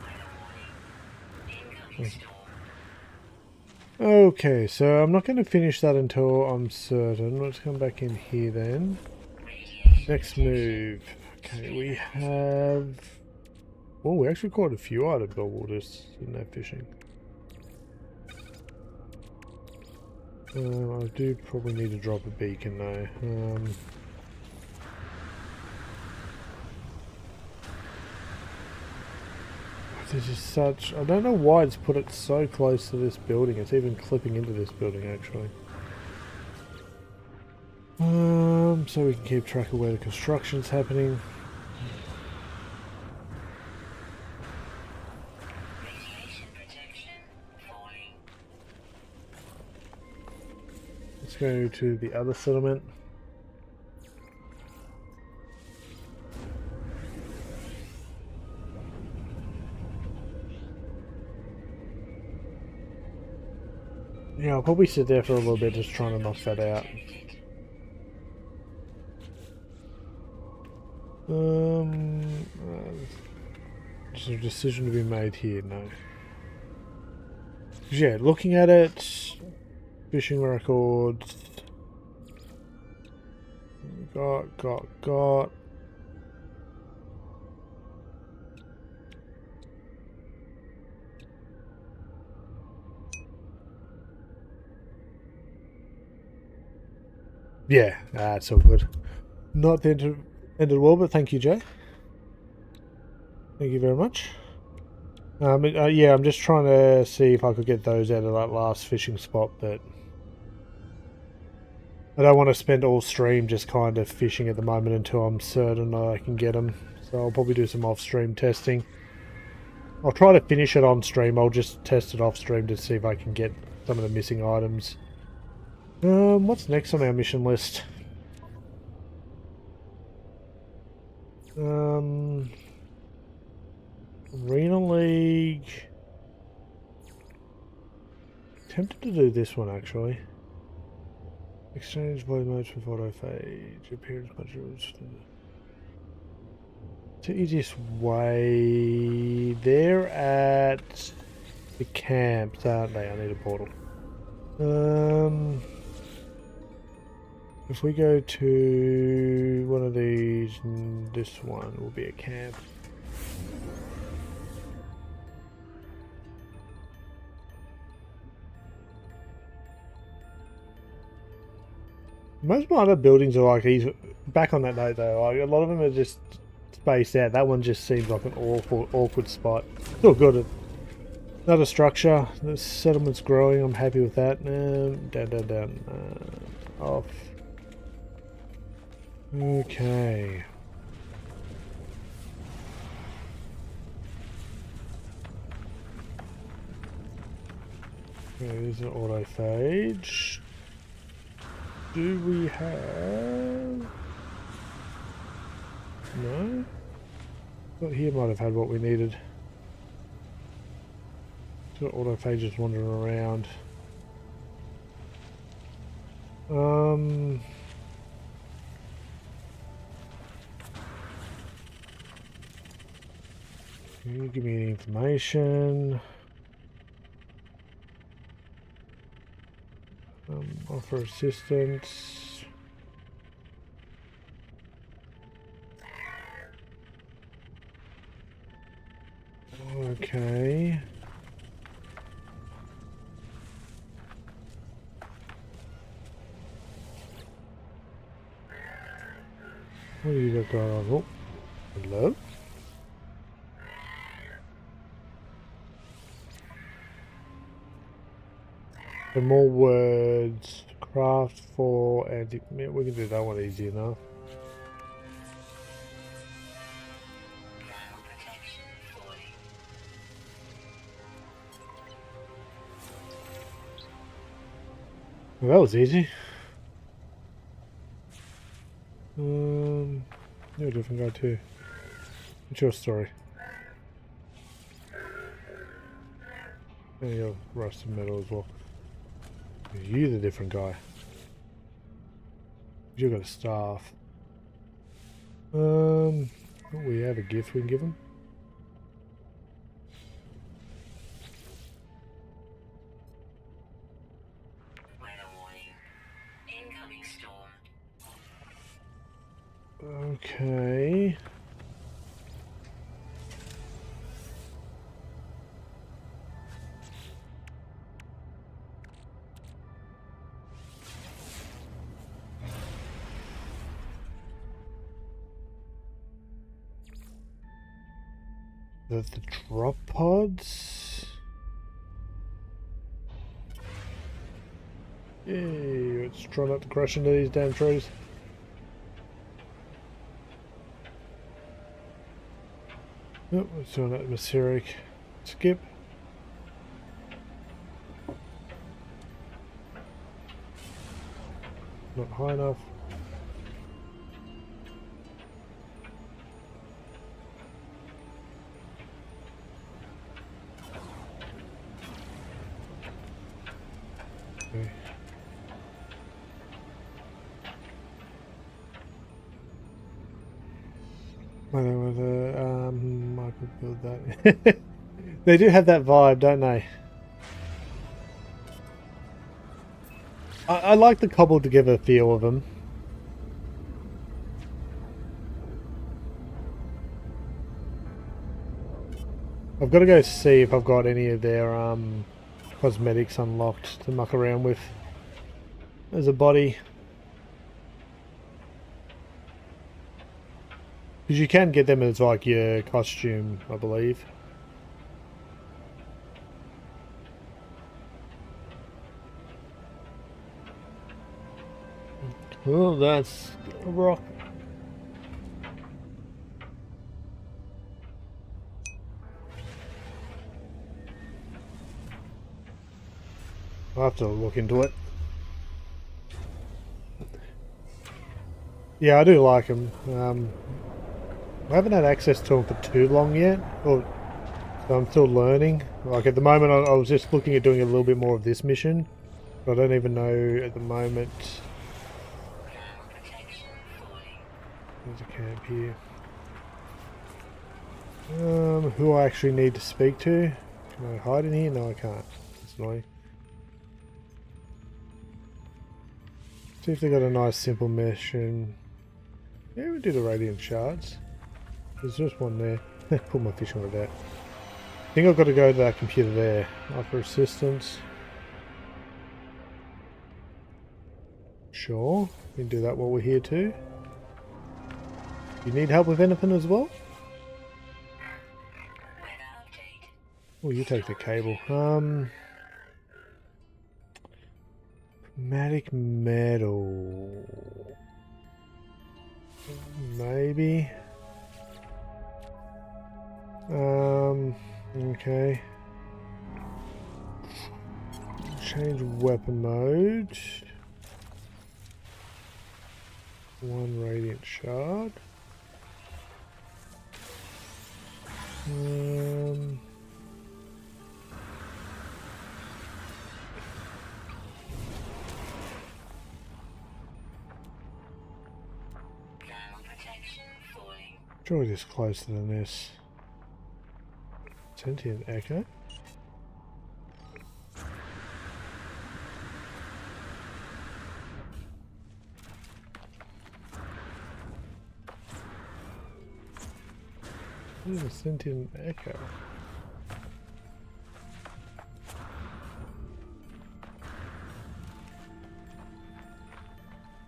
Incoming storm. Okay, so I'm not going to finish that until I'm certain. Let's come back in here then. Radiation Next move. Okay, we have... Well, we actually caught a few items while we were just sitting there fishing. I do probably need to drop a beacon though. This is such... I don't know why it's put it so close to this building. It's even clipping into this building actually. So we can keep track of where the construction's happening. radiation protection. Falling. Let's go to the other settlement. Yeah, I'll probably sit there for a little bit just trying to knock that out. Is there a decision to be made here? No. 'Cause yeah, looking at it, fishing records. Got. Yeah, that's all good. Not the end of the world, but thank you, Jay. Thank you very much. Yeah, I'm just trying to see if I could get those out of that last fishing spot, but I don't want to spend all stream just kind of fishing at the moment until I'm certain I can get them. So I'll probably do some off-stream testing. I'll try to finish it on stream. I'll just test it off stream to see if I can get some of the missing items. What's next on our mission list? Arena League. Tempted to do this one actually. Exchange void modes with autophage. Appearance modules. It's the easiest way. They're at the camps, aren't they? I need a portal. If we go to one of these, this one will be a camp. Most of my other buildings are like these. Back on that note though, like a lot of them are just spaced out. That one just seems like an awkward spot. Still good. Another structure. The settlement's growing. I'm happy with that. Down. Off. Okay. There's an autophage. Do we have... No? But here might have had what we needed. So autophages wandering around. Can you give me any information? Offer assistance. Okay. What do you got going on? Oh, hello? The more words, craft for anti. Yeah, we can do that one easy enough. Protection. Falling. Well, that was easy. You're a different guy too. What's your story? And you're rusted metal as well. You the different guy. You got a staff. We have a gift we can give him. Okay. The drop pods. Yay, let's try not to crash into these damn trees. Oh, let's do an atmospheric skip. Not high enough. Okay. I could build that. They do have that vibe, don't they? I like the cobbled together feel of them. I've got to go see if I've got any of their cosmetics unlocked to muck around with as a body. Because you can get them as like your costume, I believe. Well, that's a rock. I'll have to look into it. Yeah, I do like them. I haven't had access to them for too long yet, so I'm still learning. Like at the moment, I was just looking at doing a little bit more of this mission, but I don't even know at the moment. Protection falling. There's a camp here. Who I actually need to speak to? Can I hide in here? No, I can't. That's annoying. See if they got a nice simple mission. Yeah, we do the radiant shards. There's just one there. Put my fish on with that. I think I've got to go to that computer there. Offer assistance. Sure, we can do that while we're here too. You need help with anything as well? Weather update. Oh, you take the cable. Chromatic metal. Maybe. Okay. Change weapon mode. One radiant shard. Thermal protection falling. Surely this closer than this. Sentient echo. Ooh, a sentient echo.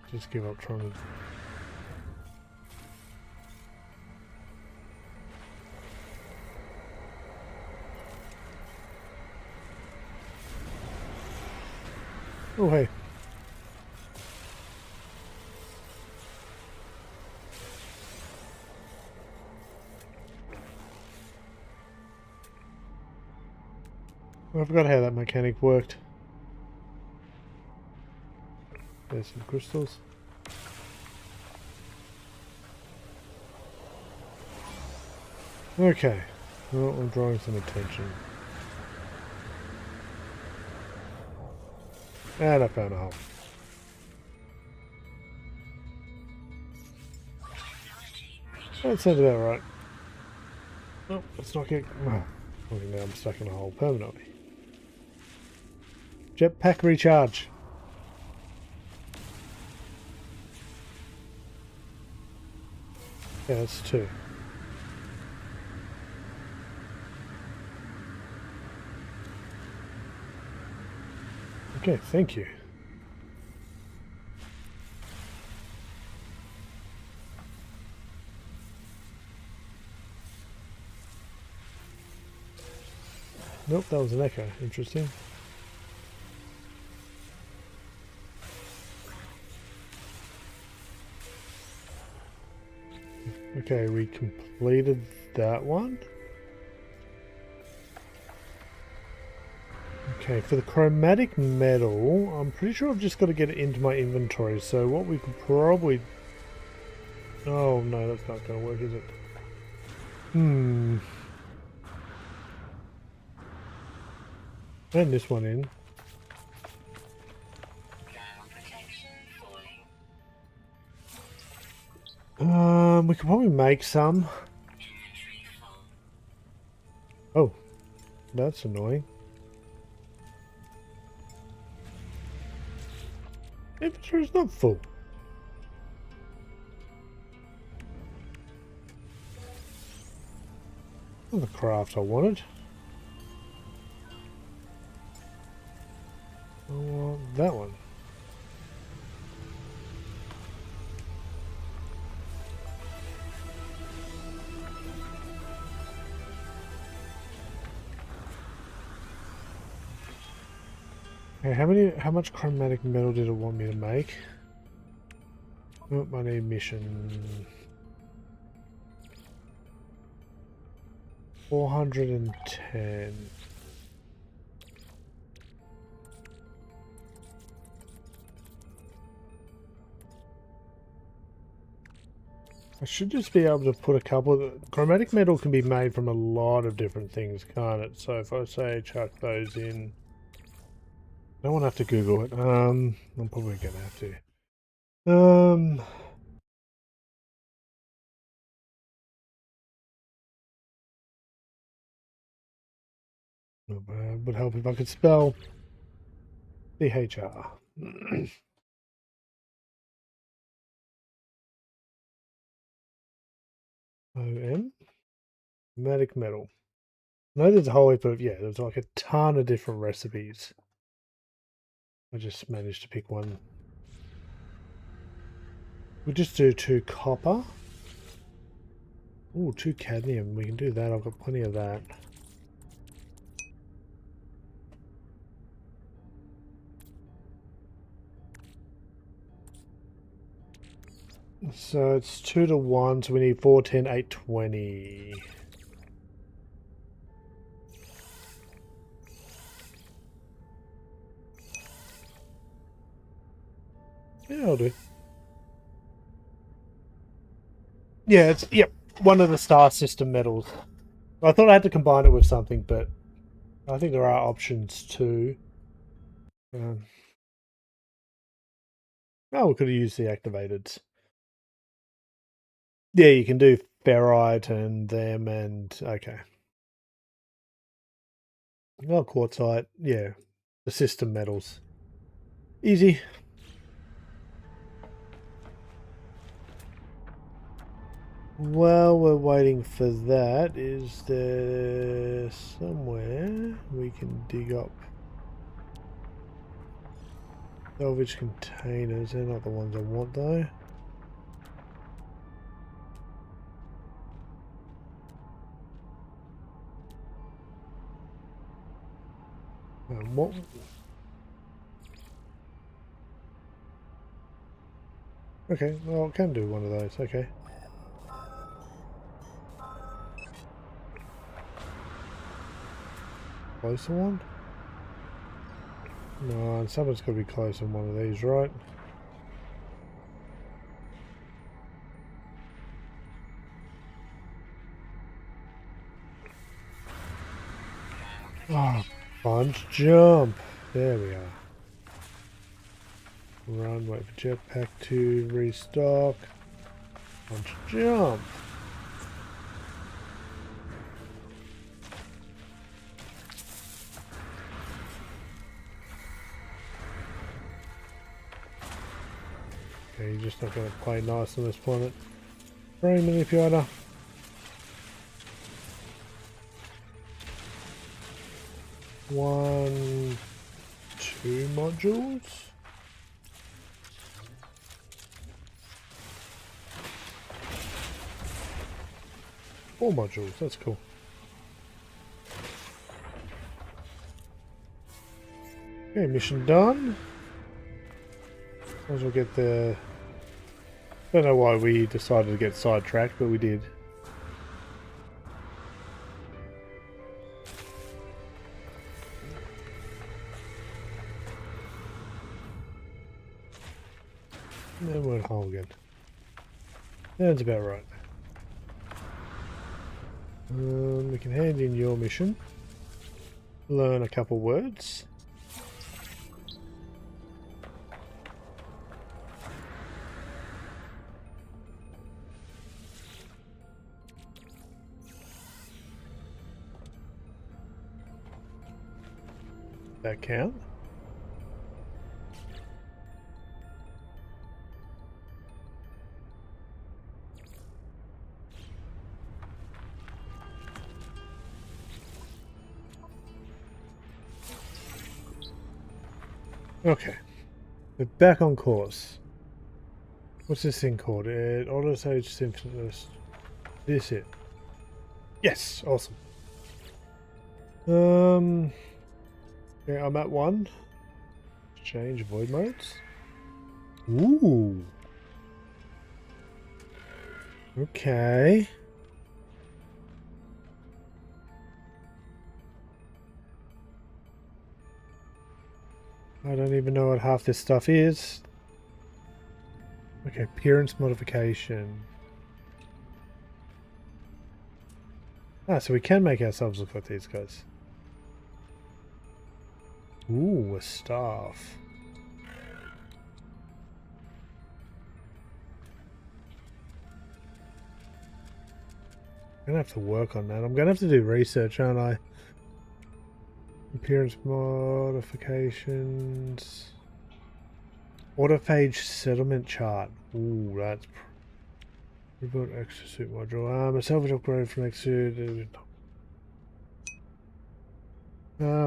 Just give up trying to. Oh, hey. I forgot how that mechanic worked. There's some crystals. Okay. Well, I'm drawing some attention. And I found a hole. That sounds about right. Oh, let's not get... Oh, okay, now I'm stuck in a hole permanently. Jetpack recharge. Yeah, that's 2. Okay, thank you. Nope, that was an echo. Interesting. Okay, we completed that one. Okay, for the chromatic metal, I'm pretty sure I've just got to get it into my inventory. So what we could probably... Oh no, that's not going to work, is it? And this one in. Ground protection falling. We could probably make some. Inventory full. Oh, that's annoying. Inventory's not full. Not the craft I wanted. I want that one. Okay, how much chromatic metal did it want me to make? Oh, I need mission. 410. I should just be able to put a couple of... Chromatic metal can be made from a lot of different things, can't it? So if I say chuck those in... I don't want to have to Google it. I'm probably going to have to. Would help if I could spell CHR. OM? Chromatic metal. I know there's a whole heap of... Yeah, there's like a ton of different recipes. I just managed to pick one. We'll just do 2 copper. Ooh, 2 cadmium. We can do that. I've got plenty of that. So it's 2 to 1, so we need 4, 10, 8, 20. Yeah, I'll do. Yeah, it's one of the star system metals. I thought I had to combine it with something, but I think there are options too. Oh, we could have used the activateds. Yeah, you can do ferrite and them and okay. Oh, quartzite, yeah. The system metals. Easy. While we're waiting for that, is there somewhere we can dig up salvage containers? They're not the ones I want though. What? Okay, well, I can do one of those, okay. Closer one? No, someone's got to be close on one of these, right? Oh, punch jump. There we are. Run, wait for jetpack to restock. Punch jump. Okay, you're just not going to play nice on this planet. Brain manipulator. One, two modules. Four modules, that's cool. Okay, mission done. Might as well get the... Don't know why we decided to get sidetracked, but we did. And then we're in hole again. That's about right. We can hand in your mission. Learn a couple words. That count? Okay. We're back on course. What's this thing called? Auto Sage Synthesis. This it. Yes, awesome. Okay, I'm at 1. Change void modes. Ooh. Okay. I don't even know what half this stuff is. Okay, appearance modification. Ah, so we can make ourselves look like these guys. Ooh, a staff. I'm gonna have to work on that. I'm gonna have to do research, aren't I? Appearance modifications. Autophage settlement chart. Ooh, that's... Rebuild exosuit module. A salvage upgrade from exosuit.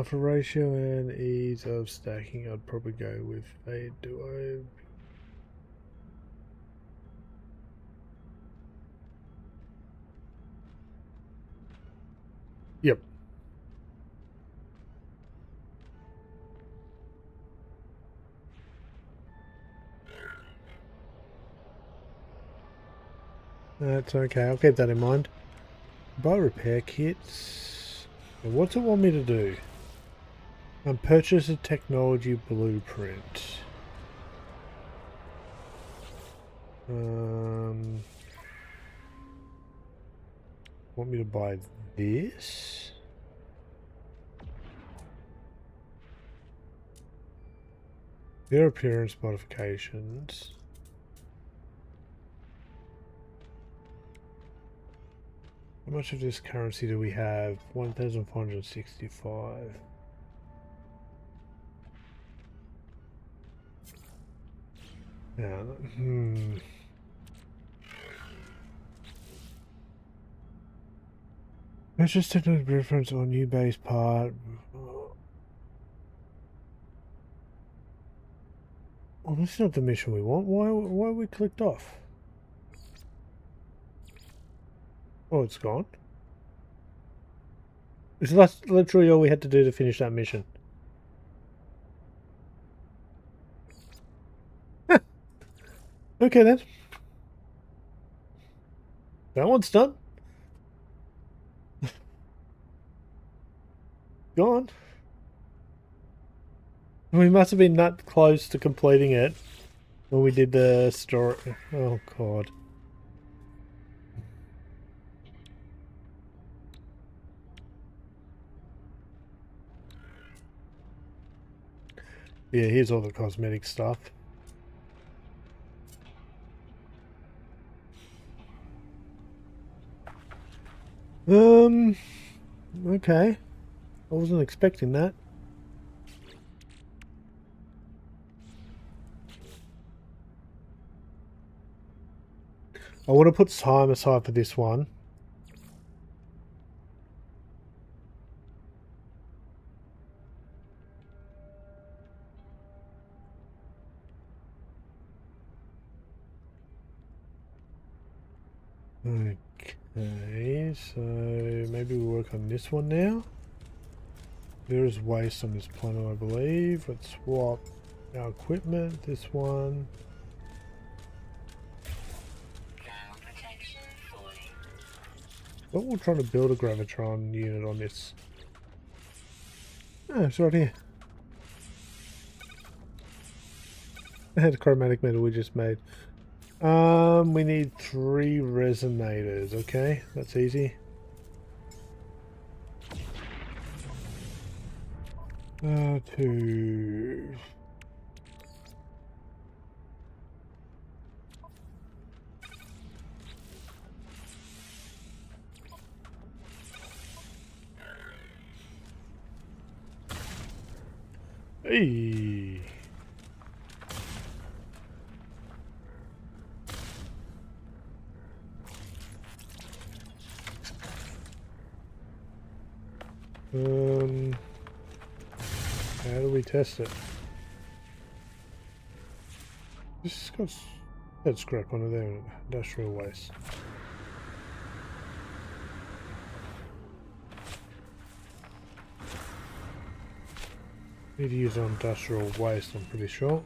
For ratio and ease of stacking, I'd probably go with Fade Duo. Yep. That's okay, I'll keep that in mind. Buy repair kits. Now what's it want me to do? Purchase a technology blueprint. Want me to buy this? Their appearance modifications. How much of this currency do we have? 1,465. Now, Purchase technology reference on new base part. Oh, this is not the mission we want. Why are we clicked off? Oh, it's gone. It's literally all we had to do to finish that mission. Okay then. That one's done. Gone. We must have been that close to completing it when we did the story. Oh god. Yeah, here's all the cosmetic stuff. Okay. I wasn't expecting that. I want to put time aside for this one. Okay, so maybe we'll work on this one now. There is waste on this planet, I believe. Let's swap our equipment. This one. Ground protection fully. But we're trying to build a gravitron unit on this. Oh, it's right here. I had a chromatic metal we just made. We need 3 resonators. Okay, that's easy. 2. Hey. How do we test it? This has got that scrap on it there, industrial waste. Need to use industrial waste, I'm pretty sure.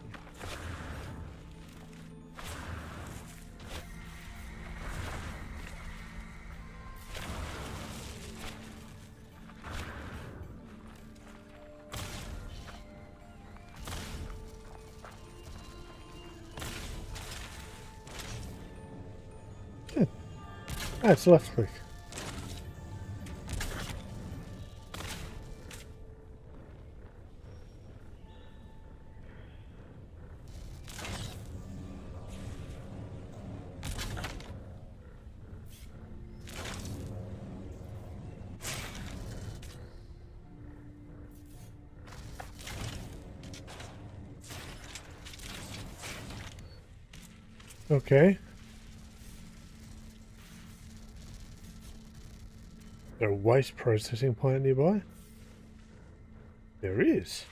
Ah, it's left click. Okay. There a waste processing plant nearby? There is.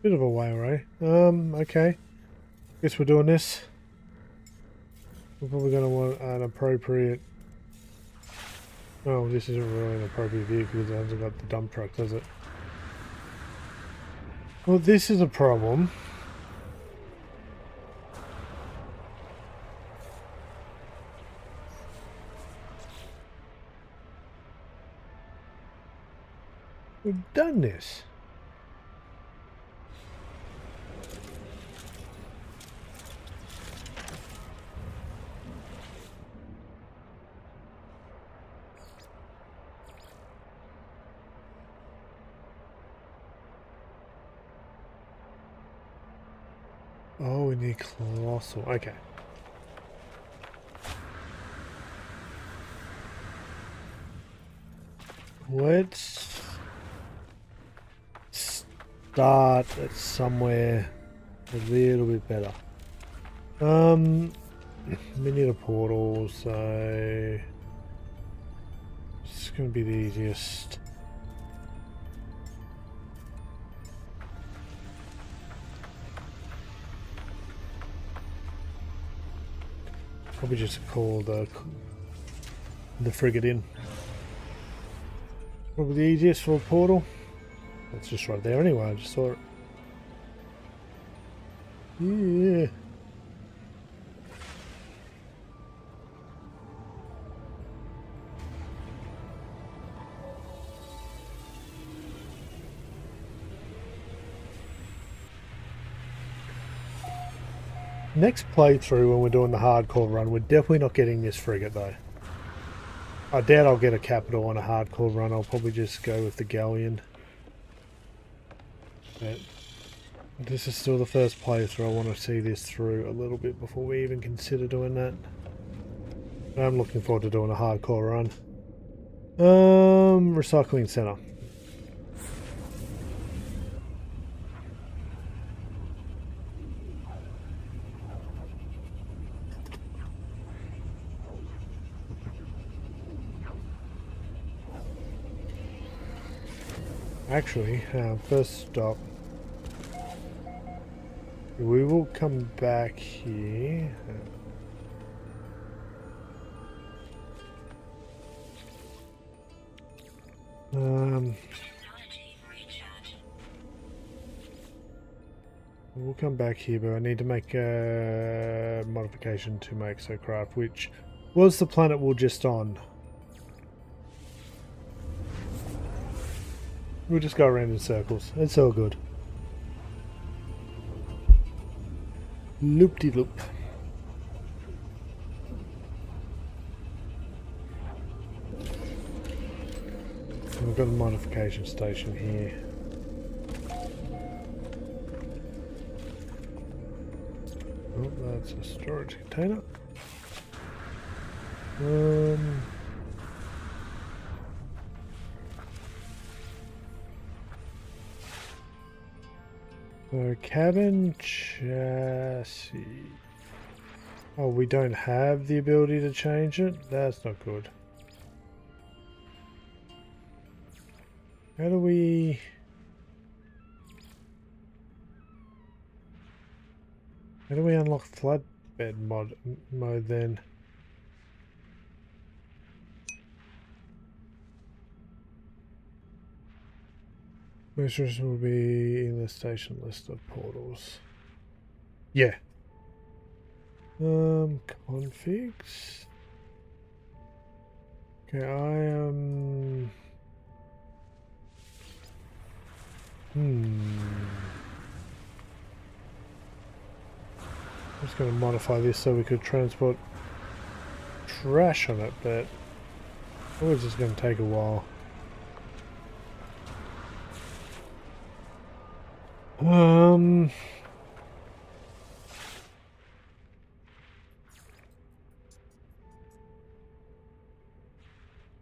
Bit of a way away. Okay. Guess we're doing this. We're probably going to want an appropriate... Oh, this isn't really an appropriate vehicle because it hasn't got the dump truck, does it? Well, this is a problem. We've done this. Oh, we need colossal. Okay. Let's start at somewhere a little bit better. We need a portal, so it's going to be the easiest. Probably just call the frigate in. Probably the easiest for a portal. It's just right there anyway, I just saw it. Yeah. Next playthrough when we're doing the hardcore run, we're definitely not getting this frigate though. I doubt I'll get a capital on a hardcore run, I'll probably just go with the galleon. But this is still the first playthrough, I want to see this through a little bit before we even consider doing that. I'm looking forward to doing a hardcore run. Recycling center. Actually, first stop. We will come back here. Technology recharge. We'll come back here, but I need to make a modification to my exocraft, which was the planet we're just on. We'll just go around in circles. It's all good. Loop-de-loop. We've got a modification station here. Oh, that's a storage container. So cabin chassis. Oh, we don't have the ability to change it? That's not good. How do we... How do we unlock flatbed mode then? Measures will be in the station list of portals. Yeah. Configs. Okay, I am. I'm just going to modify this so we could transport trash on it, but it's just going to take a while.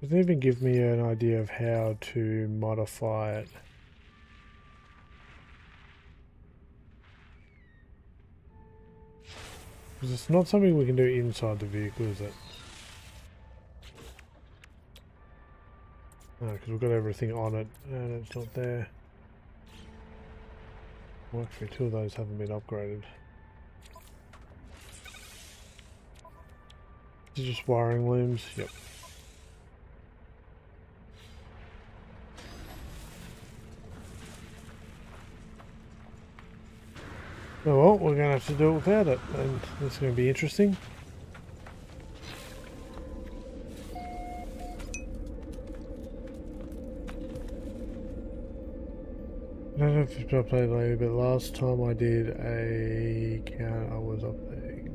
Doesn't even give me an idea of how to modify it. Because it's not something we can do inside the vehicle, is it? No, because we've got everything on it and it's not there. Well, actually, two of those haven't been upgraded. These are just wiring looms. Yep. Oh well, we're going to have to do it without it, and it's going to be interesting. I don't know if it's been updated later, but last time I did a count, I was updating.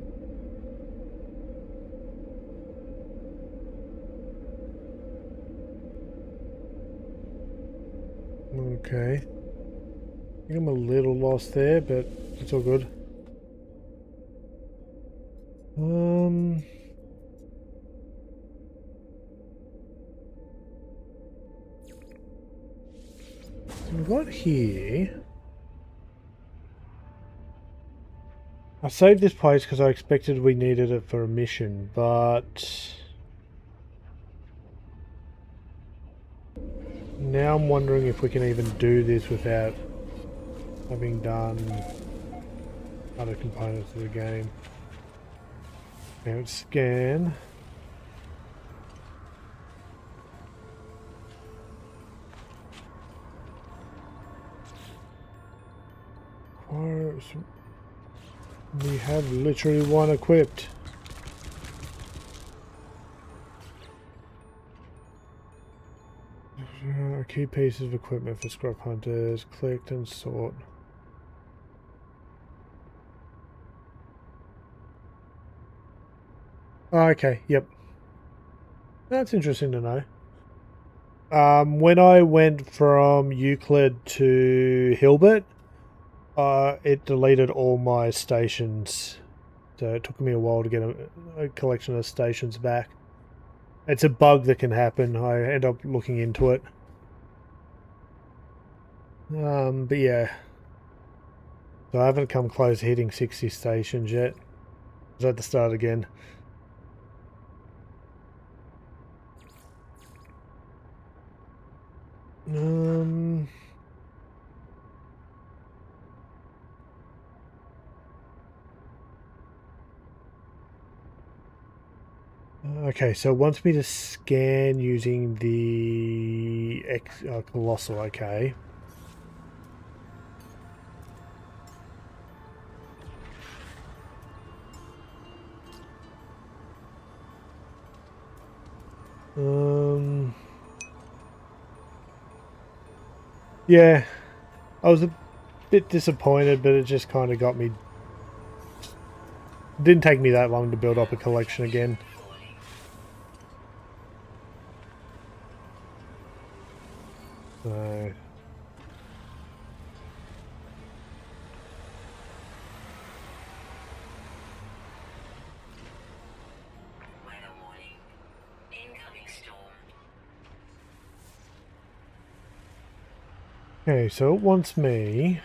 Okay. I think I'm a little lost there, but it's all good. So we've got here. I saved this place because I expected we needed it for a mission, but now I'm wondering if we can even do this without having done other components of the game. Now scan. We have literally one equipped. Key pieces of equipment for scrap hunters. Collect and sort. Oh, okay, yep. That's interesting to know. When I went from Euclid to Hilbert, it deleted all my stations. So it took me a while to get a collection of stations back. It's a bug that can happen. I end up looking into it. But yeah. So I haven't come close to hitting 60 stations yet. I was at the start again. Okay, so it wants me to scan using the Colossal, okay. Yeah, I was a bit disappointed, but it just kind of got me. It didn't take me that long to build up a collection again. So. Weather warning. Incoming storm. Okay, so it wants me.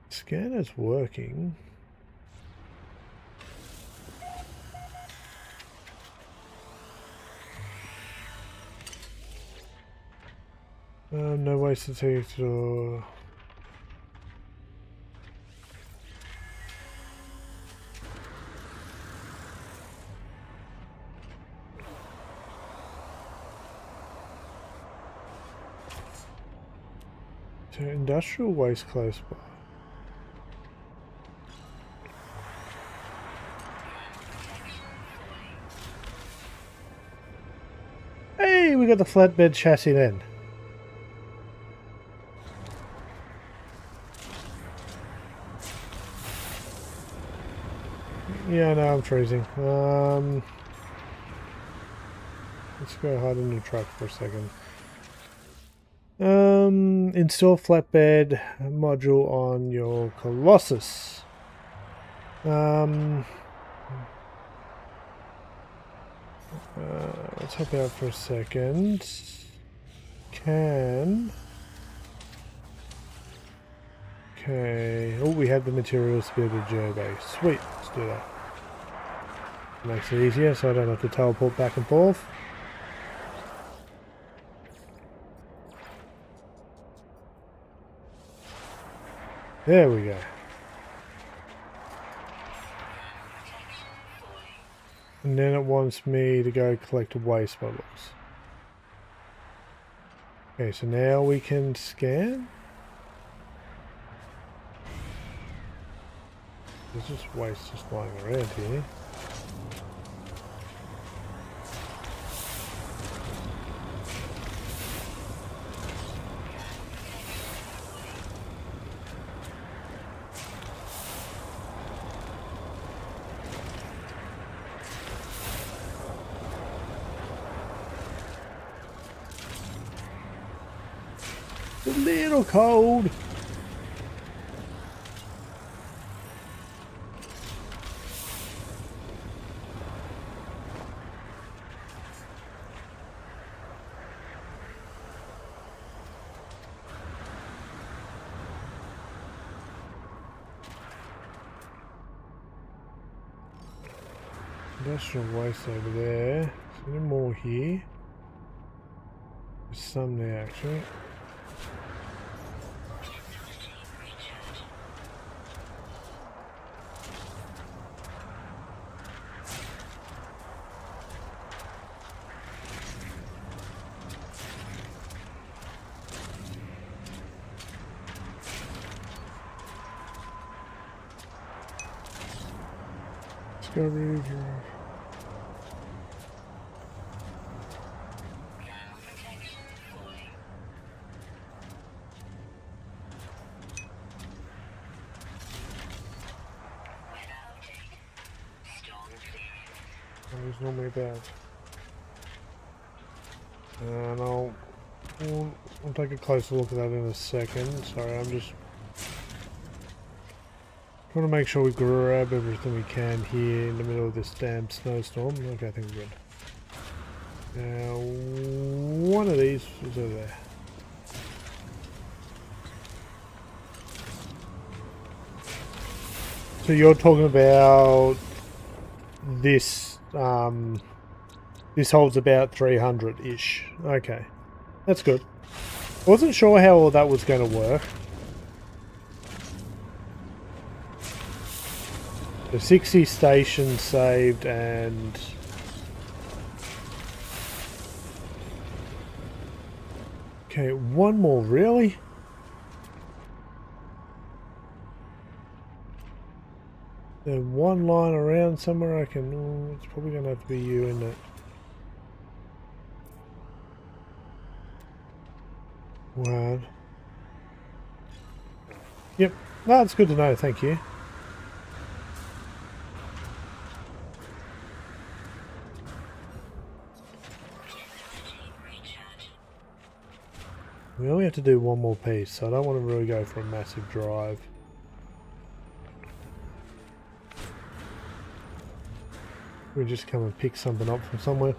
Scanner's working. No waste to take or. To industrial waste close by. Hey, we got the flatbed chassis then. Yeah, no, I'm freezing. Let's go hide in the truck for a second. Install flatbed module on your Colossus. Let's hop out for a second. Okay. Oh, we have the materials to be able to geobase. Sweet. Let's do that. Makes it easier so I don't have to teleport back and forth. There we go. And then it wants me to go collect waste bottles. Okay, so now we can scan. There's just waste just lying around here. It's a little cold. Industrial waste over there. Is there any more here? There's some there actually. Discovery. There's normally about, and I'll take a closer look at that in a second. Sorry, I'm just trying to make sure we grab everything we can here in the middle of this damn snowstorm. Okay, I think we're good. Now, one of these is over there. So you're talking about this. This holds about 300-ish. Okay, that's good. I wasn't sure how all that was going to work. The 60 stations saved and okay, one more, really? There's one line around somewhere I can... Oh, it's probably going to have to be you, isn't it? One. Yep. No, that's good to know, thank you. Recharge. We only have to do one more piece, so I don't want to really go for a massive drive. We just come and pick something up from somewhere.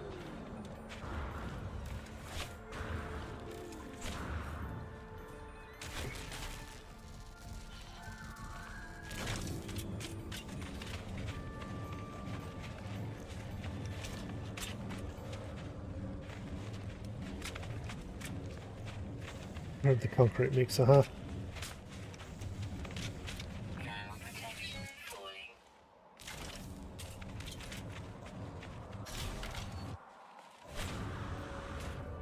Grab the concrete mixer, huh? Thermal protection falling.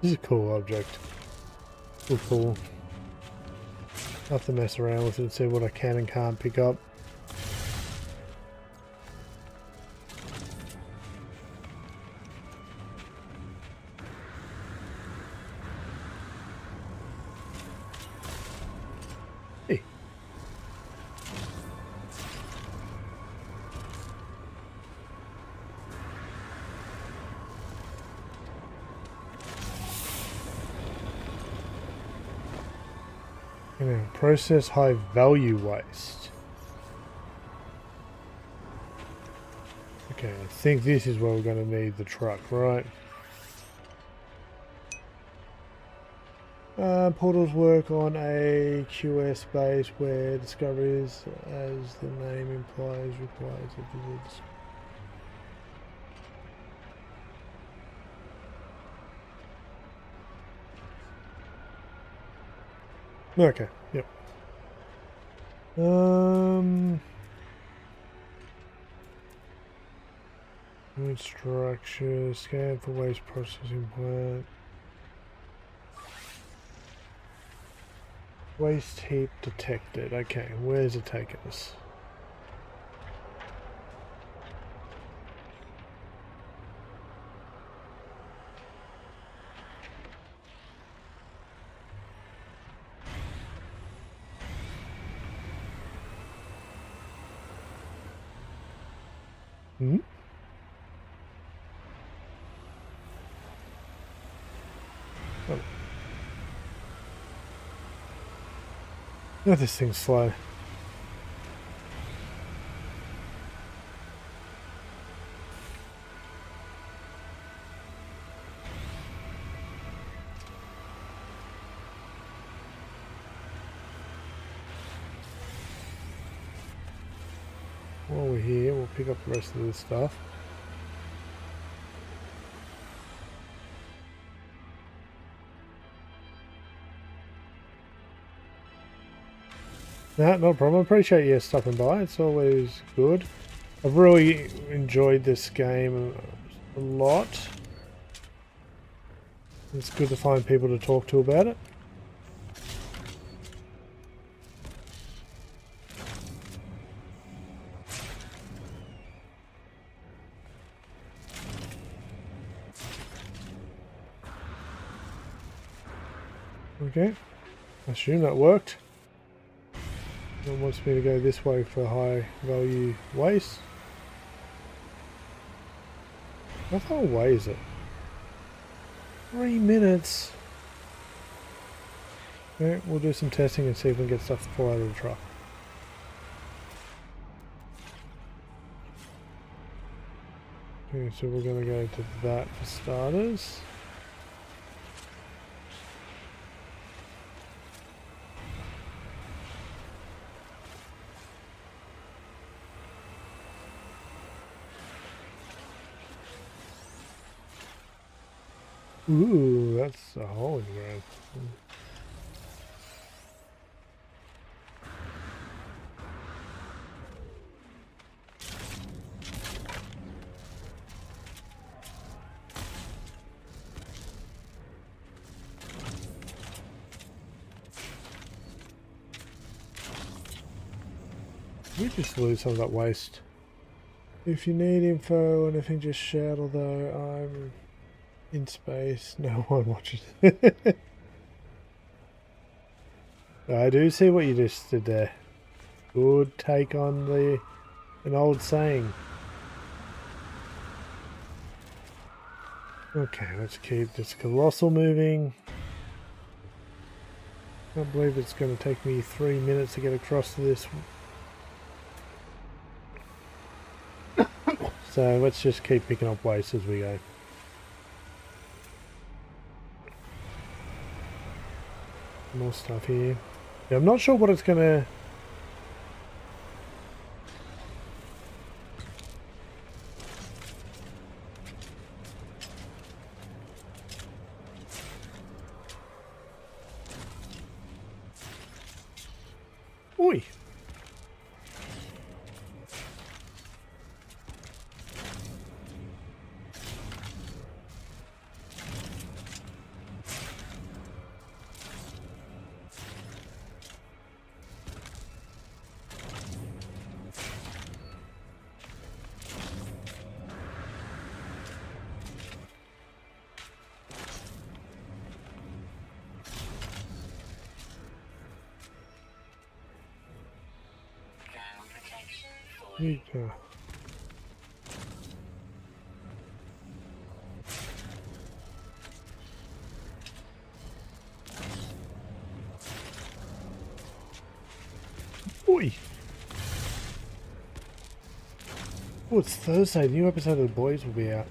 This is a cool object. Cool. I have to mess around with it and see what I can and can't pick up. Hey. Now, process high value waste. Okay, I think this is where we're going to need the truck, right? Portals work on a QS base where discoveries, as the name implies, requires a visit. Okay, yep. Wood structure, scan for waste processing plant. Waste heap detected. Okay, where's it taking us? Hmm? Oh. Oh, this thing's slow. While we're here, we'll pick up the rest of this stuff. No, no problem. Appreciate you stopping by. It's always good. I've really enjoyed this game a lot. It's good to find people to talk to about it. Okay, I assume that worked. It wants me to go this way for high value waste. How far away is it? 3 minutes. Okay, we'll do some testing and see if we can get stuff to fall out of the truck. Okay, so we're going to go to that for starters. Ooh, that's a hole in the ground. We just lose some of that waste. If you need info or anything, just shout, although I'm in space. No one watches. I do see what you just did there. Good take on an old saying. Okay, let's keep this colossal moving. Can't believe it's going to take me 3 minutes to get across to this. So let's just keep picking up waste as we go. More stuff here. Yeah, I'm not sure what it's going to... Oi! Ground protection fully. Oi! Oh, it's Thursday. The new episode of The Boys will be out.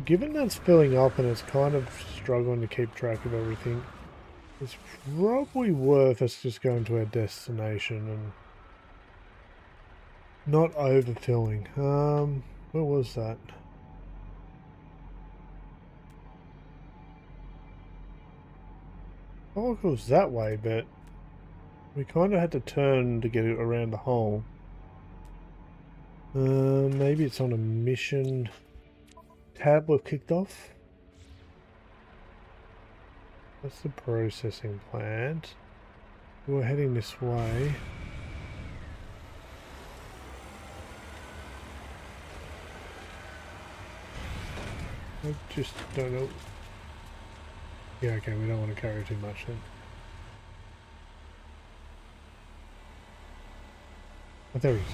Given that's filling up and it's kind of struggling to keep track of everything, it's probably worth us just going to our destination and not overfilling. Where was that? Oh, it goes that way, but we kind of had to turn to get it around the hole. Maybe it's on a mission tab we've kicked off. That's the processing plant. We're heading this way. I just don't know. Yeah, okay, we don't want to carry too much then. Oh, there he is.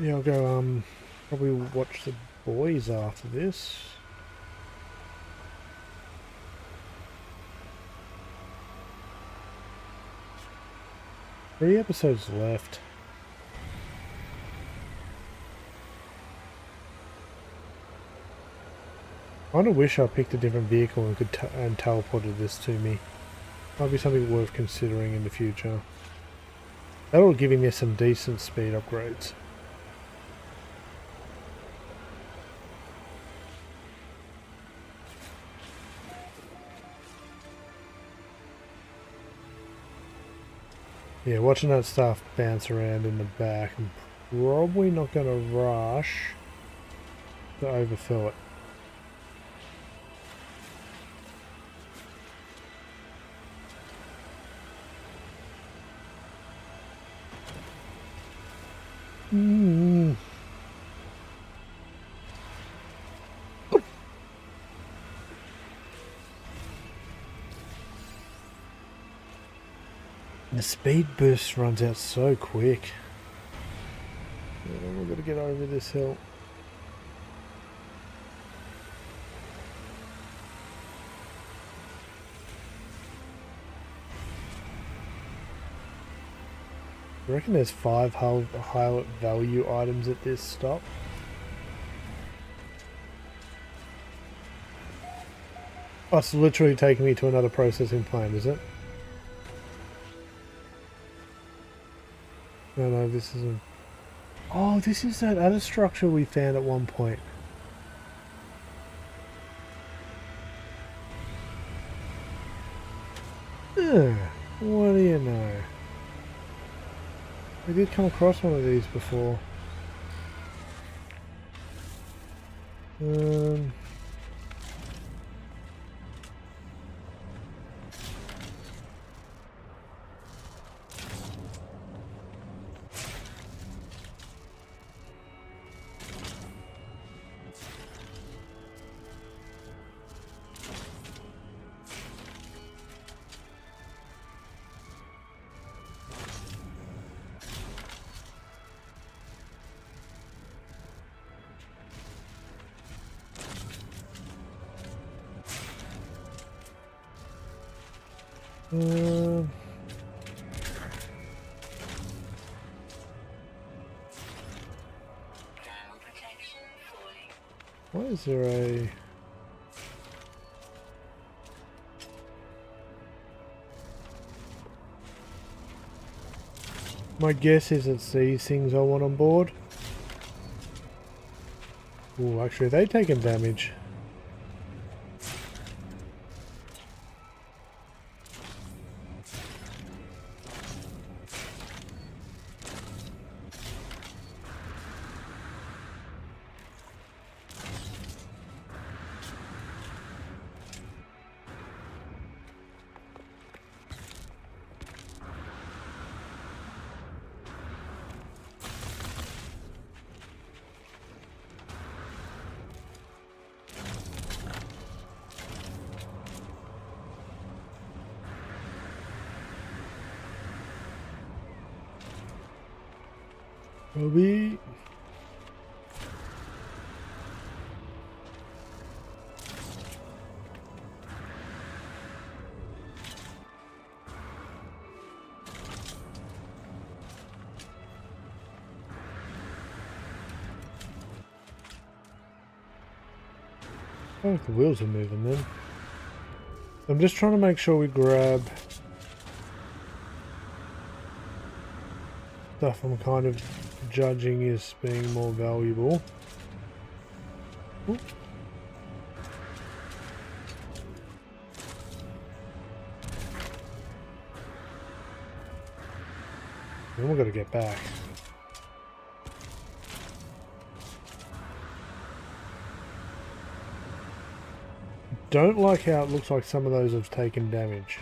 Yeah, I'll go, probably watch The Boys after this. Three episodes left. I kind of wish I picked a different vehicle and could and teleported this to me. Might be something worth considering in the future. That'll give me some decent speed upgrades. Yeah, watching that stuff bounce around in the back, I'm probably not going to rush to overfill it. The speed boost runs out so quick. We've got to get over this hill. I reckon there's 5 high value items at this stop. Oh, it's literally taking me to another processing plant, is it? No, this isn't. Oh, this is that other structure we found at one point. you know. We did come across one of these before. Um, um, Thermal protection falling. why is there a... My guess is it's these things I want on board. Oh, actually, they taking damage. Robbie. Oh, the wheels are moving then. I'm just trying to make sure we grab stuff I'm kind of judging as being more valuable. Ooh. Then we've got to get back. Don't like how it looks like some of those have taken damage.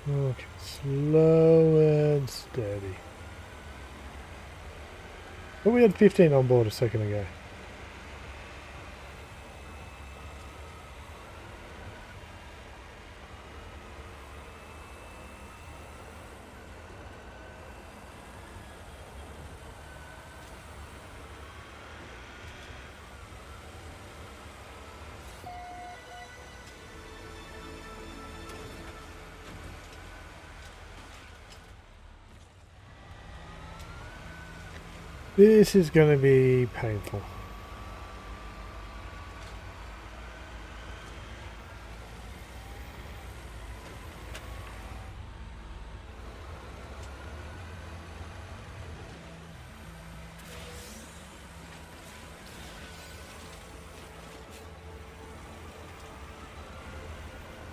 Okay, slow and steady. But we had 15 on board a second ago. This is going to be painful.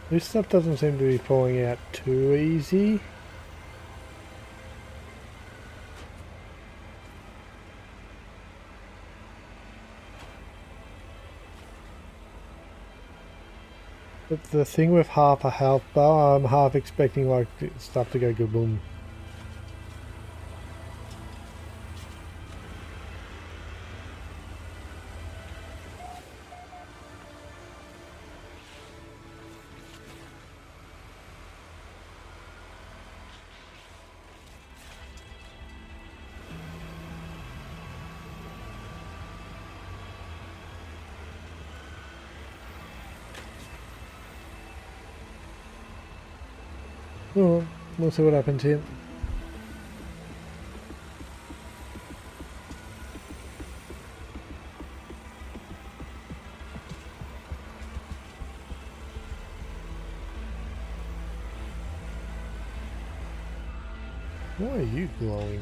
This stuff doesn't seem to be falling out too easy. But the thing with half a health bar, I'm half expecting like stuff to go kaboom. Oh, we'll see what happens here. Why are you glowing?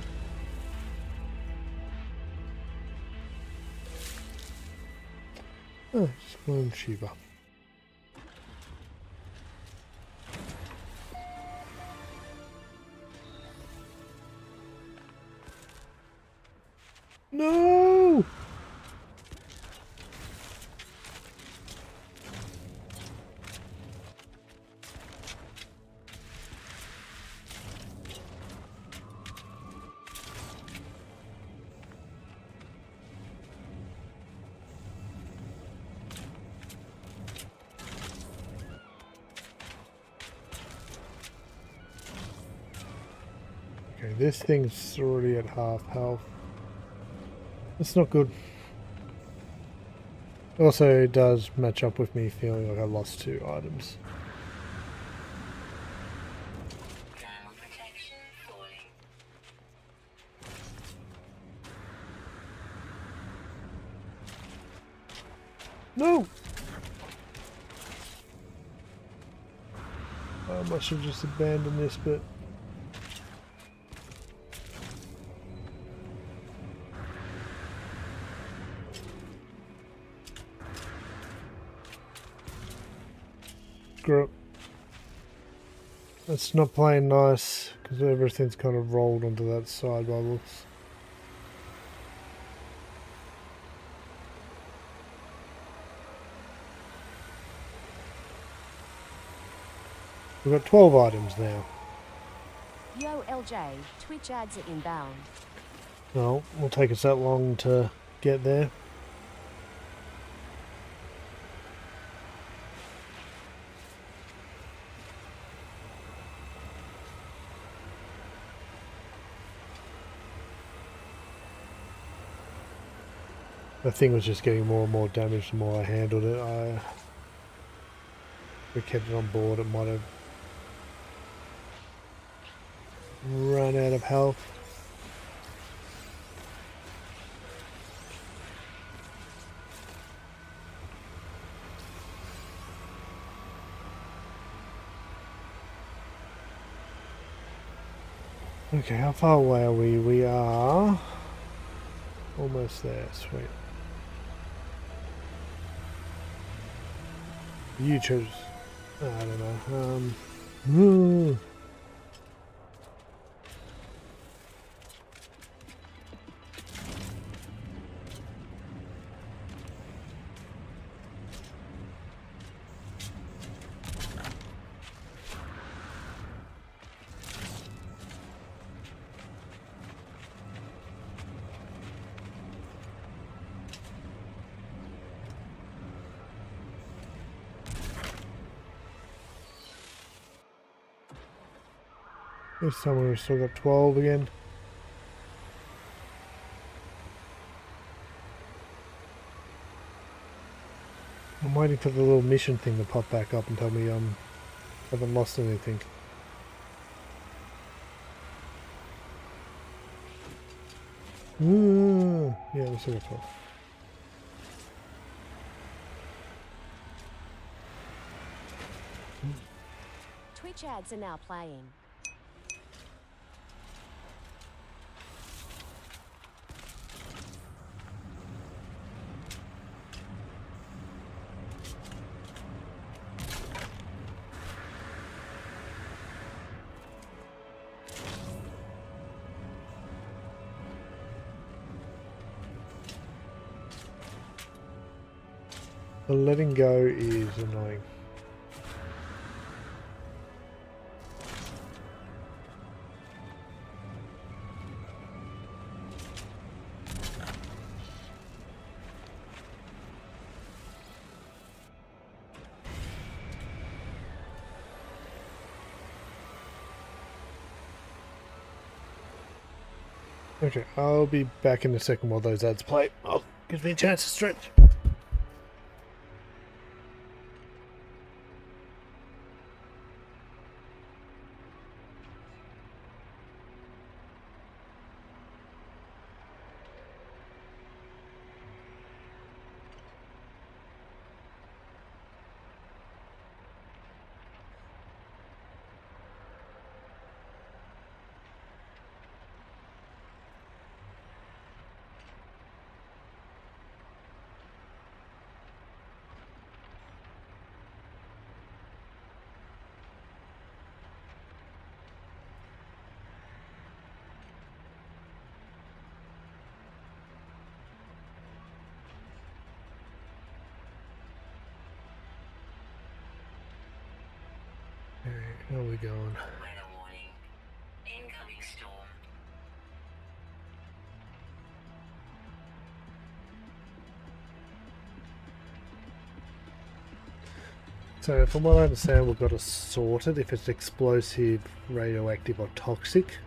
Oh, just glowing Shiva. No! Okay, this thing's already at half health. That's not good. Also, it does match up with me feeling like I lost 2 items. Ground protection falling. No! I should just abandon this bit. Screw it. It's not playing nice because everything's kind of rolled onto that side by looks. We've got 12 items now. Yo, LJ, Twitch ads are inbound. No, it'll take us that long to get there. The thing was just getting more and more damage the more I handled it. If we kept it on board, it might have run out of health. Okay, how far away are we? We are almost there. Sweet. You chose. I don't know. This time we've still got 12 again. I'm waiting for the little mission thing to pop back up and tell me I haven't lost anything. Yeah, we'll see what's up. Twitch ads are now playing. The letting go is annoying. Okay, I'll be back in a second while those ads play. Oh, gives me a chance to stretch. Okay, how are we going? Weather warning. Incoming storm. So from what I understand, we've got to sort it if it's explosive, radioactive or toxic.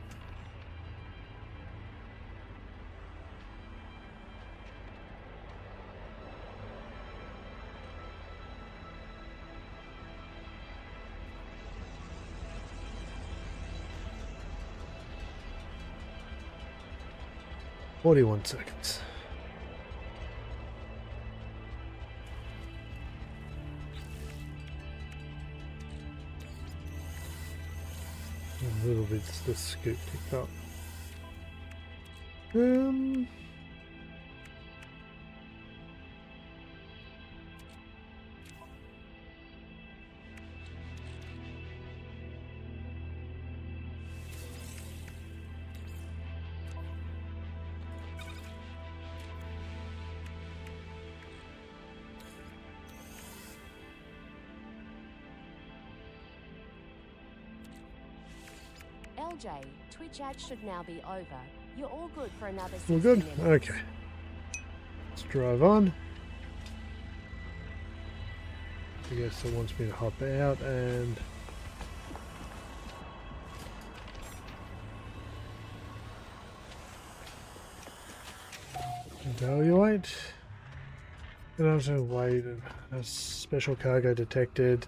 "41 seconds. A little bit the scoop picked up. LJ, Twitch ads should now be over. You're all good for another 60 We're good? minutes. Okay. Let's drive on. I guess it wants me to hop out and evaluate. And also wait. A special cargo detected.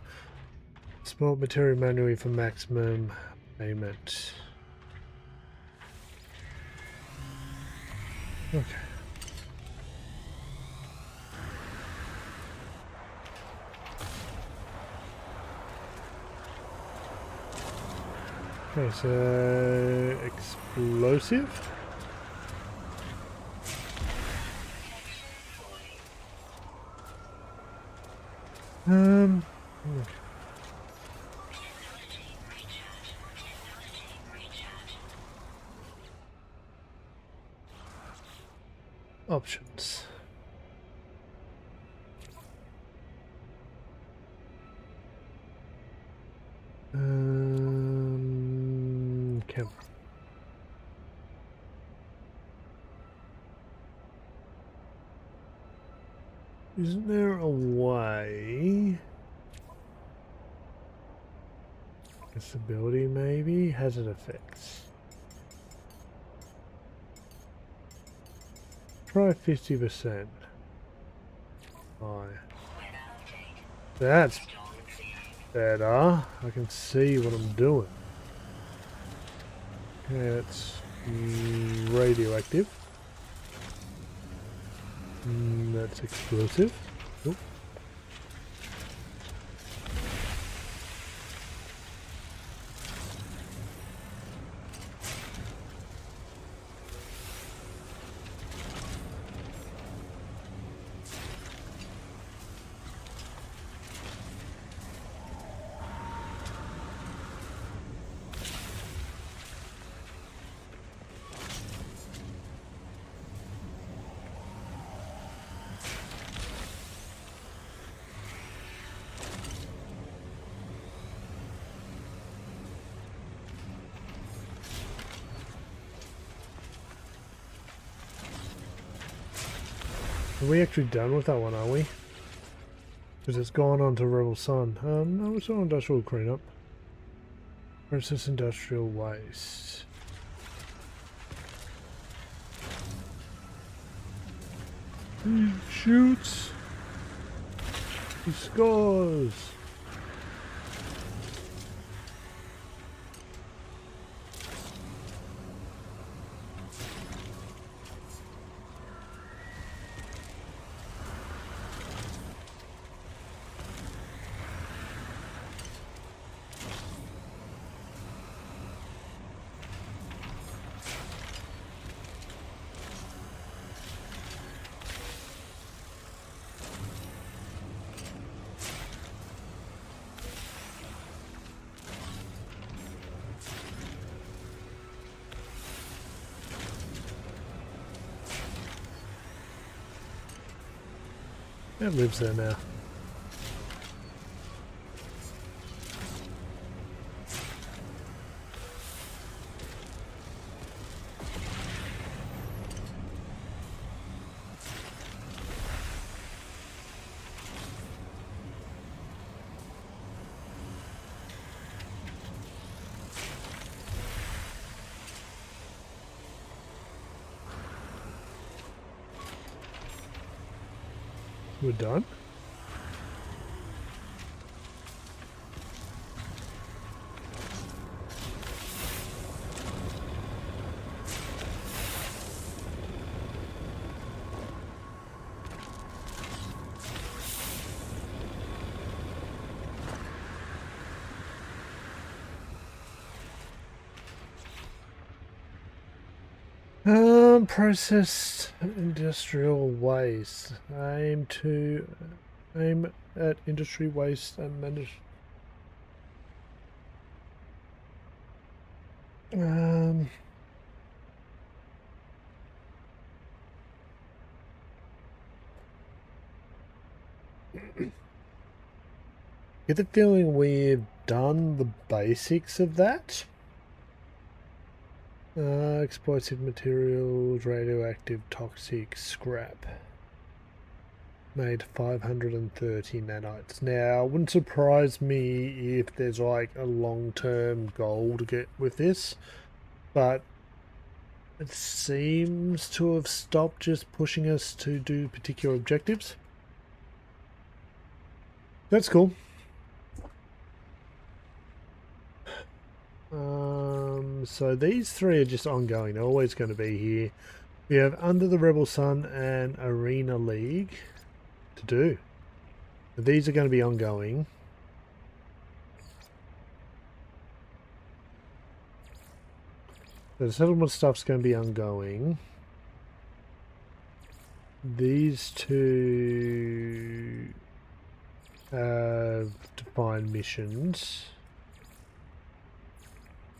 Small material manually for maximum payment. Okay. Okay, so explosive. Okay. Options. Camera. Isn't there a way? Disability maybe? Hazard effects. Try 50%. That's better. I can see what I'm doing. Okay, it's radioactive. That's explosive. Oop. Are we actually done with that one, are we? Because it's gone on to Rebel Sun. No, it's on industrial cleanup. Process industrial waste. He shoots. He scores. It lives there now. We're done? Processed industrial waste. Aim at industry waste and manage. Get the feeling we've done the basics of that. Explosive materials, radioactive, toxic, scrap. Made 530 nanites. Now, it wouldn't surprise me if there's like a long-term goal to get with this, but it seems to have stopped just pushing us to do particular objectives. That's cool. So these three are just ongoing. They're always going to be here. We have Under the Rebel Sun and Arena League to do. These are going to be ongoing. So the settlement stuff's going to be ongoing. These two have defined missions.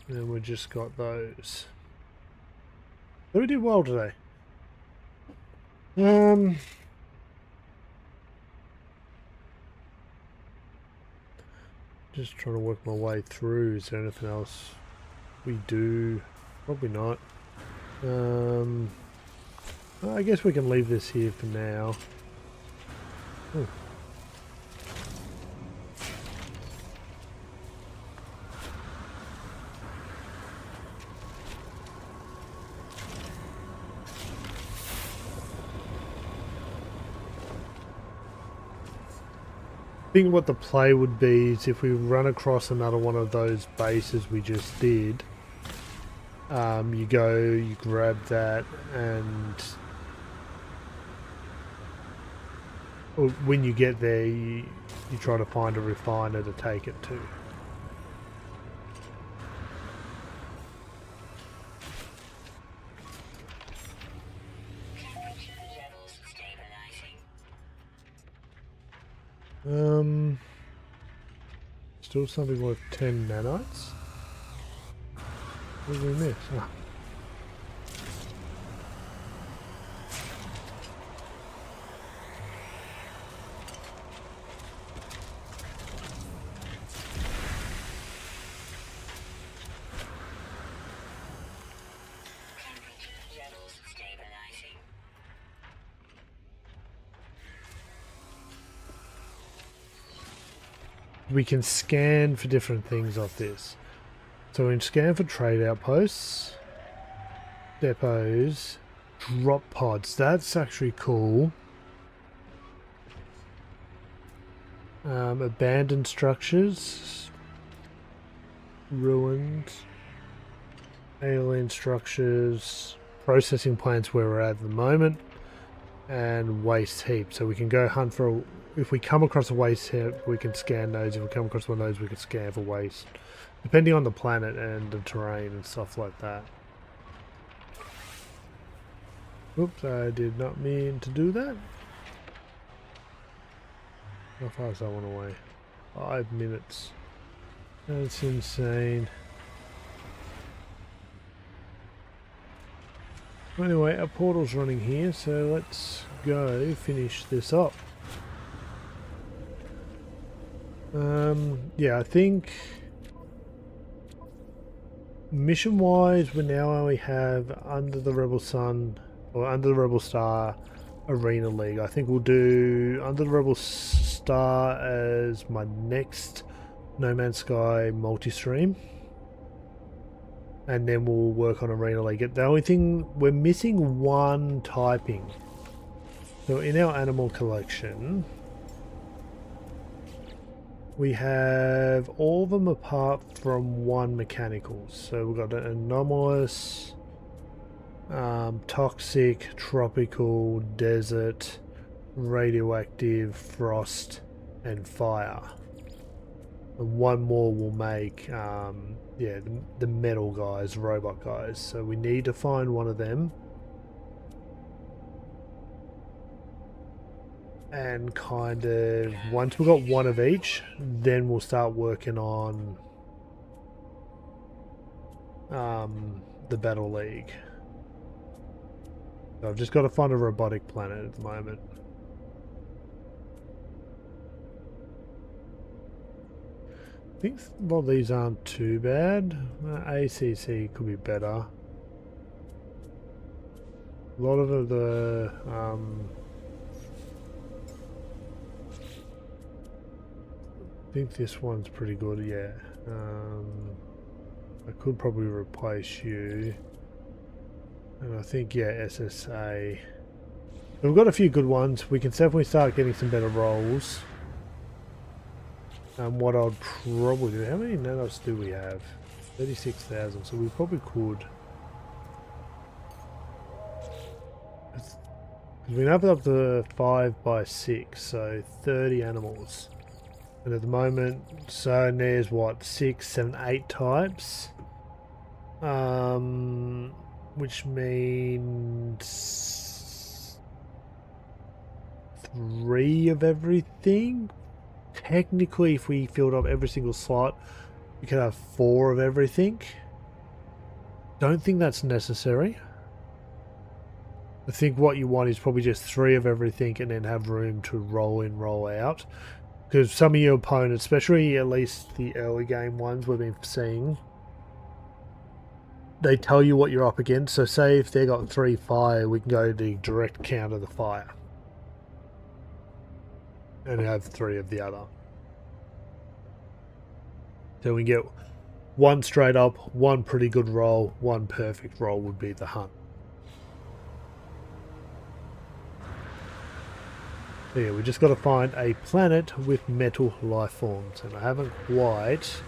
And we just got those. So we did well today. Just trying to work my way through. Is there anything else we do? Probably not. I guess we can leave this here for now. Oh. I think what the play would be is if we run across another one of those bases we just did, you go, you grab that, and when you get there, you try to find a refiner to take it to. Still something worth 10 nanites? What did we miss? Ah. We can scan for different things off this. So we can scan for trade outposts, depots, drop pods. That's actually cool. Abandoned structures, ruins, alien structures, processing plants where we're at the moment, and waste heap. So we can go hunt for, if we come across a waste heap, we can scan those. If we come across one of those, we can scan for waste, depending on the planet and the terrain and stuff like that. Oops, I did not mean to do that. How far is that one away? 5 minutes. That's insane. Anyway, our portal's running here, so let's go finish this up. Yeah, I think mission-wise, we now only have Under the Rebel Sun, or Under the Rebel Star Arena League. I think we'll do Under the Rebel Star as my next No Man's Sky multi-stream. And then we'll work on Arena League. The only thing, we're missing one typing. So in our animal collection, we have all of them apart from one mechanical. So we've got an anomalous, toxic, tropical, desert, radioactive, frost, and fire. And one more will make, yeah, the metal guys, robot guys. So we need to find one of them. And kind of, once we've got one of each, then we'll start working on the Battle League. So I've just got to find a robotic planet at the moment. I think a lot of these aren't too bad. ACC could be better. A lot of the I think this one's pretty good, yeah. I could probably replace you. And I think, yeah, SSA. We've got a few good ones. We can definitely start getting some better rolls. What I'd probably do, how many nanos do we have? 36,000, so we probably could. Because we have it up to 5x6, so 30 animals. And at the moment, so there's what, 6, 7, 8 types. Which means 3 of everything. Technically, if we filled up every single slot, we could have 4 of everything. Don't think that's necessary. I think what you want is probably just 3 of everything and then have room to roll in, roll out. Because some of your opponents, especially at least the early game ones we've been seeing, they tell you what you're up against. So say if they got 3 fire, we can go to direct counter the fire. And have 3 of the other. So we get 1 straight up, 1 pretty good roll, 1 perfect roll would be the hunt. So yeah, we just got to find a planet with metal life forms, and I haven't quite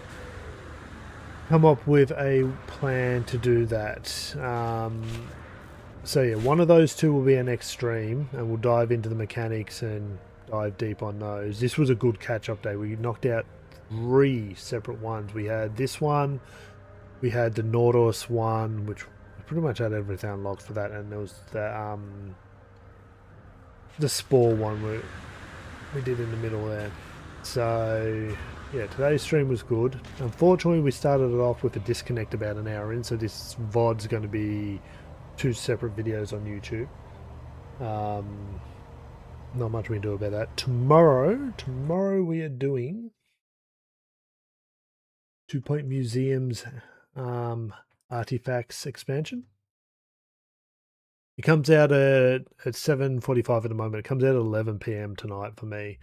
come up with a plan to do that. So yeah, one of those 2 will be our next stream, and we'll dive into the mechanics and dive deep on those. This was a good catch-up day. We knocked out 3 separate ones. We had this one, we had the Nautilus one, which we pretty much had everything unlocked for that, and there was the Spore one we did in the middle there. So yeah, today's stream was good. Unfortunately, we started it off with a disconnect about an hour in, so this VOD's going to be 2 separate videos on YouTube. Not much we can do about that. Tomorrow we are doing 2 Point Museum's Artifacts expansion. It comes out at 7:45 at the moment. It comes out at 11 PM tonight for me.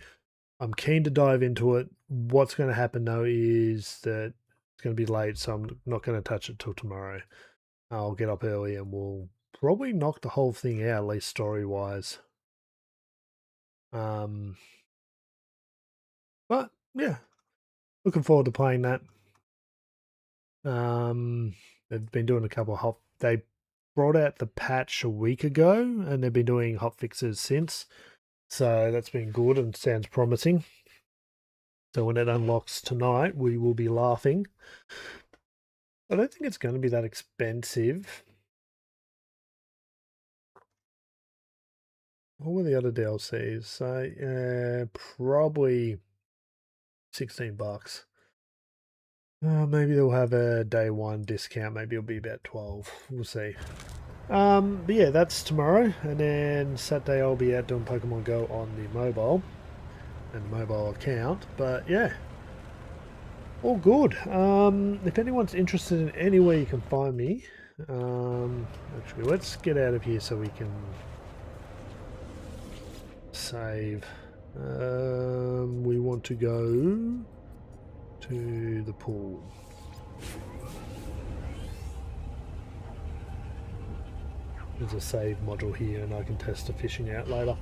I'm keen to dive into it. What's going to happen though is that it's going to be late, so I'm not going to touch it till tomorrow. I'll get up early and we'll probably knock the whole thing out, at least story wise. But yeah, looking forward to playing that. They've been doing a couple of they brought out the patch a week ago and they've been doing hot fixes since. So that's been good and sounds promising. So when it unlocks tonight, we will be laughing. I don't think it's going to be that expensive. What were the other DLCs? So probably $16. Maybe they'll have a day one discount. Maybe it'll be about 12. We'll see. But yeah, that's tomorrow, and then Saturday I'll be out doing Pokemon Go on the mobile and the mobile account. But yeah, all good. If anyone's interested in anywhere you can find me, actually let's get out of here so we can save. We want to go to the pool. There's a save module here and I can test the fishing out later.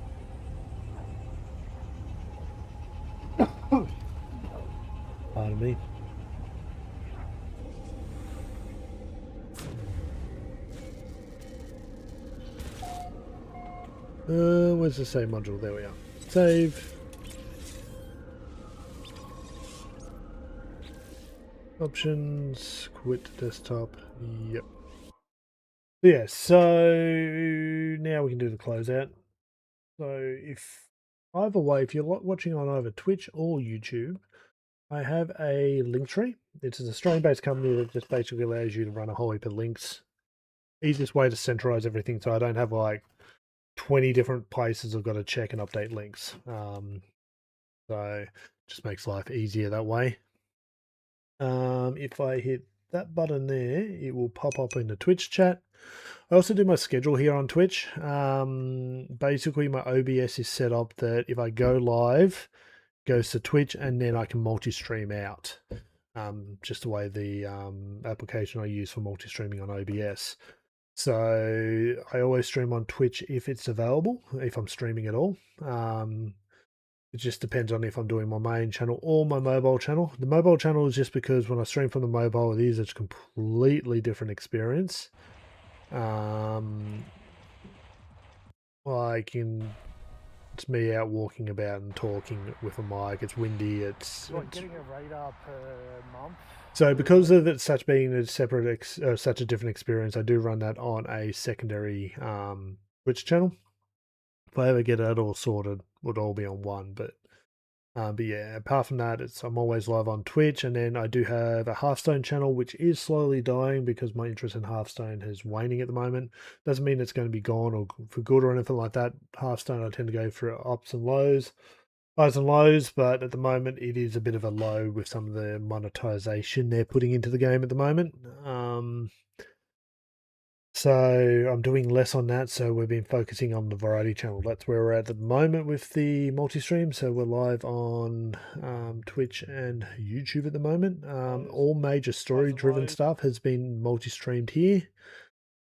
Pardon me. Where's the save module? There we are. Save. Options. Quit desktop. Yep. Yeah, so now we can do the closeout. So if either way, if you're watching on either Twitch or YouTube, I have a Linktree. It's an Australian-based company that just basically allows you to run a whole heap of links. Easiest way to centralize everything so I don't have like 20 different places I've got to check and update links. So just makes life easier that way. If I hit that button there, it will pop up in the Twitch chat. I also do my schedule here on Twitch. Basically, my OBS is set up that if I go live, it goes to Twitch, and then I can multi-stream out. Just the way the application I use for multi-streaming on OBS. So I always stream on Twitch if it's available, if I'm streaming at all. It just depends on if I'm doing my main channel or my mobile channel. The mobile channel is just because when I stream from the mobile, it is a completely different experience. Like it's me out walking about and talking with a mic. It's windy. It's getting a radar per month. so because of it such being a separate, such a different experience, I do run that on a secondary Twitch channel. If I ever get that all sorted, it would all be on one. But yeah, apart from that, I'm always live on Twitch, and then I do have a Hearthstone channel, which is slowly dying because my interest in Hearthstone is waning at the moment. Doesn't mean it's going to be gone or for good or anything like that. Hearthstone, I tend to go through ups and lows, highs and lows, but at the moment it is a bit of a low with some of the monetization they're putting into the game at the moment. So I'm doing less on that. So we've been focusing on the variety channel. That's where we're at the moment with the multi-stream. So we're live on Twitch and YouTube at the moment. All major story-driven stuff has been multi-streamed here.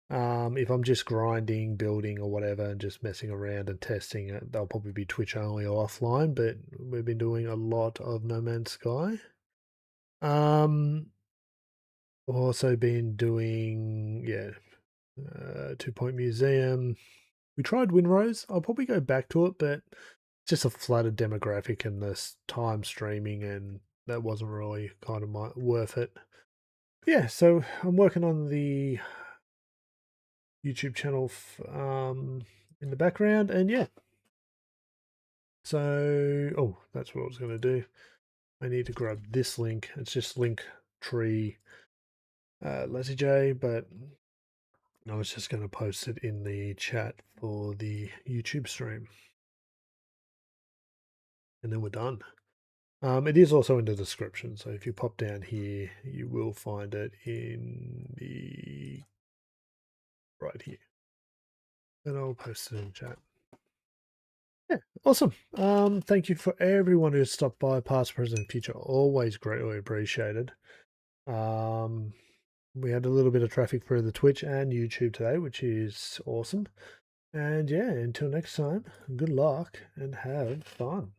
If I'm just grinding, building or whatever and just messing around and testing it, they'll probably be Twitch only or offline, but we've been doing a lot of No Man's Sky. Also been doing, 2 Point Museum. We tried Winrose. I'll probably go back to it, but it's just a flattered demographic and this time streaming, and that wasn't really kind of worth it. Yeah, so I'm working on the YouTube channel in the background, and yeah. So, that's what I was going to do. I need to grab this link. It's just Linktree Leslie J, but I was just going to post it in the chat for the YouTube stream. And then we're done. It is also in the description. So if you pop down here, you will find it in the right here. And I'll post it in chat. Awesome. Thank you for everyone who's stopped by, past, present, future. Always greatly appreciated. We had a little bit of traffic through the Twitch and YouTube today, which is awesome. And yeah, until next time, good luck and have fun.